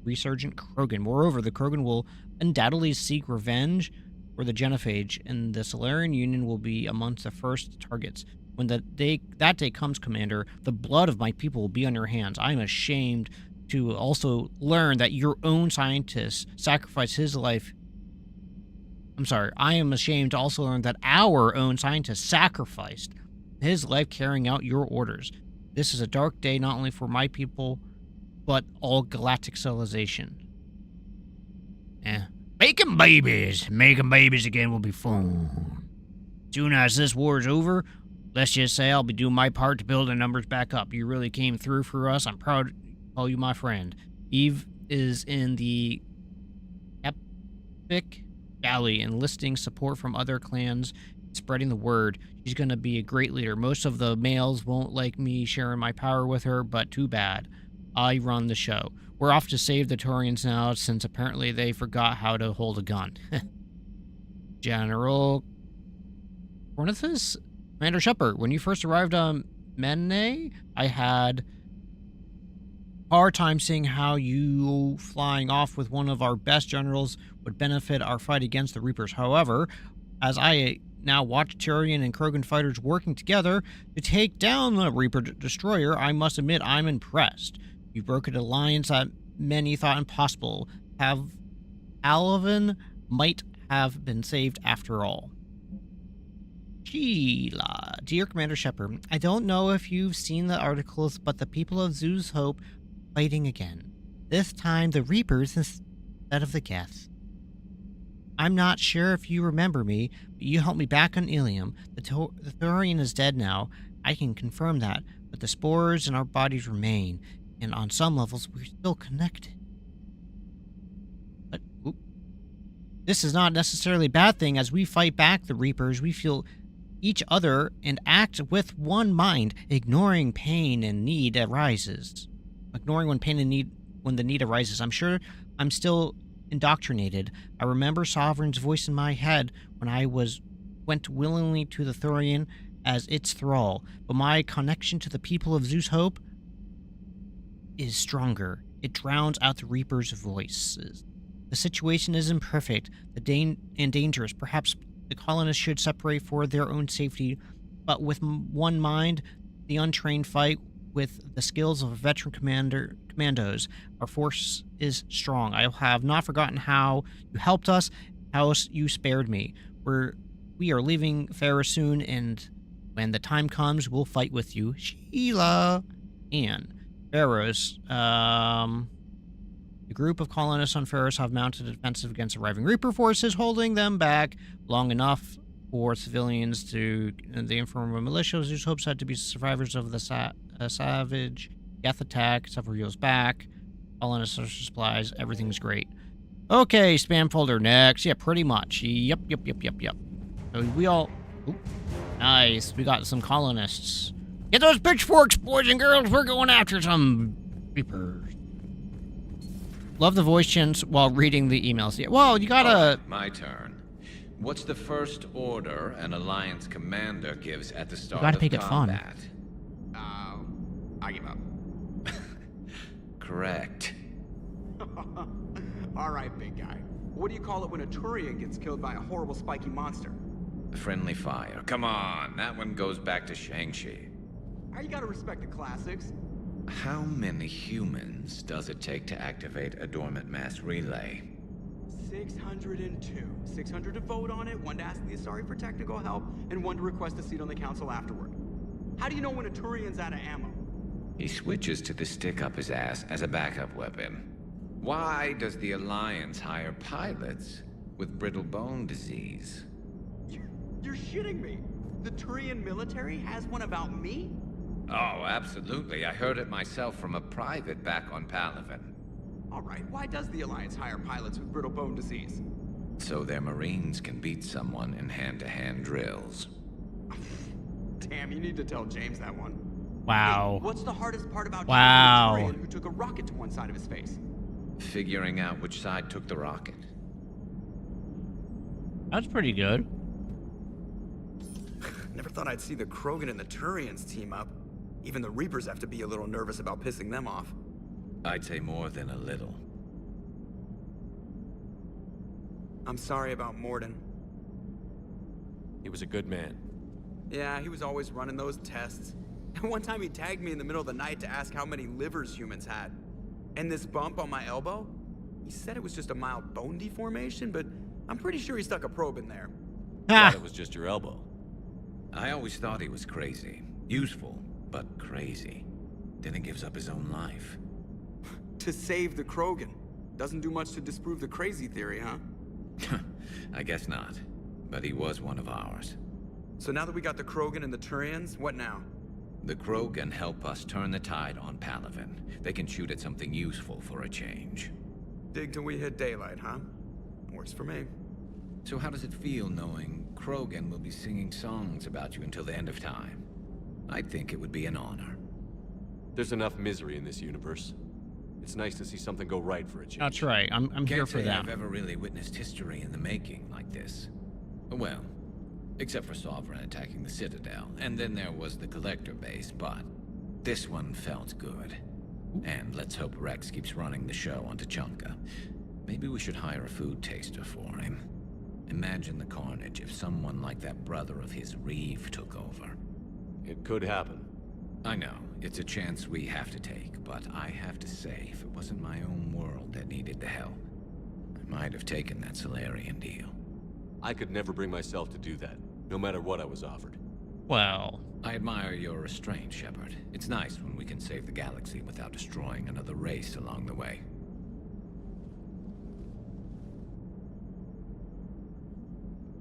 resurgent Krogan. Moreover, the Krogan will undoubtedly seek revenge for the genophage, and the Solarian Union will be amongst the first targets. When that day comes, Commander, the blood of my people will be on your hands. I am ashamed to also learn that your own scientist sacrificed his life. I am ashamed to also learn that our own scientist sacrificed his life carrying out your orders. This is a dark day not only for my people, but all galactic civilization. Making babies again will be fun. Soon as this war is over, let's just say I'll be doing my part to build the numbers back up. You really came through for us. I'm proud to call you my friend. Eve is in the Epic Valley, enlisting support from other clans, spreading the word. She's going to be a great leader. Most of the males won't like me sharing my power with her, but too bad. I run the show. We're off to save the Turians now, since apparently they forgot how to hold a gun. General Cornithus? Commander Shepard, when you first arrived on Menne, I had a hard time seeing how you flying off with one of our best generals would benefit our fight against the Reapers. However, as I now watch Turian and Krogan fighters working together to take down the Reaper destroyer, I must admit I'm impressed. You broke an alliance that many thought impossible. Alvin might have been saved after all. Sheila. Dear Commander Shepard, I don't know if you've seen the articles, but the people of Zoo's Hope fighting again. This time the Reapers instead of the Geth. I'm not sure if you remember me, but you helped me back on Ilium. The Turian is dead now. I can confirm that, but the spores in our bodies remain, and on some levels we're still connected. But this is not necessarily a bad thing. As we fight back the Reapers, we feel each other and act with one mind, ignoring pain and need arises. Ignoring when the need arises. I'm sure I'm still indoctrinated. I remember Sovereign's voice in my head when I went willingly to the Turian as its thrall, but my connection to the people of Zeus Hope is stronger. It drowns out the Reaper's voices. The situation is imperfect and dangerous. Perhaps the colonists should separate for their own safety, but with one mind, the untrained fight with the skills of a veteran commandos. Our force is strong. I have not forgotten how you helped us, how you spared me. We are leaving Ferris soon, and when the time comes, we'll fight with you. Sheila. And Ferris, the group of colonists on Ferris have mounted a defensive against arriving Reaper forces, holding them back long enough for civilians to the informal militias whose hopes had to be survivors of the savage Geth attack several years back. Colonist supplies, everything's great. Okay, spam folder next. Yeah, pretty much. Yep. So we all... Ooh, nice. We got some colonists. Get those pitchforks, boys and girls. We're going after some Reapers. Love the voice chants while reading the emails. Yeah, well, you gotta... My turn. What's the first order an Alliance commander gives at the start gotta of make it fun. combat? I give up. Correct. All right, big guy. What do you call it when a Turian gets killed by a horrible spiky monster? Friendly fire. Come on, that one goes back to Shang-Chi. You gotta respect the classics. How many humans does it take to activate a dormant mass relay? 602. 600 to vote on it, 1 to ask the Asari for technical help, and 1 to request a seat on the council afterward. How do you know when a Turian's out of ammo? He switches to the stick up his ass as a backup weapon. Why does the Alliance hire pilots with brittle bone disease? You're shitting me. The Turian military has one about me? Oh, absolutely. I heard it myself from a private back on Palaven. All right, why does the Alliance hire pilots with brittle bone disease? So their Marines can beat someone in hand-to-hand drills. Damn, you need to tell James that one. Wow. Hey, what's the hardest part about wow. James the Turian who took a rocket to one side of his face? Figuring out which side took the rocket. That's pretty good. Never thought I'd see the Krogan and the Turians team up. Even the Reapers have to be a little nervous about pissing them off. I'd say more than a little. I'm sorry about Mordin. He was a good man. Yeah, he was always running those tests. And one time he tagged me in the middle of the night to ask how many livers humans had. And this bump on my elbow? He said it was just a mild bone deformation, but I'm pretty sure he stuck a probe in there. Thought it was just your elbow. I always thought he was crazy. Useful, but crazy. Then he gives up his own life. To save the Krogan. Doesn't do much to disprove the crazy theory, huh? I guess not. But he was one of ours. So now that we got the Krogan and the Turians, what now? The Krogan help us turn the tide on Palaven. They can shoot at something useful for a change. Dig till we hit daylight, huh? Works for me. So how does it feel knowing Krogan will be singing songs about you until the end of time? I think it would be an honor. There's enough misery in this universe. It's nice to see something go right for a change. That's right. I'm here for that. I've ever really witnessed history in the making like this. Well, except for Sovereign attacking the Citadel, and then there was the Collector base, but this one felt good. And let's hope Rex keeps running the show on Tuchanka. Maybe we should hire a food taster for him. Imagine the carnage if someone like that brother of his, Reeve, took over. It could happen. I know, it's a chance we have to take, but I have to say, if it wasn't my own world that needed the help, I might have taken that Salarian deal. I could never bring myself to do that, no matter what I was offered. Well, I admire your restraint, Shepard. It's nice when we can save the galaxy without destroying another race along the way.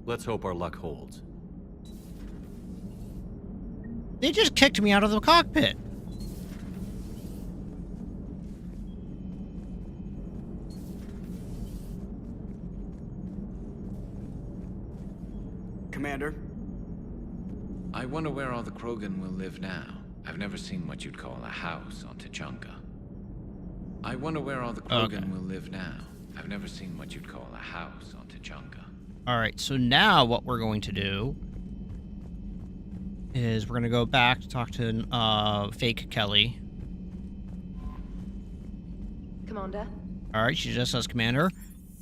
Let's hope our luck holds. they just kicked me out of the cockpit. Commander? I wonder where all the Krogan will live now. I've never seen what you'd call a house on Tuchanka. I wonder where all the Krogan will live now. I've never seen what you'd call a house on Tuchanka. Alright, so now what we're going to do is we're going to go back to talk to fake Kelly. Commander? Alright, she just says Commander.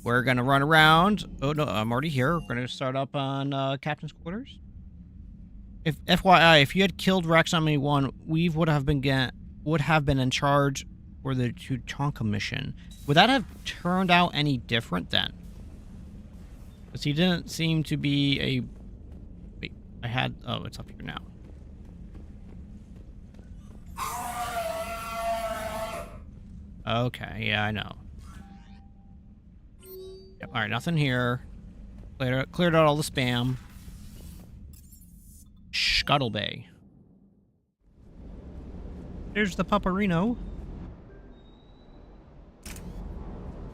We're going to run around. Oh, no, I'm already here. We're going to start up on Captain's quarters. If FYI, if you had killed Rex on May 1, we would have been in charge for the Tuchanka mission. Would that have turned out any different then? Because he didn't seem to be a... Wait, I had... Oh, it's up here now. Okay, yeah, I know. Yep, alright, nothing here. Cleared out all the spam. Scuttle Bay. There's the Paparino. Do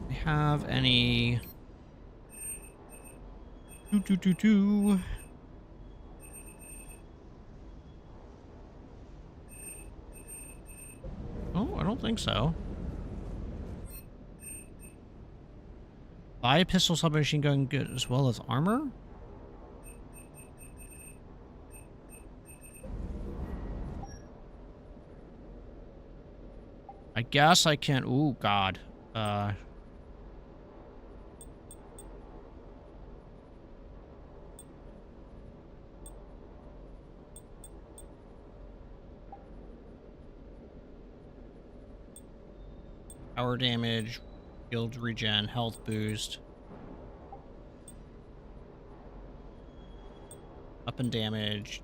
we have any... Oh, I don't think so. Buy a pistol submachine gun good as well as armor? I guess I can... Ooh, God. Power damage, shield regen, health boost. Weapon damage.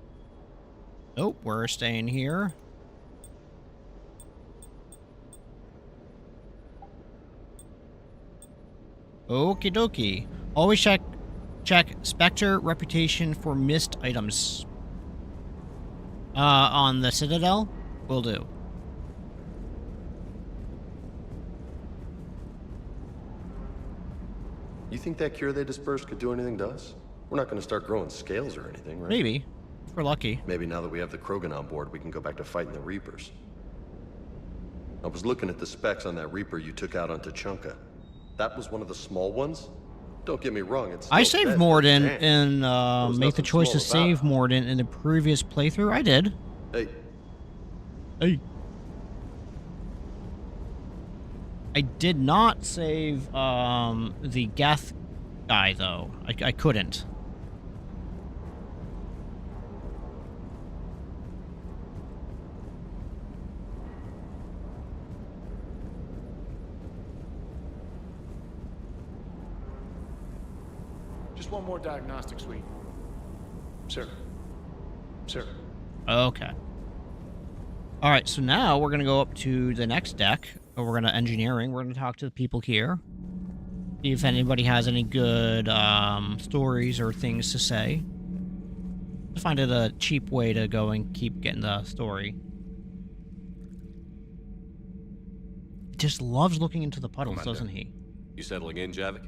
Nope, we're staying here. Okie dokie. Always check Spectre reputation for missed items. On the Citadel? Will do. You think that cure they dispersed could do anything to us? We're not going to start growing scales or anything, right? Maybe. If we're lucky. Maybe now that we have the Krogan on board, we can go back to fighting the Reapers. I was looking at the specs on that Reaper you took out on Tuchanka. That was one of the small ones? Don't get me wrong, it's I saved Morden and make the choice to save Morden in the previous playthrough. I did. Hey. Hey. I did not save the Geth guy though. I couldn't. Just one more diagnostic suite. Sir. Sir. Okay. Alright, so now we're going to go up to the next deck. We're going to engineering. We're going to talk to the people here. See if anybody has any good stories or things to say. I find it a cheap way to go and keep getting the story. He just loves looking into the puddles, Commander. doesn't he? You settling in, Javik?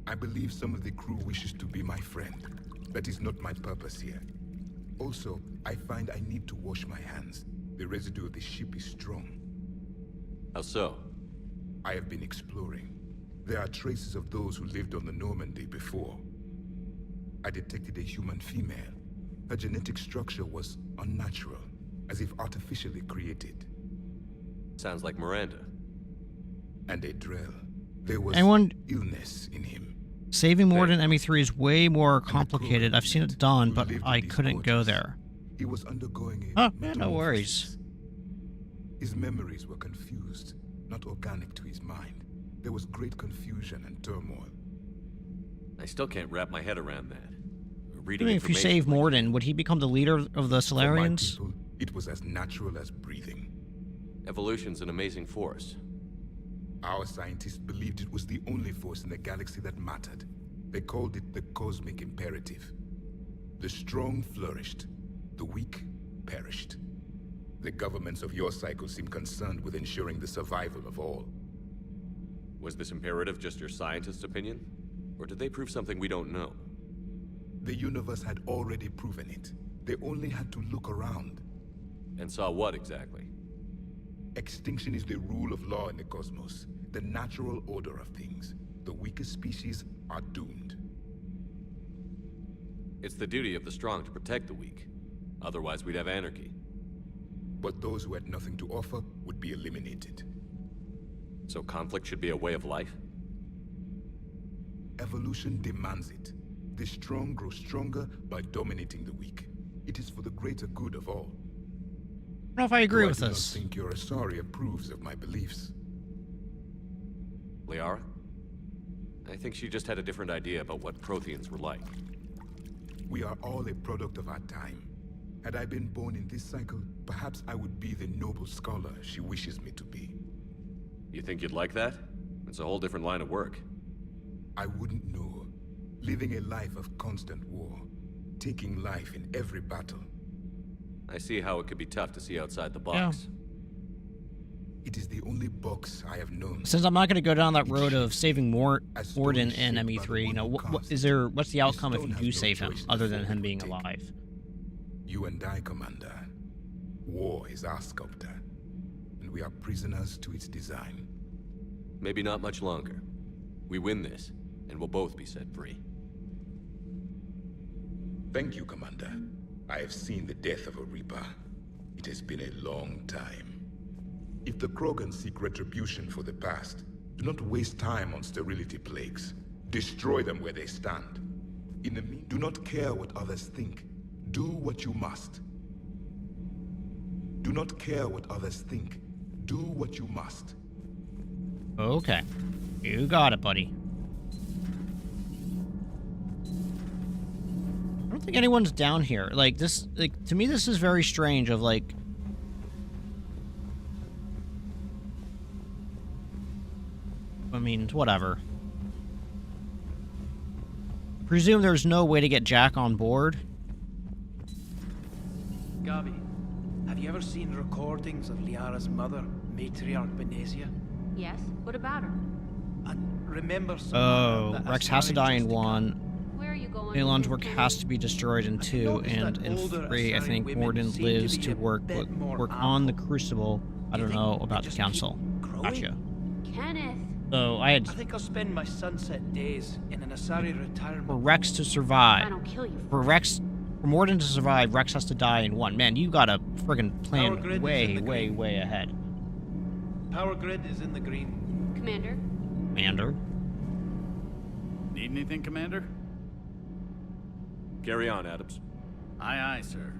I believe some of the crew wishes to be my friend. That is not my purpose here. Also, I find I need to wash my hands. The residue of the ship is strong. How so? I have been exploring. There are traces of those who lived on the Normandy before. I detected a human female. Her genetic structure was unnatural, as if artificially created. Sounds like Miranda. And a Drell. There was illness in him. Saving Morden ME3 is way more complicated. I've seen it done, but I couldn't go there. He was undergoing Oh, yeah, no worries. His memories were confused, not organic to his mind. There was great confusion and turmoil. I still can't wrap my head around that. I mean, if you save Morden, would he become the leader of the Solarians? For my people, it was as natural as breathing. Evolution's an amazing force. Our scientists believed it was the only force in the galaxy that mattered. They called it the cosmic imperative. The strong flourished, the weak perished. The governments of your cycle seem concerned with ensuring the survival of all. Was this imperative just your scientist's opinion? Or did they prove something we don't know? The universe had already proven it. They only had to look around. And saw what exactly? Extinction is the rule of law in the cosmos, the natural order of things. The weakest species are doomed. It's the duty of the strong to protect the weak. Otherwise, we'd have anarchy. But those who had nothing to offer would be eliminated. So conflict should be a way of life? Evolution demands it. The strong grow stronger by dominating the weak. It is for the greater good of all. I don't know if I agree with I this. do not think your Asari approves of my beliefs. Liara? I think she just had a different idea about what Protheans were like. We are all a product of our time. Had I been born in this cycle, perhaps I would be the noble scholar she wishes me to be. You think you'd like that? It's a whole different line of work. I wouldn't know. Living a life of constant war. Taking life in every battle. I see how it could be tough to see outside the box. It is the only box I have known. Since I'm not going to go down that road of saving Mordin in ME3, you know, what's the outcome if you do save him, other than him being alive? You and I, Commander. War is our sculptor, and we are prisoners to its design. Maybe not much longer. We win this, and we'll both be set free. Thank you, Commander. I have seen the death of a Reaper. It has been a long time. If the Krogan seek retribution for the past, do not waste time on sterility plagues. Destroy them where they stand. In the meantime, do not care what others think. Do what you must. Do not care what others think. Do what you must. Okay. You got it, buddy. I don't think anyone's down here. Like, this, like, to me, this is very strange of, like... I mean, whatever. Presume there's no way to get Jack on board. Gabi, have you ever seen recordings of Liara's mother, Matriarch Benezia? Yes? What about her? And remember Rex has to die in 1. Where are you going? Alon's work has to be destroyed in 2, and in 3, I think Mordin lives to work on the Crucible. I don't know about the Council. Gotcha. Kenneth. So I think I'll spend my sunset days in an Asari retirement. For Rex to survive. I don't kill you. For Mordin to survive, Rex has to die in 1. Man, you got a friggin' plan way ahead. Power grid is in the green. Commander? Commander? Need anything, Commander? Carry on, Adams. Aye, aye, sir.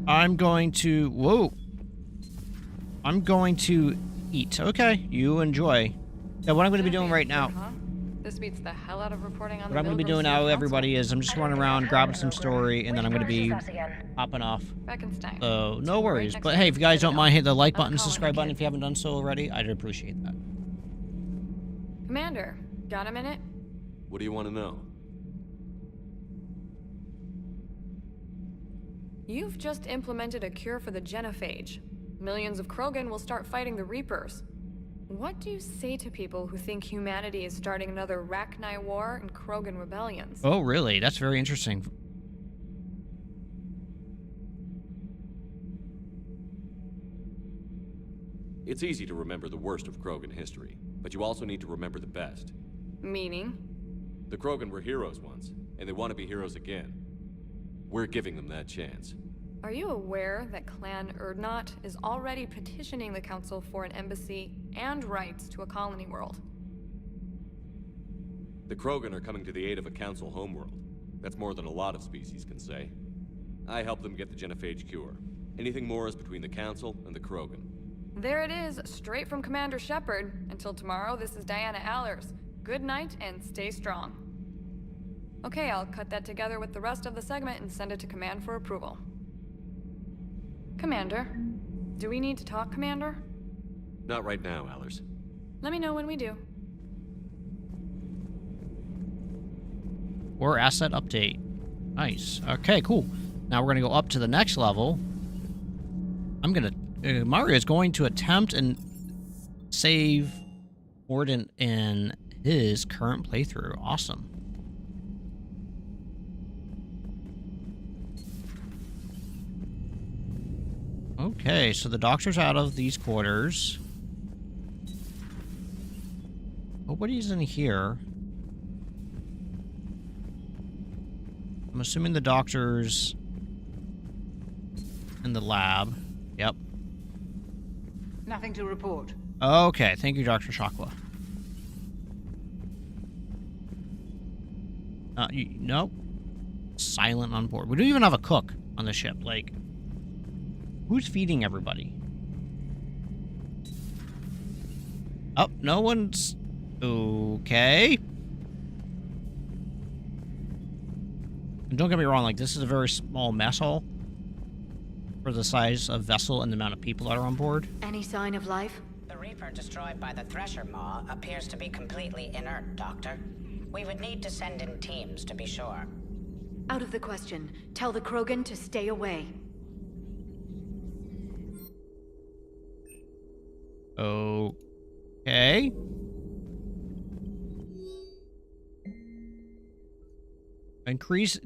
I'm going to... Whoa. I'm going to eat. Okay, you enjoy. Yeah, what I'm going to be doing right now... This beats the hell out of reporting on What I'm going to be doing now, everybody, is I'm just running around, grabbing some story, and then I'm going to be hopping off. So, no worries. But hey, if you guys don't mind, hit the like button, subscribe button if you haven't done so already. I'd appreciate that. Commander, got a minute? What do you want to know? You've just implemented a cure for the genophage. Millions of Krogan will start fighting the Reapers. What do you say to people who think humanity is starting another Rachni war and Krogan rebellions? Oh, really? That's very interesting. It's easy to remember the worst of Krogan history, but you also need to remember the best. Meaning? The Krogan were heroes once, and they want to be heroes again. We're giving them that chance. Are you aware that Clan Urdnot is already petitioning the Council for an embassy and rights to a colony world? The Krogan are coming to the aid of a Council homeworld. That's more than a lot of species can say. I helped them get the genophage cure. Anything more is between the Council and the Krogan. There it is, straight from Commander Shepard. Until tomorrow, this is Diana Allers. Good night and stay strong. Okay, I'll cut that together with the rest of the segment and send it to Command for approval. Commander. Do we need to talk, Commander? Not right now, Allers. Let me know when we do. Or asset update. Nice. Okay, cool. Now we're going to go up to the next level. I'm going to... Mario is going to attempt and save Mordin in his current playthrough. Awesome. Okay, so the doctor's out of these quarters. Nobody's in here. I'm assuming the doctor's in the lab. Yep. Nothing to report. Okay, thank you, Dr. Shockwell. Nope. Silent on board. We don't even have a cook on the ship. Like, who's feeding everybody? Oh, no one's... Okay. And don't get me wrong, like, this is a very small mess hall for the size of vessel and the amount of people that are on board. Any sign of life? The Reaper destroyed by the Thresher Maw appears to be completely inert, Doctor. We would need to send in teams to be sure. Out of the question. Tell the Krogan to stay away. Okay. Increase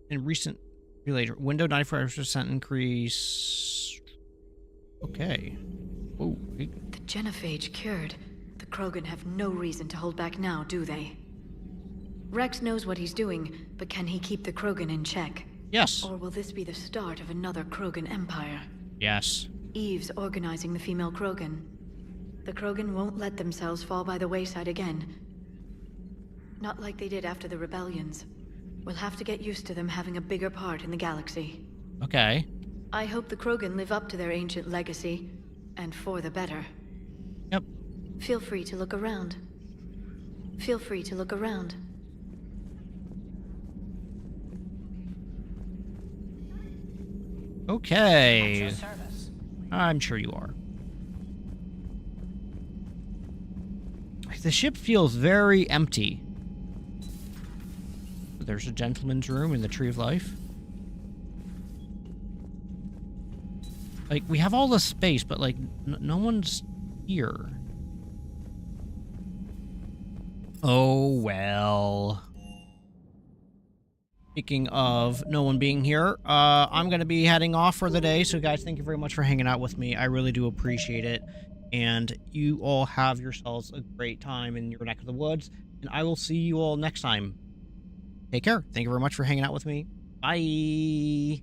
in recent relator window 95% increase. Okay. Oh, the genophage cured. The Krogan have no reason to hold back now, do they? Rex knows what he's doing, but can he keep the Krogan in check? Yes. Or will this be the start of another Krogan empire? Yes. Eve's organizing the female Krogan. The Krogan won't let themselves fall by the wayside again. Not like they did after the rebellions. We'll have to get used to them having a bigger part in the galaxy. Okay. I hope the Krogan live up to their ancient legacy, and for the better. Yep. Feel free to look around. Feel free to look around. Okay. At your service. I'm sure you are. The ship feels very empty. There's a gentleman's room in the Tree of Life. Like, we have all this space, but, like, no one's here. Oh, well. Speaking of no one being here, I'm going to be heading off for the day. So, guys, thank you very much for hanging out with me. I really do appreciate it. And you all have yourselves a great time in your neck of the woods. And I will see you all next time. Take care. Thank you very much for hanging out with me. Bye.